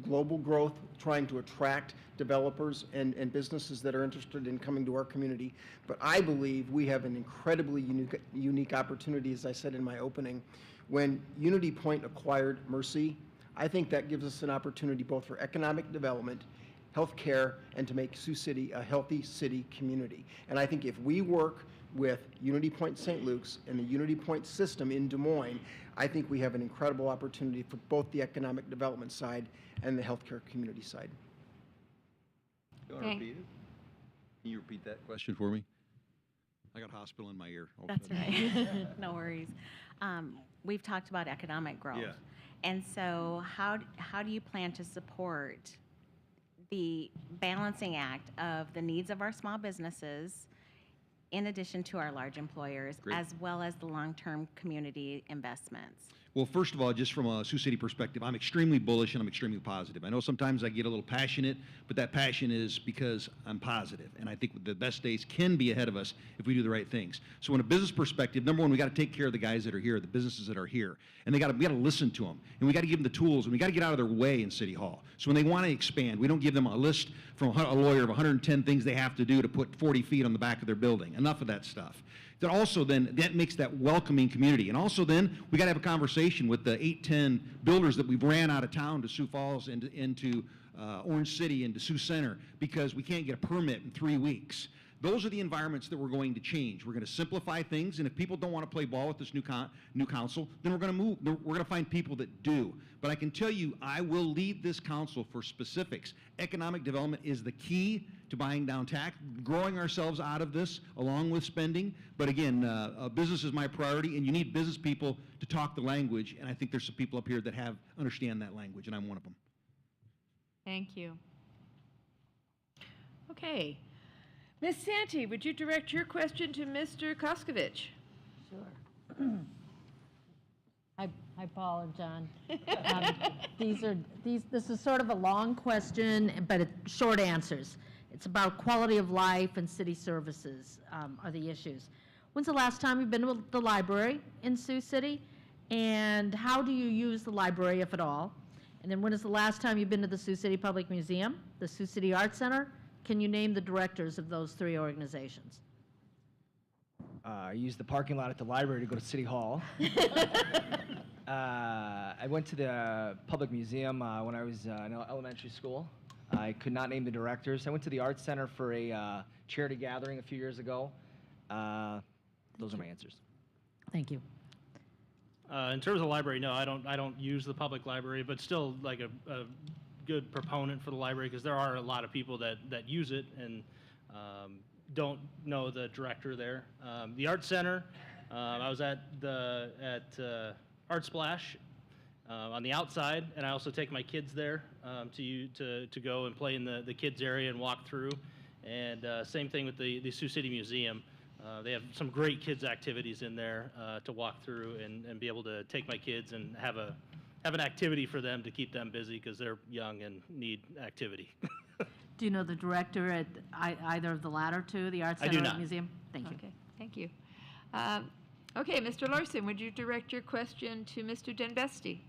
global growth, trying to attract developers and businesses that are interested in coming to our community. But I believe we have an incredibly unique opportunity, as I said in my opening. When Unity Point acquired Mercy, I think that gives us an opportunity both for economic development, health care, and to make Sioux City a healthy city community. And I think if we work with Unity Point St. Luke's and the Unity Point system in Des Moines, I think we have an incredible opportunity for both the economic development side and the healthcare community side. You want to repeat it? Can you repeat that question for me? I got hospital in my ear. That's right. No worries. We've talked about economic growth. Yeah. And so how do you plan to support the balancing act of the needs of our small businesses in addition to our large employers, Great. as well as the long-term community investments? Well, first of all, just from a Sioux City perspective, I'm extremely bullish and I'm extremely positive. I know sometimes I get a little passionate, but that passion is because I'm positive. And I think the best days can be ahead of us if we do the right things. So in a business perspective, number one, we got to take care of the guys that are here, the businesses that are here. And we got to listen to them. And we got to give them the tools, and we got to get out of their way in City Hall. So when they want to expand, we don't give them a list from a lawyer of 110 things they have to do to put 40 feet on the back of their building. Enough of that stuff. That makes that welcoming community. And also then, we got to have a conversation with the 8-10 builders that we've ran out of town to Sioux Falls and into Orange City and to Sioux Center because we can't get a permit in 3 weeks. Those are the environments that we're going to change. We're going to simplify things, and if people don't want to play ball with this new council, then we're going to move. We're going to find people that do. But I can tell you, I will lead this council for specifics. Economic development is the key to buying down tax, growing ourselves out of this along with spending. But again, business is my priority, and you need business people to talk the language, and I think there's some people up here that understand that language, and I'm one of them. Thank you. Okay. Ms. Santee, would you direct your question to Mr. Koskovich? Sure. Hi, Paul and John. This is sort of a long question, but short answers. It's about quality of life and city services are the issues. When's the last time you've been to the library in Sioux City? And how do you use the library, if at all? And then when is the last time you've been to the Sioux City Public Museum, the Sioux City Arts Center? Can you name the directors of those three organizations? I use the parking lot at the library to go to City Hall. I went to the Public Museum when I was in elementary school. I could not name the directors. I went to the Arts Center for a charity gathering a few years ago. Those are my answers. Thank you. In terms of the library, no, I don't use the public library, but still like a good proponent for the library because there are a lot of people that use it and don't know the director there. The Art Center, I was at Art Splash on the outside, and I also take my kids there to go and play in the kids area and walk through. And same thing with the Sioux City Museum. They have some great kids activities in there to walk through and be able to take my kids and have an activity for them to keep them busy because they're young and need activity. Do you know the director at either of the latter two, the Arts Center or the museum? Thank you. Okay, thank you. Okay, Mr. Larson, would you direct your question to Mr. Denbesti?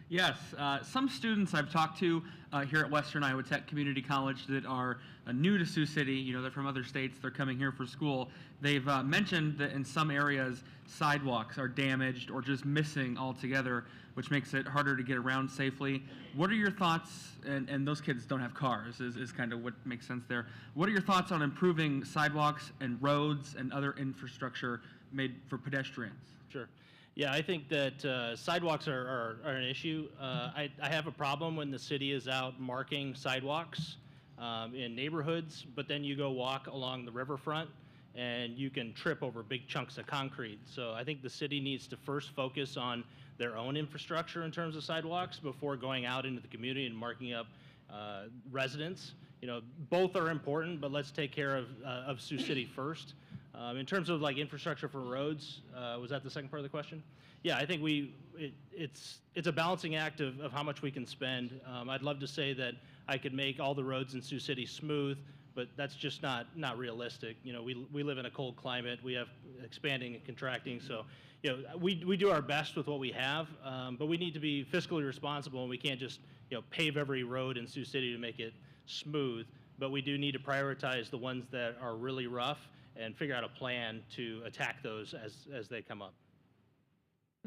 Yes, some students I've talked to here at Western Iowa Tech Community College that are new to Sioux City, they're from other states, they're coming here for school. They've mentioned that in some areas sidewalks are damaged or just missing altogether, which makes it harder to get around safely. What are your thoughts, and those kids don't have cars, is kind of what makes sense there. What are your thoughts on improving sidewalks and roads and other infrastructure made for pedestrians? Sure. Yeah, I think that sidewalks are an issue. I have a problem when the city is out marking sidewalks in neighborhoods, but then you go walk along the riverfront and you can trip over big chunks of concrete. So I think the city needs to first focus on their own infrastructure in terms of sidewalks before going out into the community and marking up residents. Both are important, but let's take care of Sioux City first. In terms of like infrastructure for roads, was that the second part of the question? Yeah, I think it's a balancing act of how much we can spend. I'd love to say that I could make all the roads in Sioux City smooth, but that's just not realistic. We live in a cold climate. We have expanding and contracting, so we do our best with what we have, but we need to be fiscally responsible, and we can't just pave every road in Sioux City to make it smooth. But we do need to prioritize the ones that are really rough and figure out a plan to attack those as they come up.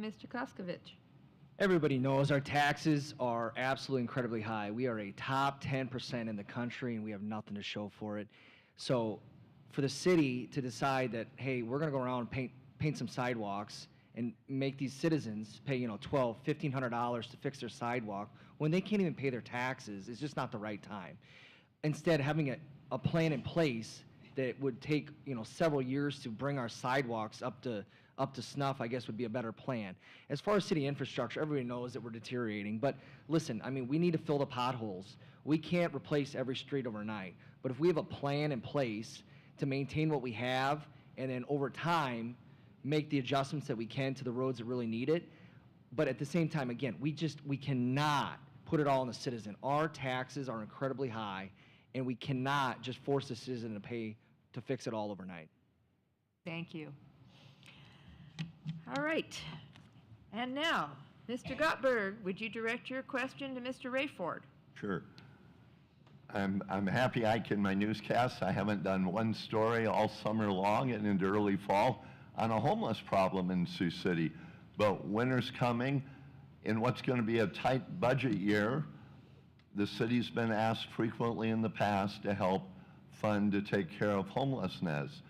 Mr. Koskovich. Everybody knows our taxes are absolutely incredibly high. We are a top 10% in the country, and we have nothing to show for it. So for the city to decide that, hey, we're going to go around and paint some sidewalks and make these citizens pay, $1,200, $1,500 to fix their sidewalk when they can't even pay their taxes is just not the right time. Instead, having a plan in place that would take several years to bring our sidewalks up to snuff, I guess would be a better plan. As far as city infrastructure, everybody knows that we're deteriorating, but listen, we need to fill the potholes. We can't replace every street overnight, but if we have a plan in place to maintain what we have and then over time make the adjustments that we can to the roads that really need it, but at the same time, again, we cannot put it all on the citizen. Our taxes are incredibly high, and we cannot just force the citizen to pay to fix it all overnight. Thank you. All right. And now, Mr. Gottberg, would you direct your question to Mr. Rayford? Sure. I'm happy in my newscast, I haven't done one story all summer long and into early fall on a homeless problem in Sioux City. But winter's coming, in what's going to be a tight budget year, the city's been asked frequently in the past to help fund to take care of homelessness.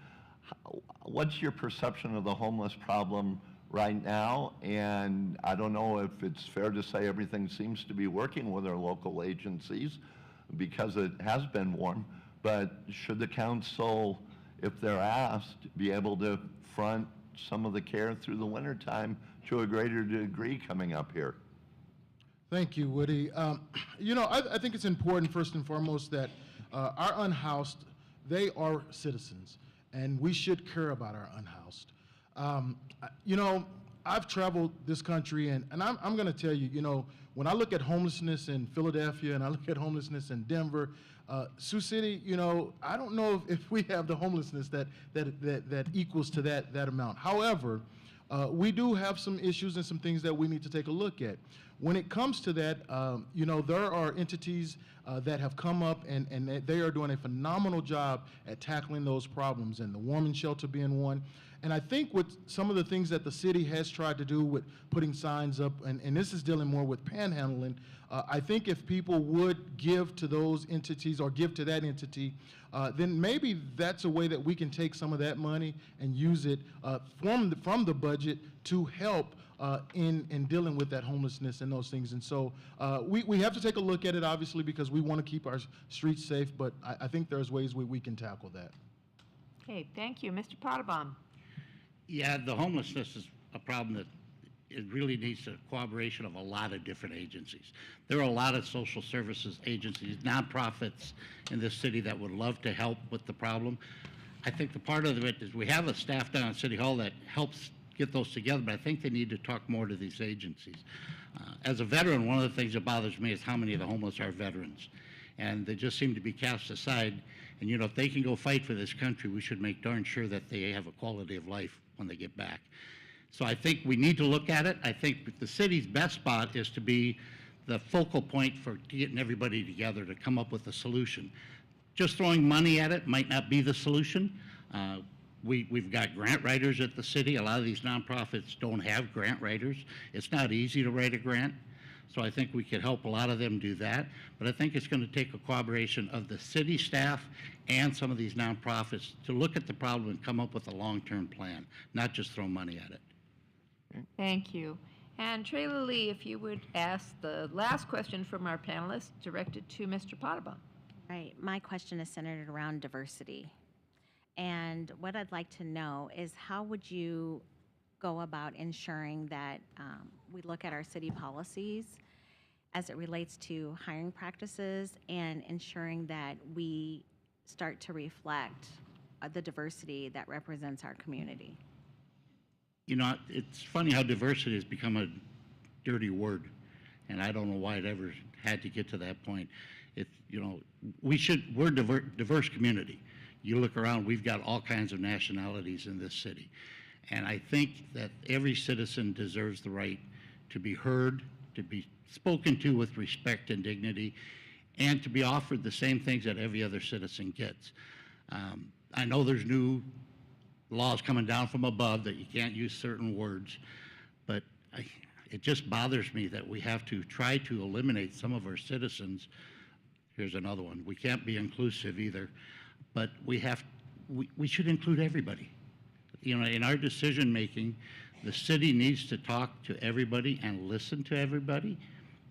What's your perception of the homeless problem right now? And I don't know if it's fair to say everything seems to be working with our local agencies because it has been warm, but should the council, if they're asked, be able to front some of the care through the wintertime to a greater degree coming up here? Thank you, Woody. I think it's important, first and foremost, that our unhoused, they are citizens, and we should care about our unhoused. I've traveled this country, and I'm going to tell you, when I look at homelessness in Philadelphia and I look at homelessness in Denver, Sioux City, I don't know if we have the homelessness that equals to that amount. However, we do have some issues and some things that we need to take a look at. When it comes to that, there are entities that have come up and they are doing a phenomenal job at tackling those problems, and the Woman Shelter being one. And I think with some of the things that the city has tried to do with putting signs up, and this is dealing more with panhandling, I think if people would give to those entities or give to that entity, then maybe that's a way that we can take some of that money and use it from the budget to help in dealing with that homelessness and those things. And so we have to take a look at it, obviously, because we want to keep our streets safe, but I think there's ways we can tackle that. Okay, thank you. Mr. Potterbaum. Yeah, the homelessness is a problem that it really needs the cooperation of a lot of different agencies. There are a lot of social services agencies, nonprofits in this city that would love to help with the problem. I think the part of it is we have a staff down at City Hall that helps get those together, but I think they need to talk more to these agencies. As a veteran, one of the things that bothers me is how many of the homeless are veterans. And they just seem to be cast aside. And, if they can go fight for this country, we should make darn sure that they have a quality of life when they get back. So I think we need to look at it. I think the city's best spot is to be the focal point for getting everybody together to come up with a solution. Just throwing money at it might not be the solution. We've got grant writers at the city. A lot of these nonprofits don't have grant writers. It's not easy to write a grant. So I think we could help a lot of them do that. But I think it's going to take a cooperation of the city staff and some of these nonprofits to look at the problem and come up with a long-term plan, not just throw money at it. Thank you. And Trayla Lee, if you would ask the last question from our panelists directed to Mr. Pottebaum. Right. My question is centered around diversity. And what I'd like to know is how would you go about ensuring that we look at our city policies as it relates to hiring practices and ensuring that we start to reflect the diversity that represents our community? It's funny how diversity has become a dirty word, and I don't know why it ever had to get to that point. We're a diverse community. You look around, we've got all kinds of nationalities in this city. And I think that every citizen deserves the right to be heard, to be spoken to with respect and dignity, and to be offered the same things that every other citizen gets. I know there's new laws coming down from above that you can't use certain words, but it just bothers me that we have to try to eliminate some of our citizens. Here's another one. We can't be inclusive either, but we should include everybody. In our decision making, the city needs to talk to everybody and listen to everybody,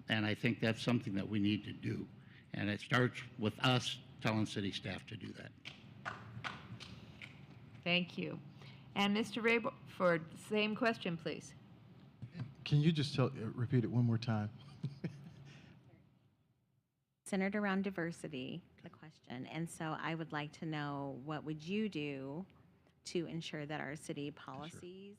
and I think that's something that we need to do. And it starts with us telling city staff to do that. Thank you. And Mr. Rayford, same question, please. Can you just repeat it one more time? Centered around diversity, the question. And so I would like to know, what would you do to ensure that our city policies,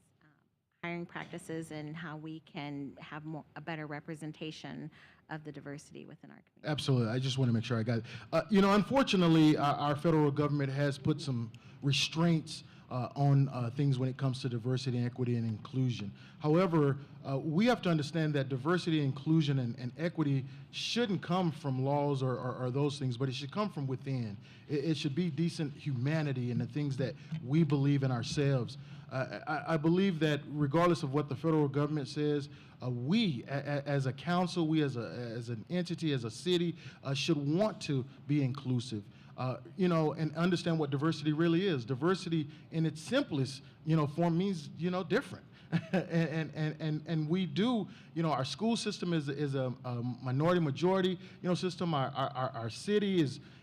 hiring practices, and how we can have a better representation of the diversity within our community? Absolutely. I just want to make sure I got it. Unfortunately, our federal government has put some restraints on things when it comes to diversity, equity, and inclusion. However, we have to understand that diversity, inclusion, and equity shouldn't come from laws or those things, but it should come from within. It should be decent humanity and the things that we believe in ourselves. I believe that regardless of what the federal government says, we as a council, we as an entity, as a city, should want to be inclusive. And understand what diversity really is. Diversity in its simplest, form means, different. and we do, our school system is a minority majority, system. Our city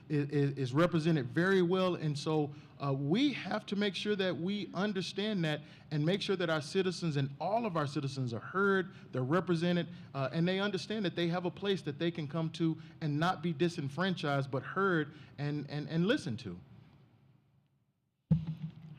is represented very well, and so we have to make sure that we understand that and make sure that our citizens and all of our citizens are heard, they're represented, and they understand that they have a place that they can come to and not be disenfranchised, but heard and listened to.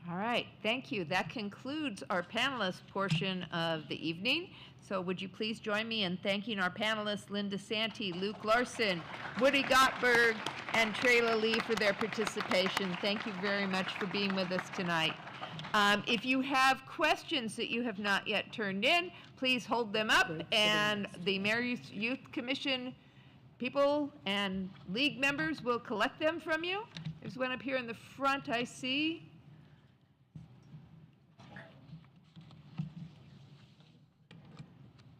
All right, thank you. That concludes our panelist portion of the evening. So would you please join me in thanking our panelists, Linda Santee, Luke Larson, Woody Gottberg, and Trayla Lee for their participation. Thank you very much for being with us tonight. If you have questions that you have not yet turned in, please hold them up, and the Mayor's Youth Commission people and league members will collect them from you. There's one up here in the front I see.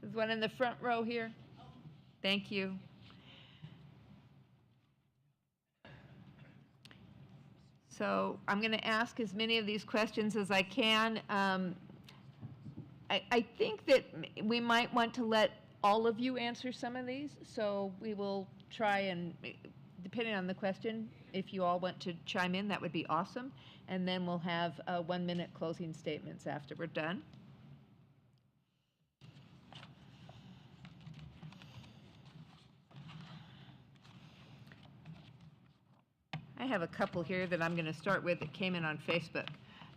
There's one in the front row here. Thank you. So I'm going to ask as many of these questions as I can. I think that we might want to let all of you answer some of these, so we will try and, depending on the question, if you all want to chime in, that would be awesome. And then we'll have 1-minute closing statements after we're done. I have a couple here that I'm going to start with that came in on Facebook.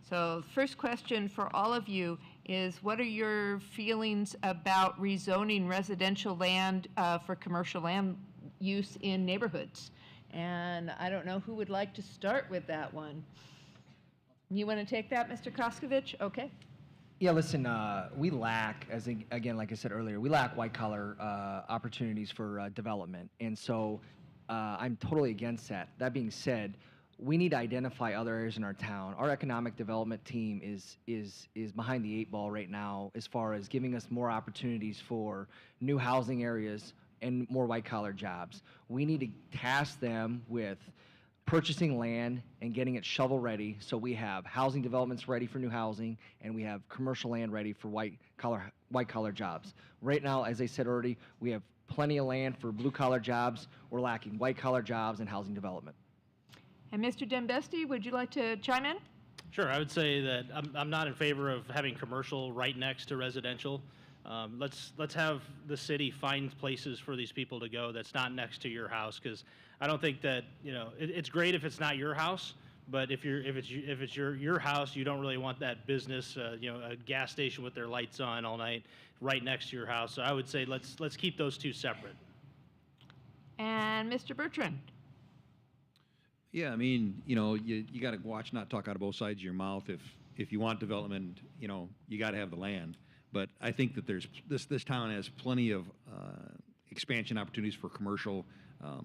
So first question for all of you is, what are your feelings about rezoning residential land for commercial land use in neighborhoods? And I don't know who would like to start with that one. You want to take that, Mr. Koskovich? Okay. Yeah, listen, we lack, again, like I said earlier, we lack white-collar opportunities for development. And so I'm totally against that. That being said, we need to identify other areas in our town. Our economic development team is behind the 8 ball right now as far as giving us more opportunities for new housing areas and more white-collar jobs. We need to task them with purchasing land and getting it shovel-ready so we have housing developments ready for new housing and we have commercial land ready for white-collar jobs. Right now, as I said already, we have plenty of land for blue-collar jobs. We're lacking white-collar jobs and housing development. And Mr. Dembesti, would you like to chime in? Sure, I would say that I'm not in favor of having commercial right next to residential. Let's have the city find places for these people to go that's not next to your house, because I don't think that, you know, it's great if it's not your house, but if it's your house, you don't really want that business, you know, a gas station with their lights on all night right next to your house. So I would say let's keep those two separate. And Mr. Bertrand. Yeah, I mean, you know, you got to watch, not talk out of both sides of your mouth. If you want development, you know, you got to have the land. But I think that there's this town has plenty of expansion opportunities for commercial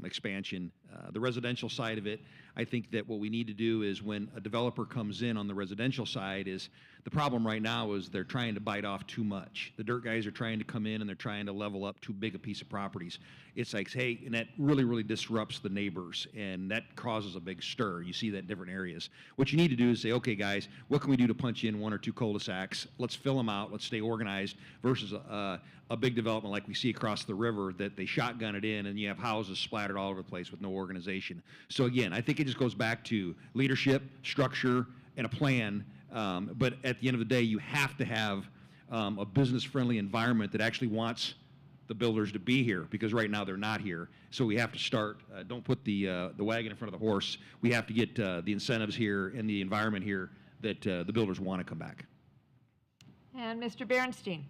expansion. The residential side of it, I think that what we need to do is when a developer comes in on the residential side is the problem right now is they're trying to bite off too much. The dirt guys are trying to come in and they're trying to level up too big a piece of properties. It's like, hey, and that really disrupts the neighbors and that causes a big stir. You see that in different areas. What you need to do is say, okay, guys, what can we do to punch in 1 or 2 cul-de-sacs? Let's fill them out. Let's stay organized versus a big development like we see across the river that they shotgun it in and you have houses splattered all over the place with no organization. So again, I think it just goes back to leadership, structure, and a plan. But at the end of the day, you have to have a business-friendly environment that actually wants the builders to be here, because right now they're not here. So we have to start. Don't put the wagon in front of the horse. We have to get the incentives here and the environment here that the builders want to come back. And Mr. Berenstein.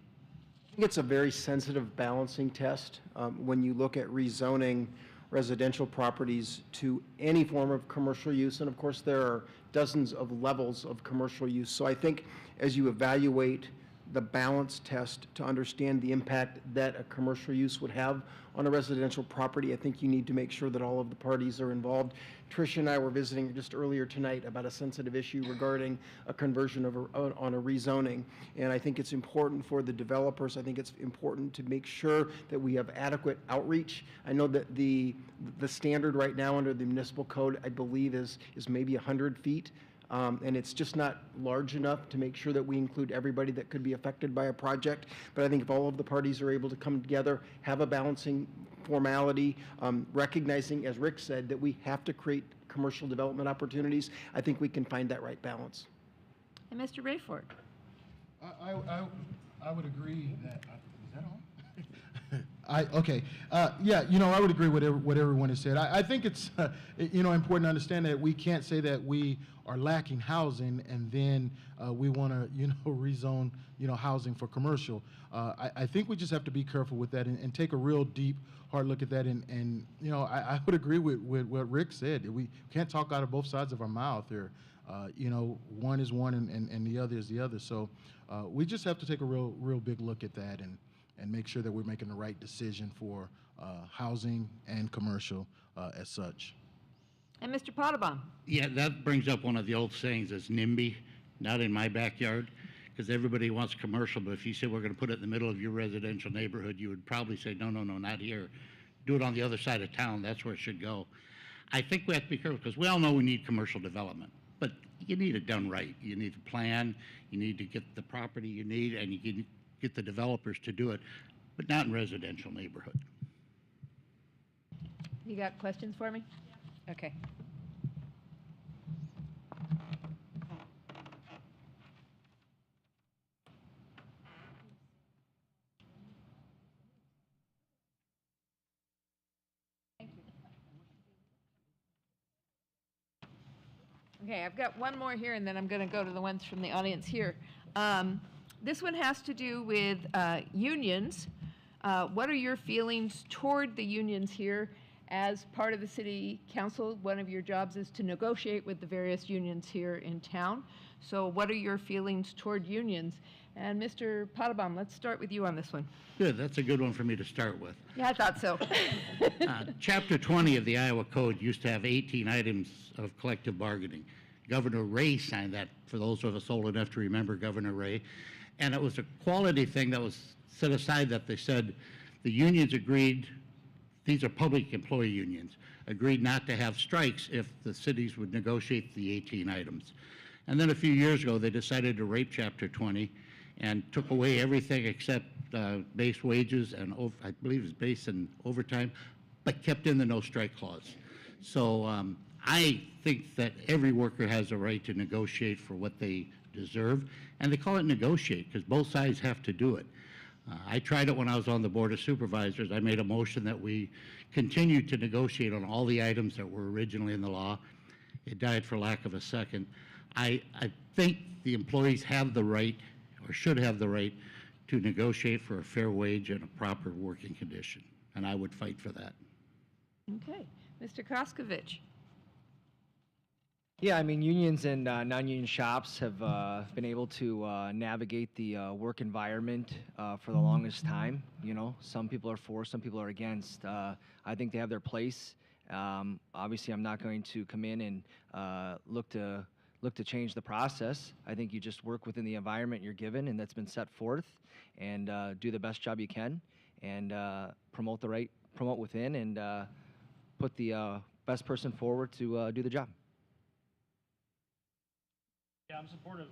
I think it's a very sensitive balancing test when you look at rezoning residential properties to any form of commercial use. And of course, there are dozens of levels of commercial use. So I think as you evaluate the balance test to understand the impact that a commercial use would have on a residential property, I think you need to make sure that all of the parties are involved. Tricia and I were visiting just earlier tonight about a sensitive issue regarding a conversion on a rezoning. And I think it's important for the developers. I think it's important to make sure that we have adequate outreach. I know that the standard right now under the municipal code, I believe, is maybe 100 feet. And it's just not large enough to make sure that we include everybody that could be affected by a project. But I think if all of the parties are able to come together, have a balancing formality, recognizing, as Rick said, that we have to create commercial development opportunities, I think we can find that right balance. And Mr. Rayford. I would agree that, is that on? Okay. Yeah, you know, I would agree with what everyone has said. I think it's, you know, important to understand that we can't say that we are lacking housing and then we want to, you know, rezone, you know, housing for commercial. I think we just have to be careful with that and take a real deep, hard look at that. And you know, I would agree with what Rick said. We can't talk out of both sides of our mouth here. You know, one is one and the other is the other. So we just have to take a real big look at that and make sure that we're making the right decision for housing and commercial as such. And Mr. Potabom. Yeah, that brings up one of the old sayings, it's NIMBY, not in my backyard, because everybody wants commercial, but if you say we're going to put it in the middle of your residential neighborhood, you would probably say, no, not here. Do it on the other side of town, that's where it should go. I think we have to be careful, because we all know we need commercial development, but you need it done right. You need a plan, you need to get the property you need, and you can get the developers to do it, but not in residential neighborhood. You got questions for me? Okay. Okay, I've got one more here, and then I'm going to go to the ones from the audience here. This one has to do with unions. What are your feelings toward the unions here? As part of the city council, one of your jobs is to negotiate with the various unions here in town. So what are your feelings toward unions? And Mr. Potabom, let's start with you on this one. Good, that's a good one for me to start with. Yeah, I thought so. Chapter 20 of the Iowa Code used to have 18 items of collective bargaining. Governor Ray signed that, for those of us old enough to remember Governor Ray. And it was a quality thing that was set aside, that they said the unions agreed, these are public employee unions, agreed not to have strikes if the cities would negotiate the 18 items. And then a few years ago, they decided to rape Chapter 20 and took away everything except base wages and I believe it's base and overtime, but kept in the no strike clause. So I think that every worker has a right to negotiate for what they deserve, and they call it negotiate because both sides have to do it. I tried it when I was on the Board of Supervisors. I made a motion that we continue to negotiate on all the items that were originally in the law. It died for lack of a second. I think the employees have the right, or should have the right, to negotiate for a fair wage and a proper working condition, and I would fight for that. Okay. Mr. Koskovich. Yeah, I mean, unions and non-union shops have been able to navigate the work environment for the longest time. You know, some people are for, some people are against. I think they have their place. Obviously, I'm not going to come in and look to change the process. I think you just work within the environment you're given and that's been set forth, and do the best job you can, and promote within, and put the best person forward to do the job. Yeah, I'm supportive.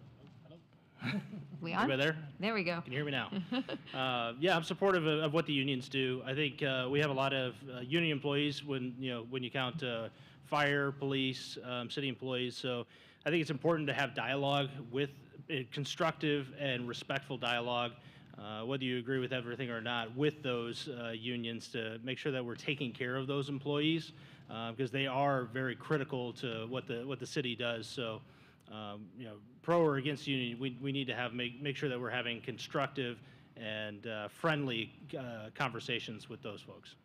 We on? Right there? There we go. Can you hear me now? Yeah, I'm supportive of what the unions do. I think we have a lot of union employees when you count fire, police, city employees. So I think it's important to have dialogue with constructive and respectful dialogue, whether you agree with everything or not, with those unions, to make sure that we're taking care of those employees, because they are very critical to what the city does. So. Pro or against union, we need to make sure that we're having constructive and friendly conversations with those folks.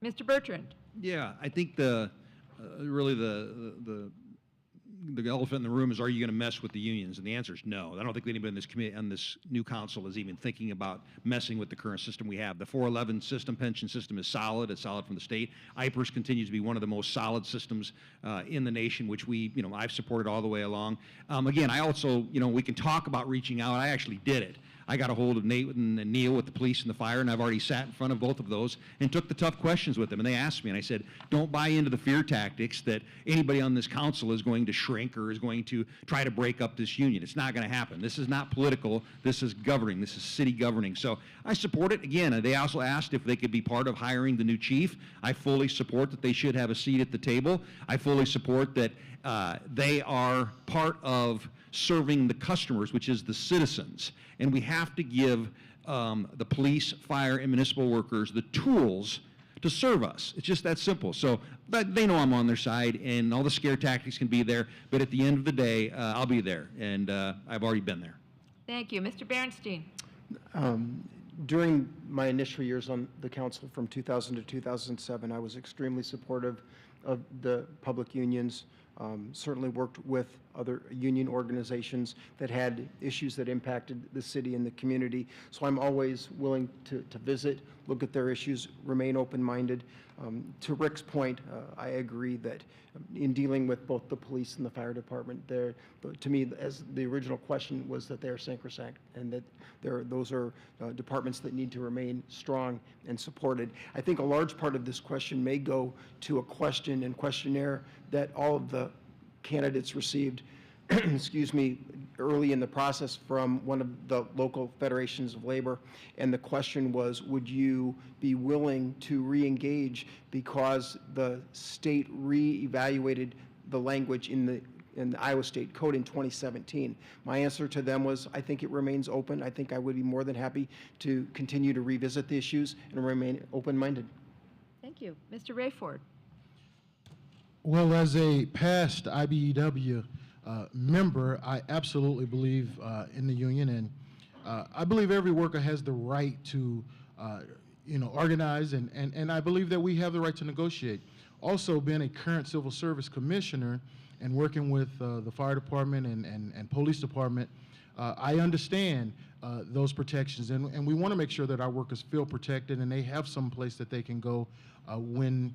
Mr. Bertrand. Yeah, I think the elephant in the room is, are you going to mess with the unions? And the answer is no. I don't think anybody in this committee, on this new council, is even thinking about messing with the current system we have. The 411 system, pension system, is solid. It's solid from the state. IPERS continues to be one of the most solid systems in the nation, which I've supported all the way along. Again, I also, we can talk about reaching out. I actually did it. I got a hold of Nate and Neil with the police and the fire, and I've already sat in front of both of those and took the tough questions with them. And they asked me, and I said, don't buy into the fear tactics that anybody on this council is going to shrink or is going to try to break up this union. It's not going to happen. This is not political. This is governing. This is city governing. So I support it. Again, they also asked if they could be part of hiring the new chief. I fully support that they should have a seat at the table. I fully support that they are part of serving the customers, which is the citizens. And we have to give the police, fire, and municipal workers the tools to serve us. It's just that simple. So, but they know I'm on their side, and all the scare tactics can be there, but at the end of the day, I'll be there, and I've already been there. Thank you. Mr. Berenstein. During my initial years on the council from 2000 to 2007, I was extremely supportive of the public unions. Certainly worked with other union organizations that had issues that impacted the city and the community. So I'm always willing to visit, look at their issues, remain open-minded. To Rick's point, I agree that in dealing with both the police and the fire department, to me, as the original question was, that they're sacrosanct, and that those are departments that need to remain strong and supported. I think a large part of this question may go to a question and questionnaire that all of the candidates received, excuse me, early in the process from one of the local federations of labor. And the question was, would you be willing to re-engage because the state re-evaluated the language in the Iowa State Code in 2017? My answer to them was, I think it remains open. I think I would be more than happy to continue to revisit the issues and remain open-minded. Thank you. Mr. Rayford. Well, as a past IBEW member, I absolutely believe in the union, and I believe every worker has the right to, organized, and I believe that we have the right to negotiate. Also, being a current civil service commissioner and working with the fire department and police department, I understand those protections, and we want to make sure that our workers feel protected and they have some place that they can go when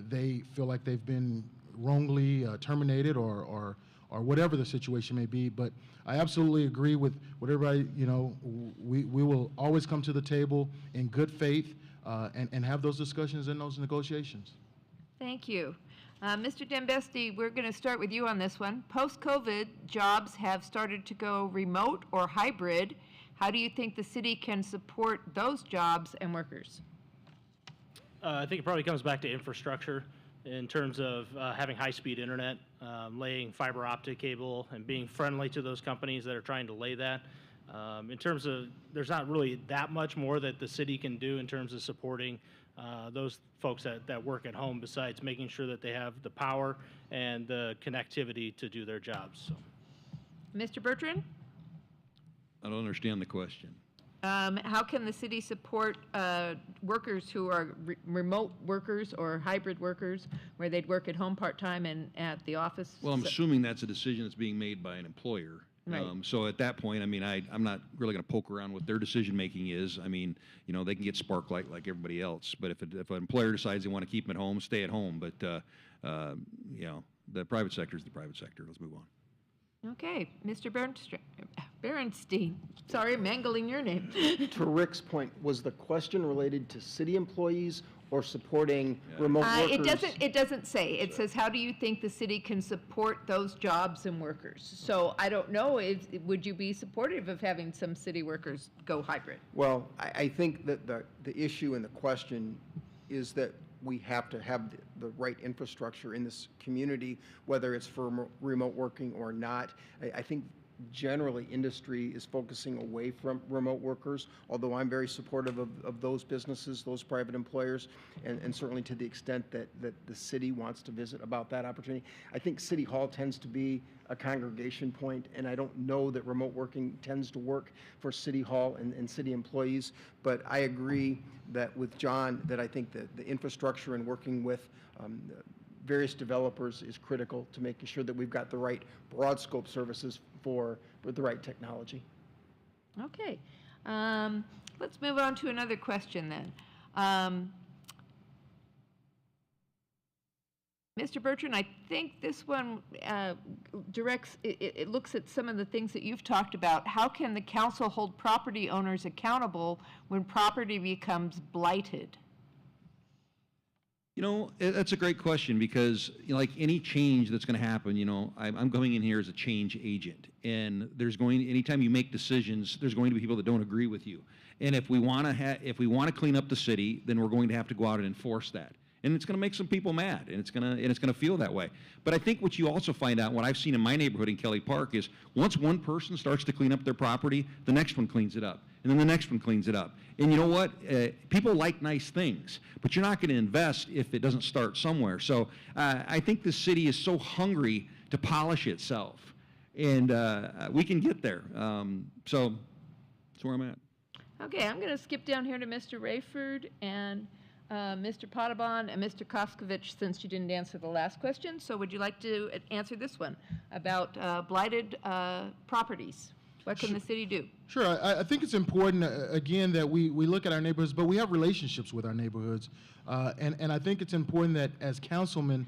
they feel like they've been wrongly terminated or whatever the situation may be. But I absolutely agree with what everybody, we will always come to the table in good faith and have those discussions and those negotiations. Thank you. Mr. Dembesti, we're going to start with you on this one. Post-COVID, jobs have started to go remote or hybrid. How do you think the city can support those jobs and workers? I think it probably comes back to infrastructure in terms of having high-speed internet, laying fiber optic cable, and being friendly to those companies that are trying to lay that. In terms of, there's not really that much more that the city can do in terms of supporting those folks that work at home, besides making sure that they have the power and the connectivity to do their jobs. So. Mr. Bertrand? I don't understand the question. How can the city support workers who are remote workers or hybrid workers where they'd work at home part-time and at the office? Well, I'm assuming that's a decision that's being made by an employer. Right. So at that point, I mean, I'm not really going to poke around what their decision-making is. I mean, they can get Sparklight like everybody else. But if an employer decides they want to keep them at home, stay at home. But, the private sector is the private sector. Let's move on. Okay. Mr. Berenstein. Sorry, mangling your name. To Rick's point, was the question related to city employees or supporting remote workers? It doesn't say. It says, how do you think the city can support those jobs and workers? So I don't know, would you be supportive of having some city workers go hybrid? Well, I think that the issue and the question is that we have to have the right infrastructure in this community, whether it's for remote working or not. I think generally industry is focusing away from remote workers, although I'm very supportive of those businesses, those private employers, and certainly to the extent that the city wants to visit about that opportunity. I think City Hall tends to be a congregation point, and I don't know that remote working tends to work for City Hall and city employees, but I agree that with John that I think that the infrastructure and working with various developers is critical to making sure that we've got the right broad scope services for the right technology. Okay. Let's move on to another question then. Mr. Bertrand, I think this one it looks at some of the things that you've talked about. How can the council hold property owners accountable when property becomes blighted? That's a great question because, like any change that's going to happen, I'm going in here as a change agent, and anytime you make decisions, there's going to be people that don't agree with you. And if we want to clean up the city, then we're going to have to go out and enforce that. And it's going to make some people mad, and it's going to feel that way. But I think what you also find out, what I've seen in my neighborhood in Kelly Park, is once one person starts to clean up their property, the next one cleans it up, and then the next one cleans it up. And you know what? People like nice things, but you're not going to invest if it doesn't start somewhere. So I think the city is so hungry to polish itself, and we can get there. So that's where I'm at. Okay, I'm going to skip down here to Mr. Rayford and Mr. Potabon and Mr. Koskovich, since you didn't answer the last question. So would you like to answer this one about blighted properties? What can the city do? Sure. I think it's important, again, that we look at our neighborhoods, but we have relationships with our neighborhoods. And I think it's important that as councilmen,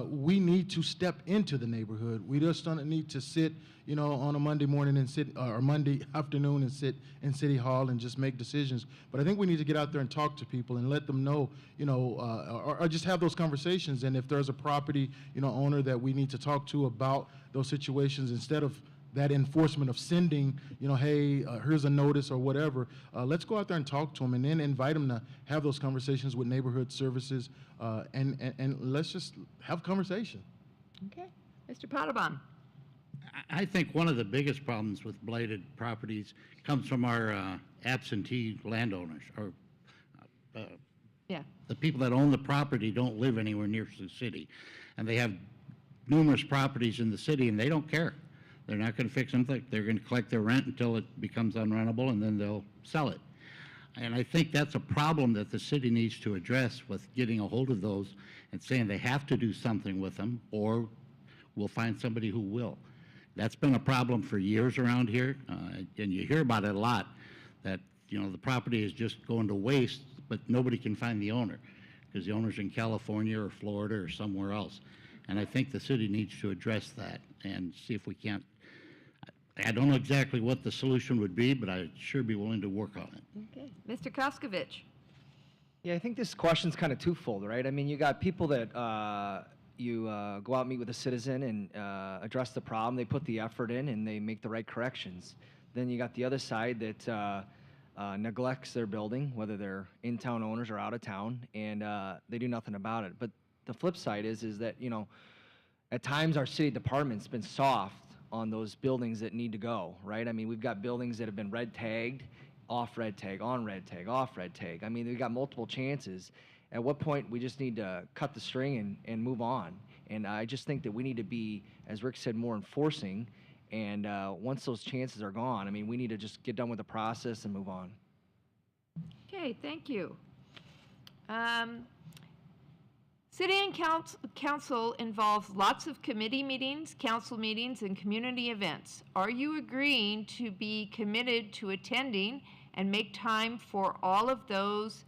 we need to step into the neighborhood. We just don't need to sit, on a Monday morning or Monday afternoon and sit in City Hall and just make decisions. But I think we need to get out there and talk to people and let them know, or just have those conversations. And if there's a property, owner that we need to talk to about those situations, instead of that enforcement of sending, hey, here's a notice or whatever, let's go out there and talk to them and then invite them to have those conversations with neighborhood services, and let's just have a conversation. Okay. Mr. Potabon. I think one of the biggest problems with blighted properties comes from our absentee landowners, or the people that own the property don't live anywhere near the city, and they have numerous properties in the city, and they don't care. They're not going to fix them. They're going to collect their rent until it becomes unrentable, and then they'll sell it. And I think that's a problem that the city needs to address with getting a hold of those and saying they have to do something with them, or we'll find somebody who will. That's been a problem for years around here, and you hear about it a lot, that, you know, the property is just going to waste, but nobody can find the owner, because the owner's in California or Florida or somewhere else. And I think the city needs to address that and see if we can't. I don't know exactly what the solution would be, but I'd sure be willing to work on it. Okay. Mr. Koskovich. Yeah, I think this question's kind of twofold, right? I mean, you got people that go out and meet with a citizen and address the problem. They put the effort in and they make the right corrections. Then you got the other side that neglects their building, whether they're in-town owners or out of town, and they do nothing about it. But the flip side is that, you know, at times our city department's been soft on those buildings that need to go, right? I mean, we've got buildings that have been red tagged, off red tag, on red tag, off red tag. I mean, we've got multiple chances. At what point we just need to cut the string and move on. And I just think that we need to be, as Rick said, more enforcing. And once those chances are gone, I mean, we need to just get done with the process and move on. Okay, thank you. City and council involves lots of committee meetings, council meetings, and community events. Are you agreeing to be committed to attending and make time for all of those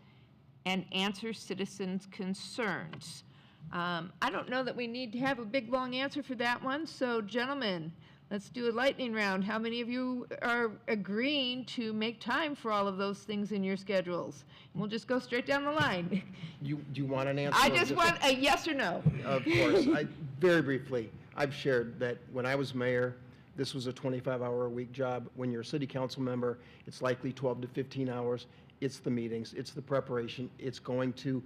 and answer citizens' concerns? I don't know that we need to have a big, long answer for that one. So, gentlemen, let's do a lightning round. How many of you are agreeing to make time for all of those things in your schedules? And we'll just go straight down the line. Do you want an answer? I just want a yes or no. Of course. Very briefly, I've shared that when I was mayor, this was a 25-hour-a-week job. When you're a city council member, it's likely 12 to 15 hours. It's the meetings, it's the preparation, it's going to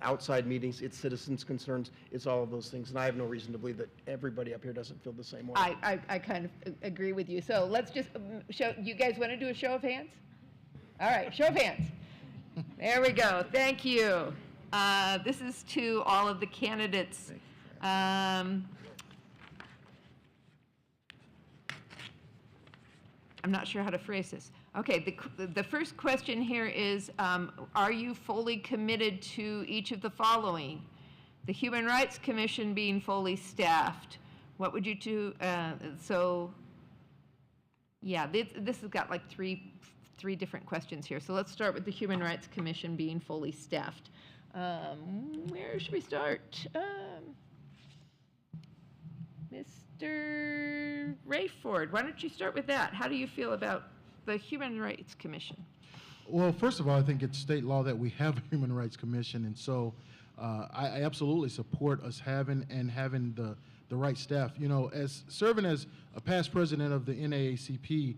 outside meetings, it's citizens' concerns, it's all of those things. And I have no reason to believe that everybody up here doesn't feel the same way. I kind of agree with you. So let's just show, you guys want to do a show of hands? All right, show of hands. There we go, thank you. This is to all of the candidates. I'm not sure how to phrase this. Okay, the first question here is, are you fully committed to each of the following? The Human Rights Commission being fully staffed. What would you do? Yeah, this has got like three different questions here. So let's start with the Human Rights Commission being fully staffed. Where should we start? Mr. Rayford, why don't you start with that? How do you feel about the Human Rights Commission? Well, first of all, I think it's state law that we have a Human Rights Commission, and so I absolutely support us having the right staff. You know, as serving as a past president of the NAACP,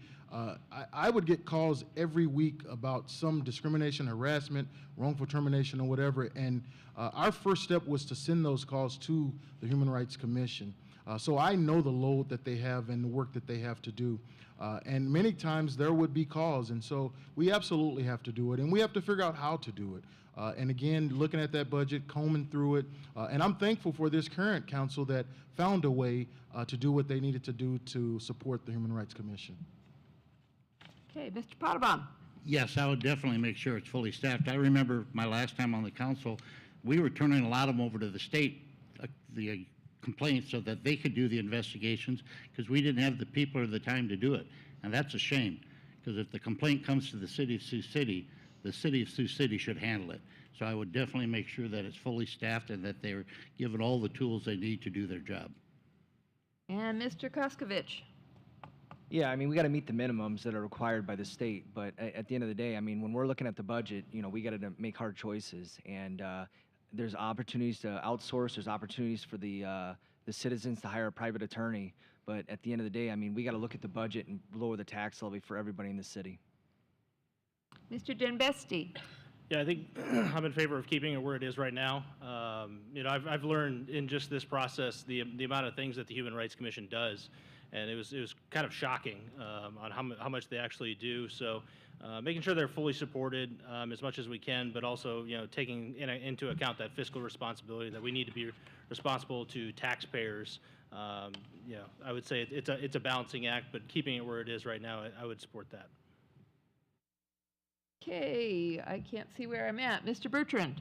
I would get calls every week about some discrimination, harassment, wrongful termination, or whatever, and our first step was to send those calls to the Human Rights Commission. So I know the load that they have and the work that they have to do. And many times there would be calls, and so we absolutely have to do it, and we have to figure out how to do it. And again, looking at that budget, combing through it, and I'm thankful for this current council that found a way to do what they needed to do to support the Human Rights Commission. Okay, Mr. Potterbaum. Yes, I would definitely make sure it's fully staffed. I remember my last time on the council, we were turning a lot of them over to the state, the complaints, so that they could do the investigations, because we didn't have the people or the time to do it. And that's a shame, because if the complaint comes to the city of Sioux City, the city of Sioux City should handle it. So I would definitely make sure that it's fully staffed and that they're given all the tools they need to do their job. And Mr. Koskovich. Yeah, I mean, we got to meet the minimums that are required by the state, but at the end of the day, I mean, when we're looking at the budget, you know, we got to make hard choices, and there's opportunities to outsource, there's opportunities for the citizens to hire a private attorney, but at the end of the day, I mean, we got to look at the budget and lower the tax levy for everybody in the city. Mr. Denbesti. Yeah, I think I'm in favor of keeping it where it is right now. You know, I've learned in just this process the amount of things that the Human Rights Commission does, and it was kind of shocking on how much they actually do. So making sure they're fully supported as much as we can, but also, you know, taking into account that fiscal responsibility that we need to be responsible to taxpayers. You know, I would say it's a balancing act, but keeping it where it is right now, I would support that. Okay, I can't see where I'm at. Mr. Bertrand?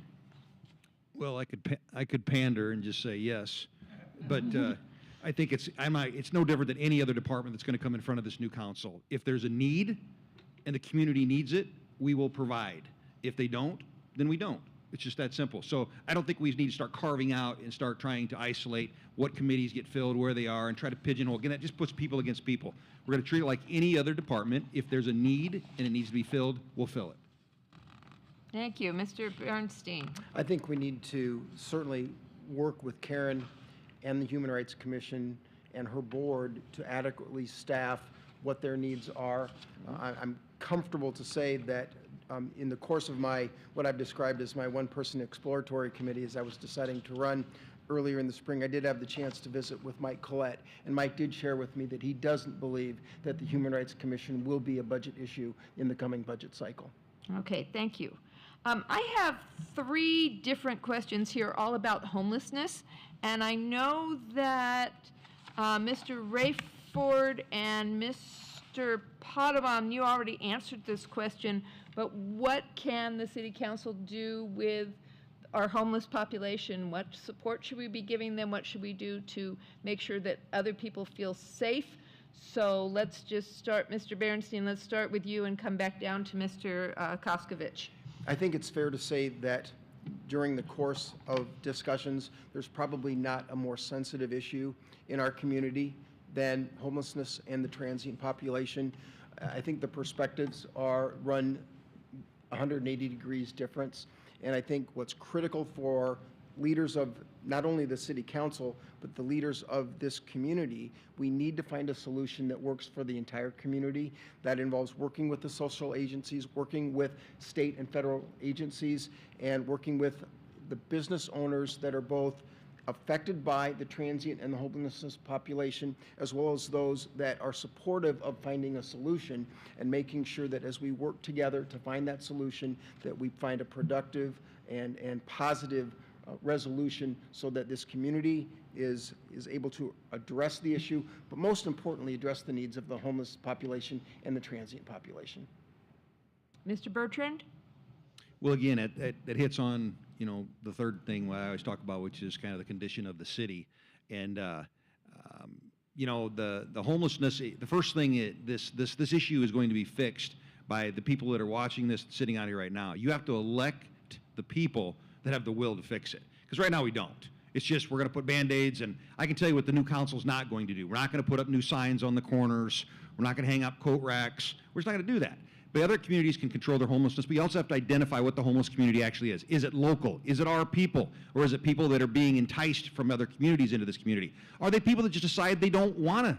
Well, I could pander and just say yes, but I think it's no different than any other department that's going to come in front of this new council. If there's a need and the community needs it, we will provide. If they don't, then we don't. It's just that simple. So I don't think we need to start carving out and start trying to isolate what committees get filled, where they are, and try to pigeonhole. Again, that just puts people against people. We're going to treat it like any other department. If there's a need and it needs to be filled, we'll fill it. Thank you. Mr. Bernstein? I think we need to certainly work with Karen and the Human Rights Commission and her board to adequately staff what their needs are. I'm comfortable to say that in the course of what I've described as my one-person exploratory committee, as I was deciding to run earlier in the spring, I did have the chance to visit with Mike Collette, and Mike did share with me that he doesn't believe that the Human Rights Commission will be a budget issue in the coming budget cycle. Okay, thank you. I have 3 different questions here, all about homelessness, and I know that Mr. Rayford and Mr. Potabom, you already answered this question, but what can the City Council do with our homeless population? What support should we be giving them? What should we do to make sure that other people feel safe? So let's just start, Mr. Berenstein, let's start with you and come back down to Mr. Koskovich. I think it's fair to say that during the course of discussions, there's probably not a more sensitive issue in our community than homelessness and the transient population. I think the perspectives run 180 degrees difference, and I think what's critical for leaders of not only the City Council, but the leaders of this community, we need to find a solution that works for the entire community. That involves working with the social agencies, working with state and federal agencies, and working with the business owners that are both affected by the transient and the homelessness population, as well as those that are supportive of finding a solution, and making sure that as we work together to find that solution, that we find a productive and positive resolution so that this community is able to address the issue, but most importantly, address the needs of the homeless population and the transient population. Mr. Bertrand? Well, again, it hits on, the third thing I always talk about, which is kind of the condition of the city. And, the homelessness, the first thing, this issue is going to be fixed by the people that are watching this, sitting out here right now. You have to elect the people that have the will to fix it. Because right now we don't. It's just we're going to put Band-Aids, and I can tell you what the new council's not going to do. We're not going to put up new signs on the corners. We're not going to hang up coat racks. We're just not going to do that. But other communities can control their homelessness, but you also have to identify what the homeless community actually is. Is it local? Is it our people? Or is it people that are being enticed from other communities into this community? Are they people that just decide they don't want to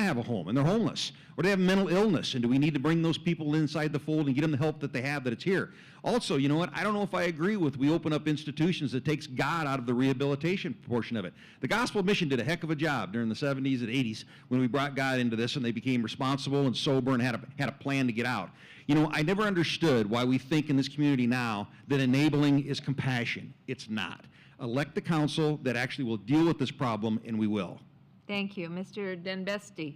have a home and they're homeless? Or they have mental illness, and do we need to bring those people inside the fold and get them the help that they have, that it's here? Also, you know what? I don't know if I agree with we open up institutions that takes God out of the rehabilitation portion of it. The Gospel Mission did a heck of a job during the 70s and 80s when we brought God into this, and they became responsible and sober and had a plan to get out. I never understood why we think in this community now that enabling is compassion. It's not. Elect the council that actually will deal with this problem, and we will. Thank you. Mr. Denbesti?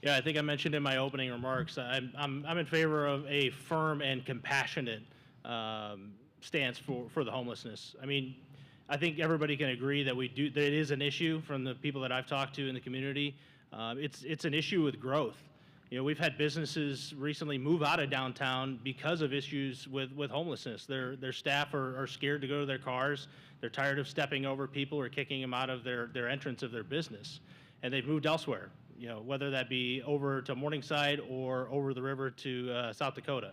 Yeah, I think I mentioned in my opening remarks, I'm in favor of a firm and compassionate stance for the homelessness. I mean, I think everybody can agree that that it is an issue from the people that I've talked to in the community. It's an issue with growth. We've had businesses recently move out of downtown because of issues with homelessness. Their staff are scared to go to their cars. They're tired of stepping over people or kicking them out of their entrance of their business, and they've moved elsewhere. Whether that be over to Morningside or over the river to South Dakota.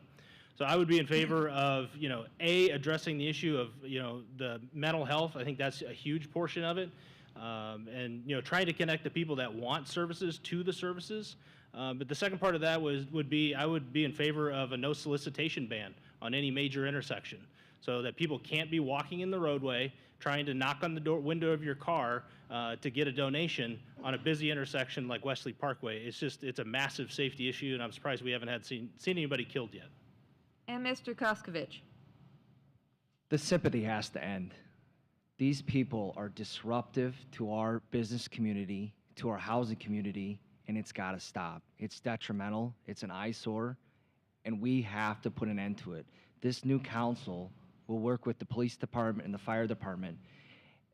So I would be in favor of, addressing the issue of, the mental health. I think that's a huge portion of it. And, trying to connect the people that want services to the services. But the second part of that would be I would be in favor of a no solicitation ban on any major intersection, so that people can't be walking in the roadway trying to knock on the window of your car to get a donation on a busy intersection like Wesley Parkway. It's a massive safety issue, and I'm surprised we haven't seen anybody killed yet. And Mr. Koskovich? The sympathy has to end. These people are disruptive to our business community, to our housing community, and it's got to stop. It's detrimental. It's an eyesore. and we have to put an end to it. This new council will work with the police department and the fire department.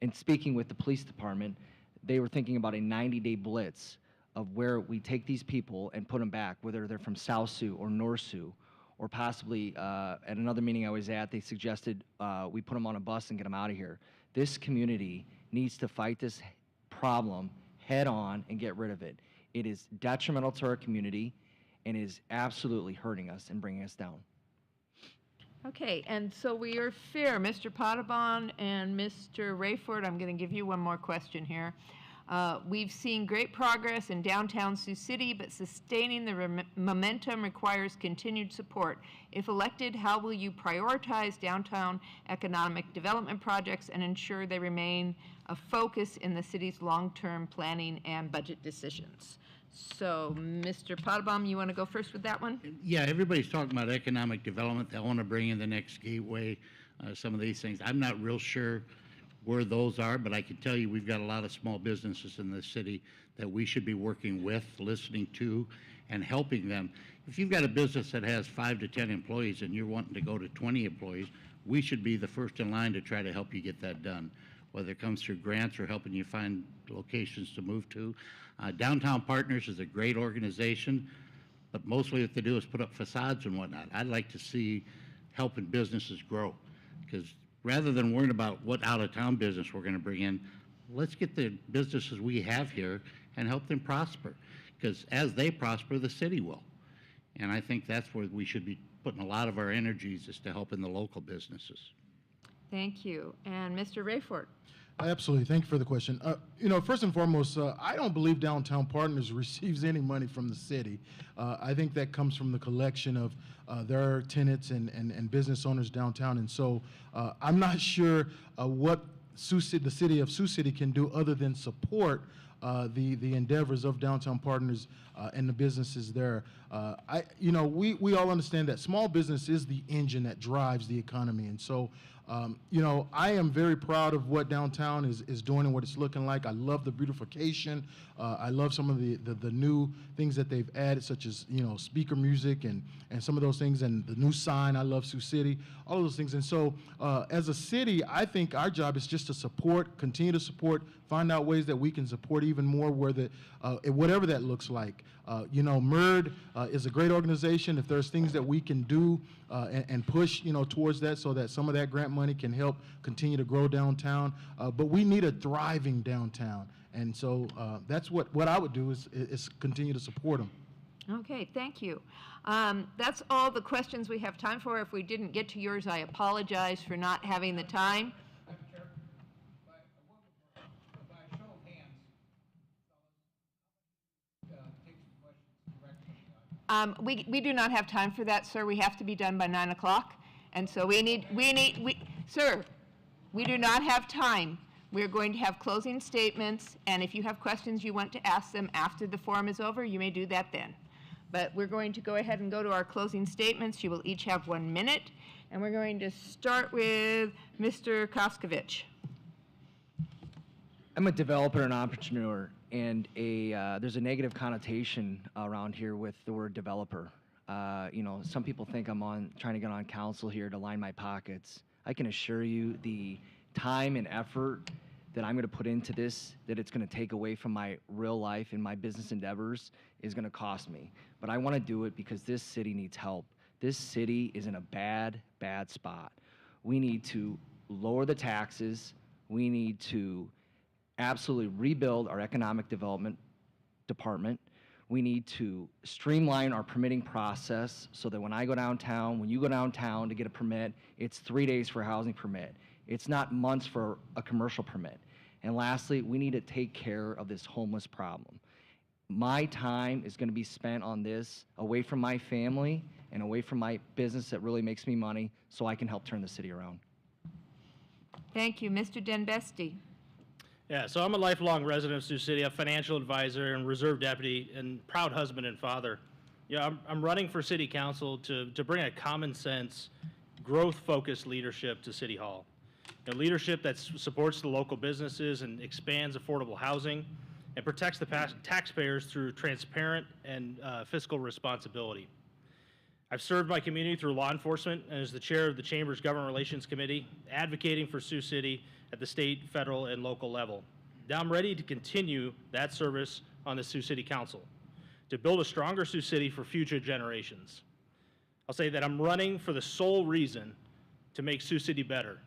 And speaking with the police department, they were thinking about a 90-day blitz of where we take these people and put them back, whether they're from South Sioux or North Sioux, or possibly at another meeting I was at, they suggested we put them on a bus and get them out of here. This community needs to fight this problem head on and get rid of it. It is detrimental to our community and is absolutely hurting us and bringing us down. Okay, and so we are fair. Mr. Potabon and Mr. Rayford, I'm going to give you one more question here. We've seen great progress in downtown Sioux City, but sustaining the momentum requires continued support. If elected, how will you prioritize downtown economic development projects and ensure they remain a focus in the city's long-term planning and budget decisions? So, Mr. Potabom, you want to go first with that one? Yeah, everybody's talking about economic development. They want to bring in the next gateway, some of these things. I'm not real sure where those are, but I can tell you we've got a lot of small businesses in the city that we should be working with, listening to, and helping them. If you've got a business that has 5 to 10 employees and you're wanting to go to 20 employees, we should be the first in line to try to help you get that done, whether it comes through grants or helping you find locations to move to. Downtown Partners is a great organization, but mostly what they do is put up facades and whatnot. I'd like to see helping businesses grow, because rather than worrying about what out-of-town business we're going to bring in, let's get the businesses we have here and help them prosper, because as they prosper, the city will. And I think that's where we should be putting a lot of our energies, is to helping the local businesses. Thank you. And Mr. Rayford? Absolutely. Thank you for the question. First and foremost, I don't believe Downtown Partners receives any money from the city. I think that comes from the collection of their tenants and business owners downtown. And so I'm not sure what the city of Sioux City can do other than support the endeavors of Downtown Partners and the businesses there. We all understand that small business is the engine that drives the economy. And so I am very proud of what downtown is doing and what it's looking like. I love the beautification. I love some of the new things that they've added, such as speaker music and some of those things, and the new sign, I love Sioux City, all of those things. And so as a city, I think our job is just to support, continue to support, find out ways that we can support even more, whatever that looks like. MERD is a great organization. If there's things that we can do and push towards that, so that some of that grant money can help continue to grow downtown. But we need a thriving downtown. And so that's what I would do is continue to support them. Okay, thank you. That's all the questions we have time for. If we didn't get to yours, I apologize for not having the time. We do not have time for that, sir. We have to be done by 9 o'clock. And so sir, we do not have time. We're going to have closing statements, and if you have questions you want to ask them after the forum is over, you may do that then. But we're going to go ahead and go to our closing statements. You will each have 1 minute, and we're going to start with Mr. Koskovich. I'm a developer and entrepreneur, and there's a negative connotation around here with the word developer. Some people think I'm trying to get on council here to line my pockets. I can assure you the time and effort that I'm going to put into this, that it's going to take away from my real life and my business endeavors, is going to cost me. But I want to do it because this city needs help. This city is in a bad, bad spot. We need to lower the taxes. We need to absolutely rebuild our economic development department. We need to streamline our permitting process so that when I go downtown, when you go downtown to get a permit, it's 3 days for a housing permit. It's not months for a commercial permit. And lastly, we need to take care of this homeless problem. My time is going to be spent on this, away from my family and away from my business that really makes me money, so I can help turn the city around. Thank you. Mr. Denbesti. Yeah, so I'm a lifelong resident of Sioux City, a financial advisor and reserve deputy and proud husband and father. Yeah, I'm running for city council to bring a common sense, growth-focused leadership to City Hall. Leadership that supports the local businesses and expands affordable housing and protects the taxpayers through transparent and fiscal responsibility. I've served my community through law enforcement and as the chair of the Chamber's Government Relations Committee, advocating for Sioux City at the state, federal, and local level. Now I'm ready to continue that service on the Sioux City Council to build a stronger Sioux City for future generations. I'll say that I'm running for the sole reason to make Sioux City better,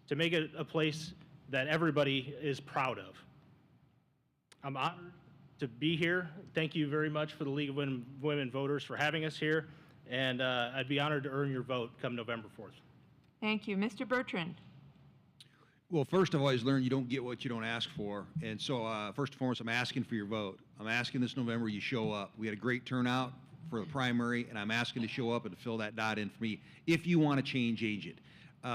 to make it a place that everybody is proud of. I'm honored to be here. Thank you very much for the League of Women Voters for having us here, and I'd be honored to earn your vote come November 4th. Thank you. Mr. Bertrand. Well, first I've always learned you don't get what you don't ask for. And so first and foremost, I'm asking for your vote. I'm asking this November you show up. We had a great turnout for the primary, and I'm asking to show up and to fill that dot in for me if you want to change it.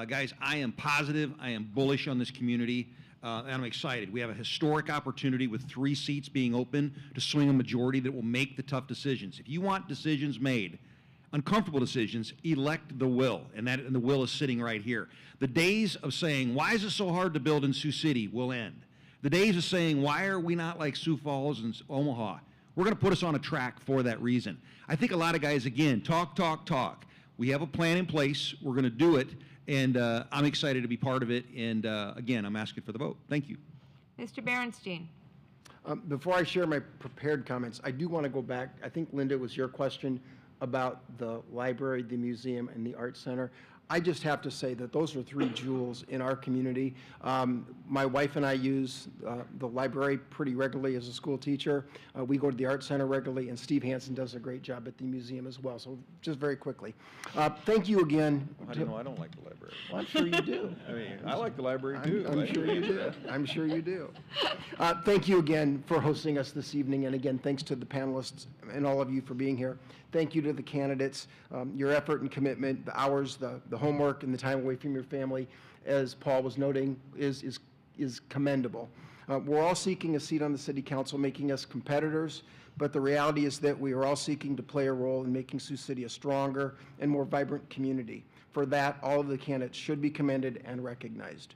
Guys, I am positive, I am bullish on this community, and I'm excited. We have a historic opportunity with 3 seats being open to swing a majority that will make the tough decisions. If you want decisions made, uncomfortable decisions, elect the will, and the will is sitting right here. The days of saying, why is it so hard to build in Sioux City will end. The days of saying, why are we not like Sioux Falls and Omaha? We're going to put us on a track for that reason. I think a lot of guys, again, talk. We have a plan in place. We're going to do it, and I'm excited to be part of it, and again, I'm asking for the vote. Thank you. Mr. Berenstein. Before I share my prepared comments, I do want to go back. I think, Linda, it was your question about the library, the museum, and the art center. I just have to say that those are 3 jewels in our community. My wife and I use the library pretty regularly as a school teacher. We go to the art center regularly, and Steve Hansen does a great job at the museum as well. So just very quickly. Thank you again. How do you know I don't like the library? Well, I'm sure you do. I mean, I like the library too. I'm sure you do. I'm sure you do. Thank you again for hosting us this evening, and again, thanks to the panelists and all of you for being here. Thank you to the candidates. Your effort and commitment, the hours, the homework, and the time away from your family, as Paul was noting, is commendable. We're all seeking a seat on the City Council, making us competitors, but the reality is that we are all seeking to play a role in making Sioux City a stronger and more vibrant community. For that, all of the candidates should be commended and recognized.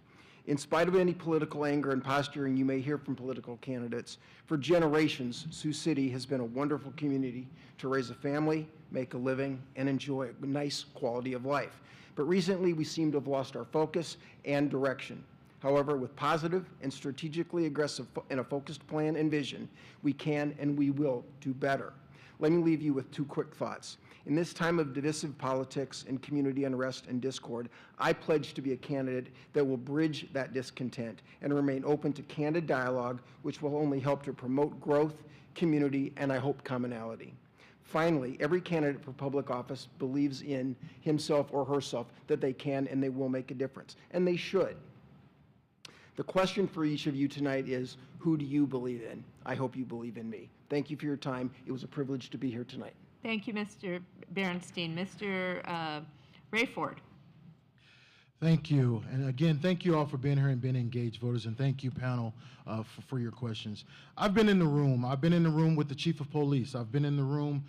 In spite of any political anger and posturing you may hear from political candidates, for generations, Sioux City has been a wonderful community to raise a family, make a living, and enjoy a nice quality of life. But recently, we seem to have lost our focus and direction. However, with positive and strategically aggressive and a focused plan and vision, we can and we will do better. Let me leave you with 2 quick thoughts. In this time of divisive politics and community unrest and discord, I pledge to be a candidate that will bridge that discontent and remain open to candid dialogue, which will only help to promote growth, community, and I hope commonality. Finally, every candidate for public office believes in himself or herself that they can and they will make a difference, and they should. The question for each of you tonight is, who do you believe in? I hope you believe in me. Thank you for your time. It was a privilege to be here tonight. Thank you, Mr. Berenstein. Mr. Rayford. Thank you. And again, thank you all for being here and being engaged voters, and thank you, panel, for your questions. I've been in the room. I've been in the room with the chief of police. I've been in the room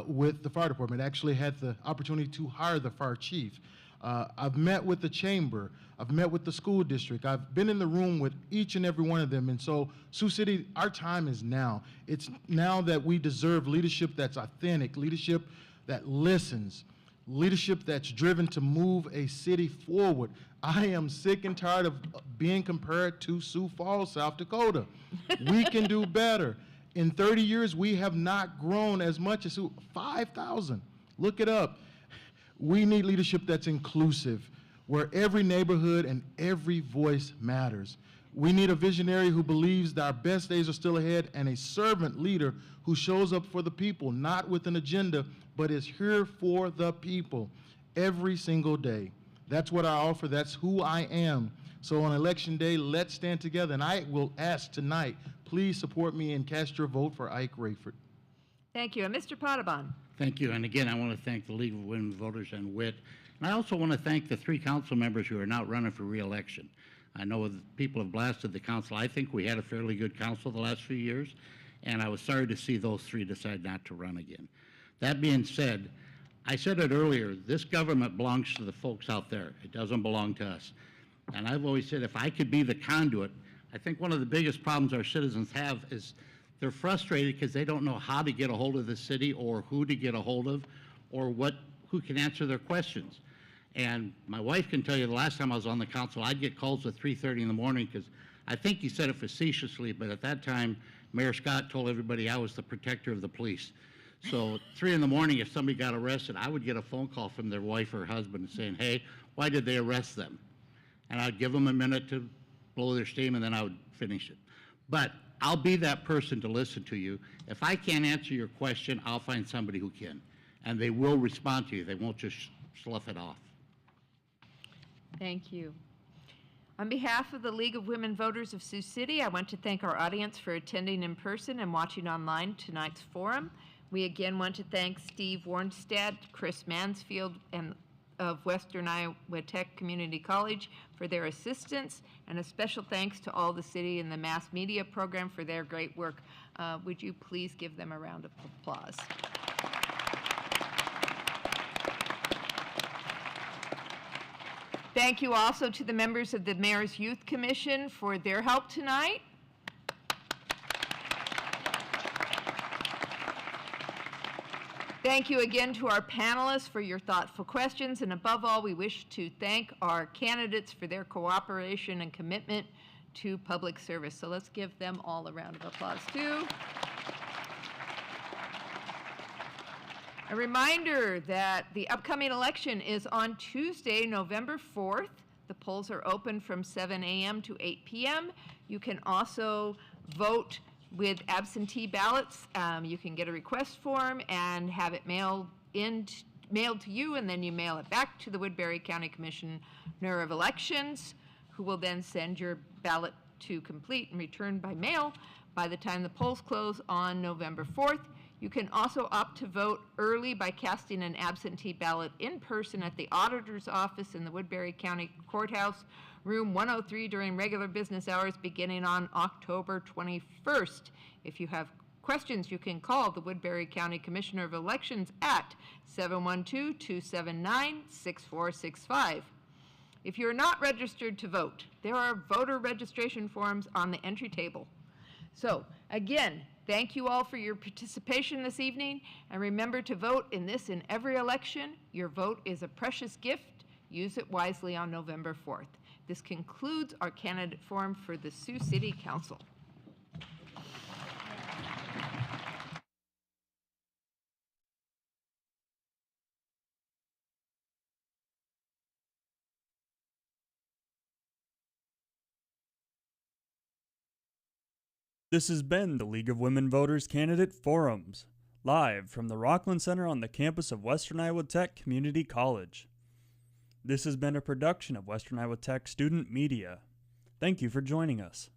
with the fire department. Actually had the opportunity to hire the fire chief. I've met with the chamber. I've met with the school district. I've been in the room with each and every one of them. And so, Sioux City, our time is now. It's now that we deserve leadership that's authentic, leadership that listens, leadership that's driven to move a city forward. I am sick and tired of being compared to Sioux Falls, South Dakota. We can do better. In 30 years, we have not grown as much as 5,000. Look it up. We need leadership that's inclusive, where every neighborhood and every voice matters. We need a visionary who believes that our best days are still ahead, and a servant leader who shows up for the people, not with an agenda, but is here for the people every single day. That's what I offer. That's who I am. So on Election Day, let's stand together. And I will ask tonight, please support me and cast your vote for Ike Rayford. Thank you. And Mr. Potabon. Thank you. And again, I want to thank the League of Women Voters and WIT. And I also want to thank the 3 council members who are not running for re-election. I know people have blasted the council. I think we had a fairly good council the last few years, and I was sorry to see those 3 decide not to run again. That being said, I said it earlier, this government belongs to the folks out there. It doesn't belong to us. And I've always said if I could be the conduit, I think one of the biggest problems our citizens have is they're frustrated because they don't know how to get a hold of the city or who to get a hold of or who can answer their questions. And my wife can tell you the last time I was on the council, I'd get calls at 3:30 in the morning because I think he said it facetiously, but at that time, Mayor Scott told everybody I was the protector of the police. So 3 in the morning, if somebody got arrested, I would get a phone call from their wife or husband saying, hey, why did they arrest them? And I'd give them a minute to blow their steam, and then I would finish it. But I'll be that person to listen to you. If I can't answer your question, I'll find somebody who can. And they will respond to you. They won't just slough it off. Thank you. On behalf of the League of Women Voters of Sioux City, I want to thank our audience for attending in person and watching online tonight's forum. We again want to thank Steve Warnstad, Chris Mansfield, and of Western Iowa Tech Community College for their assistance, and a special thanks to all the city and the mass media program for their great work. Would you please give them a round of applause? Thank you also to the members of the Mayor's Youth Commission for their help tonight. Thank you again to our panelists for your thoughtful questions, and above all, we wish to thank our candidates for their cooperation and commitment to public service. So let's give them all a round of applause too. A reminder that the upcoming election is on Tuesday, November 4th. The polls are open from 7 a.m. to 8 p.m. You can also vote with absentee ballots. You can get a request form and have it mailed to you, and then you mail it back to the Woodbury County Commissioner of Elections, who will then send your ballot to complete and return by mail by the time the polls close on November 4th. You can also opt to vote early by casting an absentee ballot in person at the auditor's office in the Woodbury County Courthouse, room 103, during regular business hours beginning on October 21st. If you have questions, you can call the Woodbury County Commissioner of Elections at 712-279-6465. If you're not registered to vote, there are voter registration forms on the entry table. So, again, thank you all for your participation this evening, and remember to vote in this and every election. Your vote is a precious gift. Use it wisely on November 4th. This concludes our candidate forum for the Sioux City Council. This has been the League of Women Voters Candidate Forums, live from the Rockland Center on the campus of Western Iowa Tech Community College. This has been a production of Western Iowa Tech Student Media. Thank you for joining us.